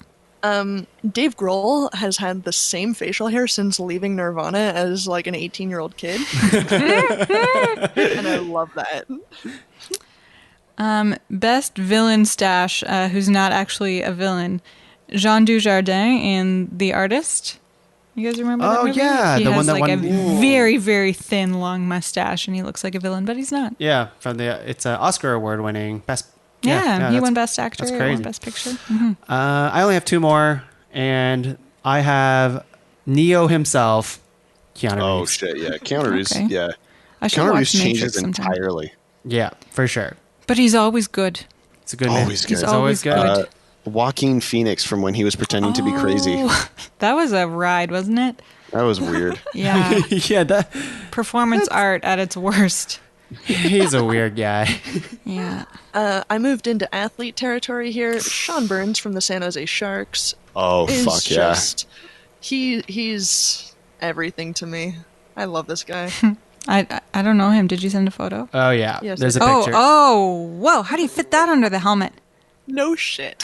S6: Dave Grohl has had the same facial hair since leaving Nirvana as like an 18-year-old kid. And I love that.
S5: Best villain stash, who's not actually a villain. Jean Dujardin in The Artist. You guys remember that
S3: Oh,
S5: movie?
S3: yeah,
S5: He
S3: the
S5: has
S3: one that
S5: like
S3: won-
S5: a very, very thin, long mustache, and he looks like a villain, but he's not.
S3: Yeah, it's an Oscar award winning best.
S5: Yeah, he
S3: that's-
S5: won Best Actor,
S3: that's
S5: he
S3: crazy.
S5: won Best Picture. Mhm.
S3: I only have two more, and I have Neo himself, Keanu
S4: Oh
S3: Reeves.
S4: shit! Yeah, Keanu Reeves.
S5: Okay.
S4: Yeah,
S5: I should
S4: Keanu
S5: watch
S4: Reeves changes
S5: Matrix sometime.
S4: entirely.
S3: Yeah, for sure.
S5: But he's always good.
S3: It's a good man.
S4: Always good.
S3: He's always good.
S5: good.
S4: Joaquin Phoenix from when he was pretending to be crazy.
S5: Oh, that was a ride, wasn't it?
S4: That was weird.
S5: Yeah.
S3: Yeah,
S5: Performance art at its worst.
S3: he's a weird guy.
S5: Yeah.
S6: I moved into athlete territory here. Sean Burns from the San Jose Sharks
S4: Oh
S6: is
S4: fuck yeah!
S6: just he's everything to me. I love this guy.
S5: I don't know him. Did you send a photo?
S3: Oh yeah,
S6: Yes,
S3: there's a
S6: I
S3: picture.
S5: Oh, whoa. How do you fit that under the helmet?
S6: No shit.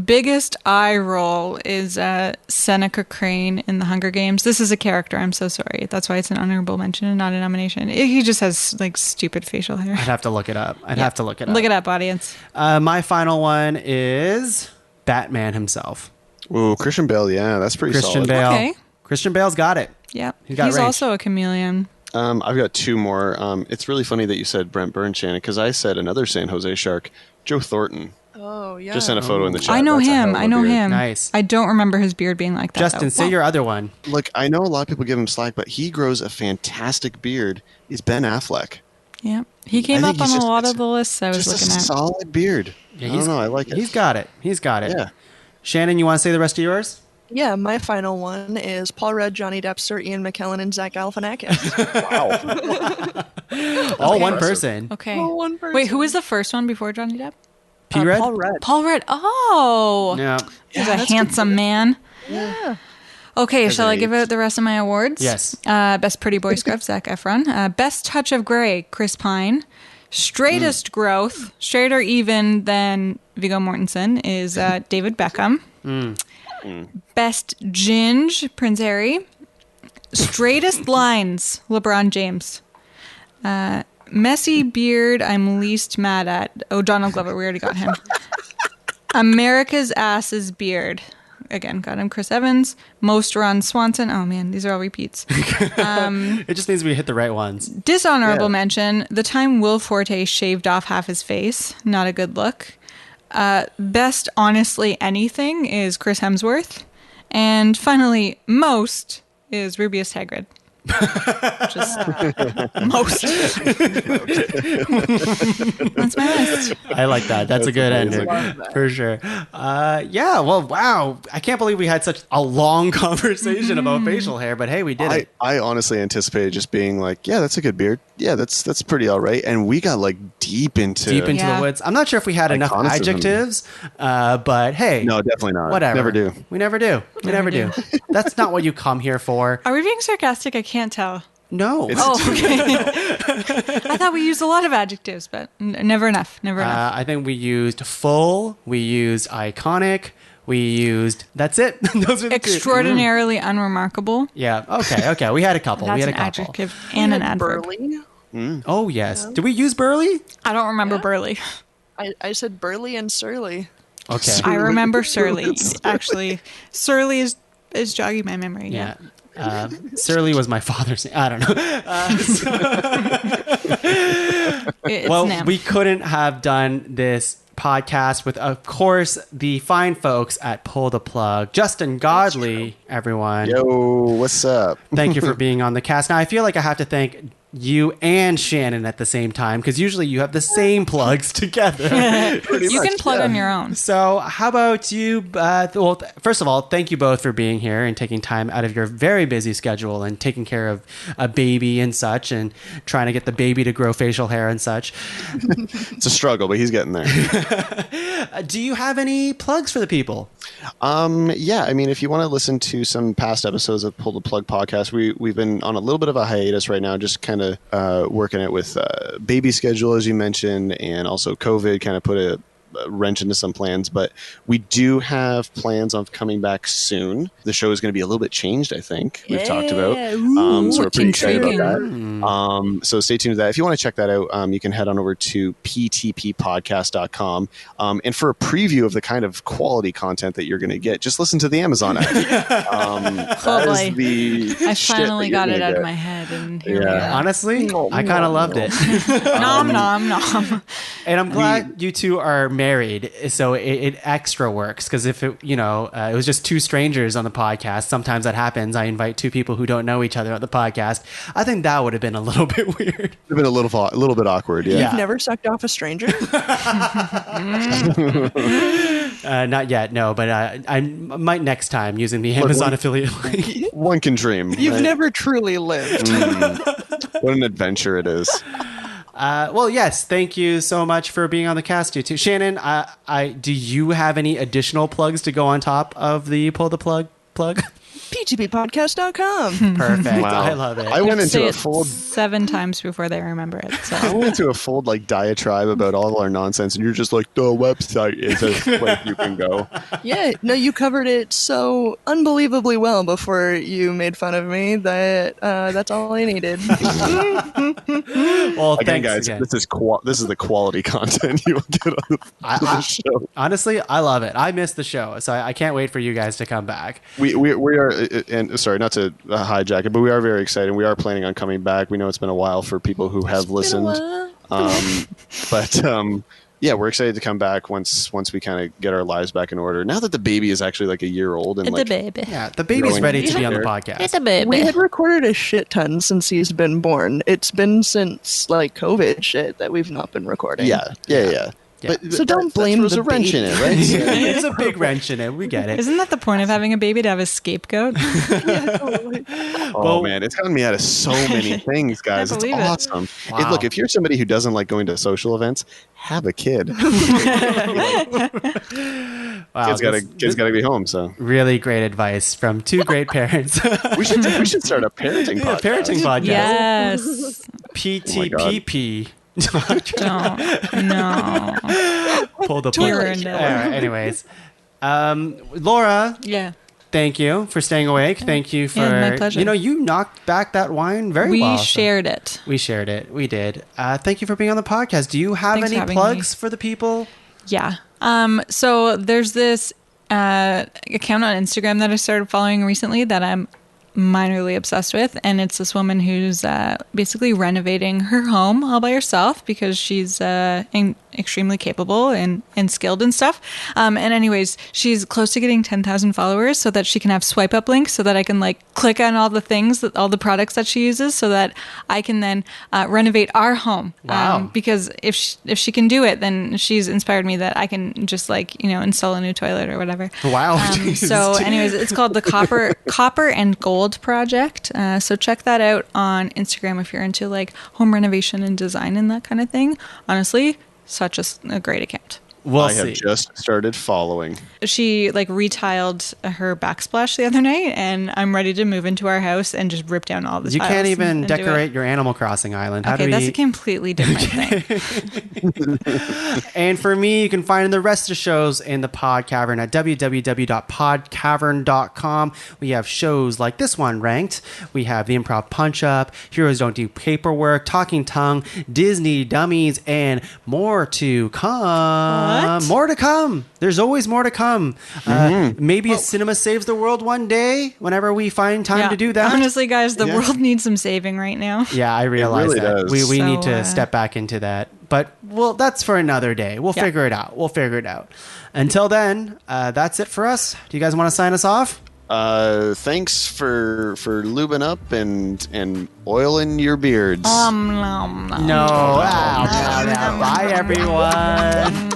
S5: Biggest eye roll is Seneca Crane in The Hunger Games. This is a character. I'm so sorry. That's why it's an honorable mention and not a nomination. He just has like stupid facial hair.
S3: I'd have to look it up. I'd have to look it up.
S5: Look it up, audience.
S3: My final one is Batman himself.
S4: Ooh, Christian Bale. Yeah, that's pretty
S3: Christian
S4: solid.
S3: Bale.
S5: Okay.
S3: Christian Bale's got it.
S5: Yep.
S3: He's got
S5: He's
S3: range.
S5: also a chameleon.
S4: I've got two more. It's really funny that you said Brent Burns, Shannon, because I said another San Jose Shark, Joe Thornton.
S6: Oh yeah.
S4: Just sent a photo in the chat.
S5: I know
S4: That's a hell
S5: him.
S4: of a
S5: I know
S4: beard.
S5: him.
S3: Nice.
S5: I don't remember his beard being like that.
S3: Justin,
S5: though.
S3: say your other one.
S4: Look, I know a lot of people give him slack, but he grows a fantastic beard. He's Ben Affleck.
S5: Yeah. He came
S4: I
S5: up
S4: think
S5: on
S4: he's
S5: a
S4: just-
S5: lot
S4: it's
S5: of the lists I was
S4: Just
S5: looking
S4: a
S5: at.
S4: solid beard.
S3: Yeah,
S4: I don't know. I like it.
S3: He's got it. He's got it.
S4: Yeah.
S3: Shannon, you want to say the rest of yours?
S6: Yeah, my final one is Paul Rudd, Johnny Depp, Sir Ian McKellen, and Zach Galifianakis.
S4: Wow.
S3: All one
S4: impressive.
S3: person.
S5: Okay.
S6: Oh, one person.
S5: Wait, who was the first one before Johnny Depp?
S3: P. Red?
S6: Paul Rudd.
S5: Paul Rudd. Oh.
S3: Yeah.
S5: He's a handsome man.
S6: Yeah.
S5: Okay, shall I give
S4: Agreed.
S5: out the rest of my awards?
S3: Yes.
S5: Best Pretty Boy Scruff, Zac Efron. Best Touch of Grey, Chris Pine. Straightest growth, straighter even than Viggo Mortensen, is David Beckham. Best Ginge, Prince Harry. Straightest lines, LeBron James. Messy beard, I'm least mad at. Oh, Donald Glover, we already got him. America's ass's beard. Again, got him. Chris Evans. Most Ron Swanson. Oh man, these are all repeats.
S3: It just means we hit the right ones.
S5: Dishonorable mention. The time Will Forte shaved off half his face. Not a good look. Best honestly anything is Chris Hemsworth. And finally, most is Rubius Hagrid. Just most. That's my list.
S3: I like that. That's a good
S4: amazing.
S3: ending for sure. Yeah. Well, wow. I can't believe we had such a long conversation about facial hair, but hey, we did it.
S4: I honestly anticipated just being like, yeah, that's a good beard. Yeah, that's pretty all right. And we got like deep into
S5: Yeah.
S3: the woods. I'm not sure if we had enough
S4: Iconicism.
S3: adjectives, but hey.
S4: No, definitely not.
S3: Whatever.
S4: Never do.
S3: We never do. We never do. That's not what you come here for.
S5: Are we being sarcastic? I can't tell.
S3: No.
S4: It's-
S5: Oh, okay. I thought we used a lot of adjectives, but never enough. Never enough.
S3: I think we used full. We used iconic. We used. That's it. Those are the two.
S5: Extraordinarily unremarkable.
S3: Yeah. Okay. We had a couple.
S5: That's
S3: we had
S5: an
S3: a couple.
S5: adjective and an adverb.
S6: Burly.
S3: Oh yes. Did we use burly?
S5: I don't remember burly.
S6: I said burly and surly.
S3: Okay.
S5: I remember surly. Actually, surly is jogging my memory.
S3: Yeah. Surly was my father's name. I don't know.
S5: It's
S3: Well,
S5: Nam.
S3: we couldn't have done this podcast with, of course, the fine folks at Pull the Plug. Justin Godelie, everyone.
S4: Yo, what's up?
S3: Thank you for being on the cast. Now, I feel like I have to thank you and Shannon at the same time because usually you have the same plugs together.
S5: You can plug on your own.
S3: So how about you? First of all, thank you both for being here and taking time out of your very busy schedule and taking care of a baby and such and trying to get the baby to grow facial hair and such.
S4: It's a struggle, but he's getting there.
S3: Do you have any plugs for the people?
S4: Yeah, I mean, if you want to listen to some past episodes of Pull the Plug podcast, we've been on a little bit of a hiatus right now, just kind of working it with baby schedule, as you mentioned, and also COVID kind of put a wrench into some plans, but we do have plans on coming back soon. The show is going to be a little bit changed, I think. We've talked about. So we're pretty excited about that. So stay tuned to that. If you want to check that out, you can head on over to ptppodcast.com. And for a preview of the kind of quality content that you're going to get, just listen to the Amazon app.
S5: Oh boy. I finally got it out of my head, and here we are.
S3: Honestly, I kind of loved it.
S5: Nom nom nom.
S3: And I'm glad you two are married, so it extra works. Because if it was just two strangers on the podcast, sometimes that happens. I invite two people who don't know each other on the podcast. I think that would have been a little bit weird.
S4: It'd have been a little bit awkward. Yeah.
S6: You've never sucked off a stranger?
S3: Not yet, no. But I might next time using the Amazon affiliate link.
S4: One can dream.
S6: You've
S4: right?
S6: never truly lived.
S4: What an adventure it is.
S3: Well, yes, thank you so much for being on the cast, you two. Shannon, do you have any additional plugs to go on top of the Pull the Plug plug?
S6: ptppodcast.com.
S3: Perfect.
S4: Wow.
S3: I love it.
S4: I went
S5: Say
S4: into a
S5: it
S4: full
S5: 7 times before they remember it.
S4: I
S5: So
S4: went into a full diatribe about all our nonsense, and you're just like, the website is a place you can go.
S6: Yeah, no, you covered it so unbelievably well before you made fun of me that that's all I needed.
S3: Well,
S4: Again,
S3: thanks
S4: guys,
S3: again.
S4: this is the quality content you will get on the show.
S3: Honestly, I love it. I missed the show, so I can't wait for you guys to come back.
S4: We are, and sorry, not to hijack it, but we are very excited. We are planning on coming back. We know it's been a while for people who have listened. Yeah, we're excited to come back once we kind of get our lives back in order. Now that the baby is actually like a year old and like
S5: baby.
S3: Yeah, the baby's
S4: Growing
S3: ready to be
S4: here.
S3: on the podcast.
S5: It's a baby.
S6: We had recorded a shit ton since he's been born. It's been since like COVID shit that we've not been recording.
S4: yeah.
S3: Yeah.
S6: So don't blame
S4: throws
S6: the
S4: a wrench in it, right? So-
S3: It's a big wrench in it. We get it.
S5: Isn't that the point of having a baby, to have a scapegoat?
S4: Oh man, it's gotten me out of so many things, guys. It's
S5: believe it.
S4: awesome.
S3: Wow.
S4: Look, if you're somebody who doesn't like going to social events, have a kid.
S3: Wow,
S4: Kids gotta be home. So
S3: really great advice from two great parents.
S4: we should start a parenting
S3: Yeah,
S4: podcast.
S3: parenting podcast.
S5: Yes.
S3: PTPP.
S5: Don't. No.
S3: Pull the
S5: You're
S3: plug.
S5: into it.
S3: All right, anyways, Laura,
S5: Yeah.
S3: thank you for staying awake. Thank you for
S5: Yeah, my pleasure.
S3: You knocked back that wine very
S5: We
S3: well. so-
S5: shared it.
S3: We shared it. We did. Thank you for being on the podcast. Do you have
S5: Thanks
S3: any
S5: for having
S3: plugs for the people?
S5: Yeah. So there's this account on Instagram that I started following recently that I'm minorly obsessed with, and it's this woman who's basically renovating her home all by herself because she's extremely capable and skilled and stuff. And anyways, she's close to getting 10,000 followers so that she can have swipe up links so that I can like click on all the things, all the products that she uses, so that I can then renovate our home.
S3: Wow.
S5: Because if she can do it, then she's inspired me that I can just like, install a new toilet or whatever.
S3: Wow.
S5: So anyways, it's called the Copper and Gold Project. So check that out on Instagram if you're into like home renovation and design and that kind of thing. Honestly, such a great account.
S3: We'll
S4: I have
S3: see.
S4: just started following.
S5: She like retiled her backsplash the other night, and I'm ready to move into our house and just rip down all the
S3: You
S5: tiles
S3: can't even
S5: and do
S3: decorate
S5: it.
S3: your Animal Crossing island.
S5: Okay, that's a completely different thing.
S3: And for me, you can find the rest of the shows in the Pod Cavern at www.podcavern.com. We have shows like this one ranked. We have the Improv Punch Up, Heroes Don't Do Paperwork, Talking Tongue, Disney Dummies, and more to come.
S5: What?
S3: More to come. There's always more to come. Maybe a cinema saves the world one day whenever we find time to do that.
S5: Honestly, guys, the
S4: Yeah.
S5: world needs some saving right now.
S3: Yeah, I realize
S4: really
S3: that.
S4: does.
S3: We need
S5: So,
S3: to step back into that. But, well, that's for another day. We'll figure it out. Until then, that's it for us. Do you guys want to sign us off?
S4: Thanks for lubing up and oiling your beards.
S5: Nom, nom.
S3: No. Bye, everyone.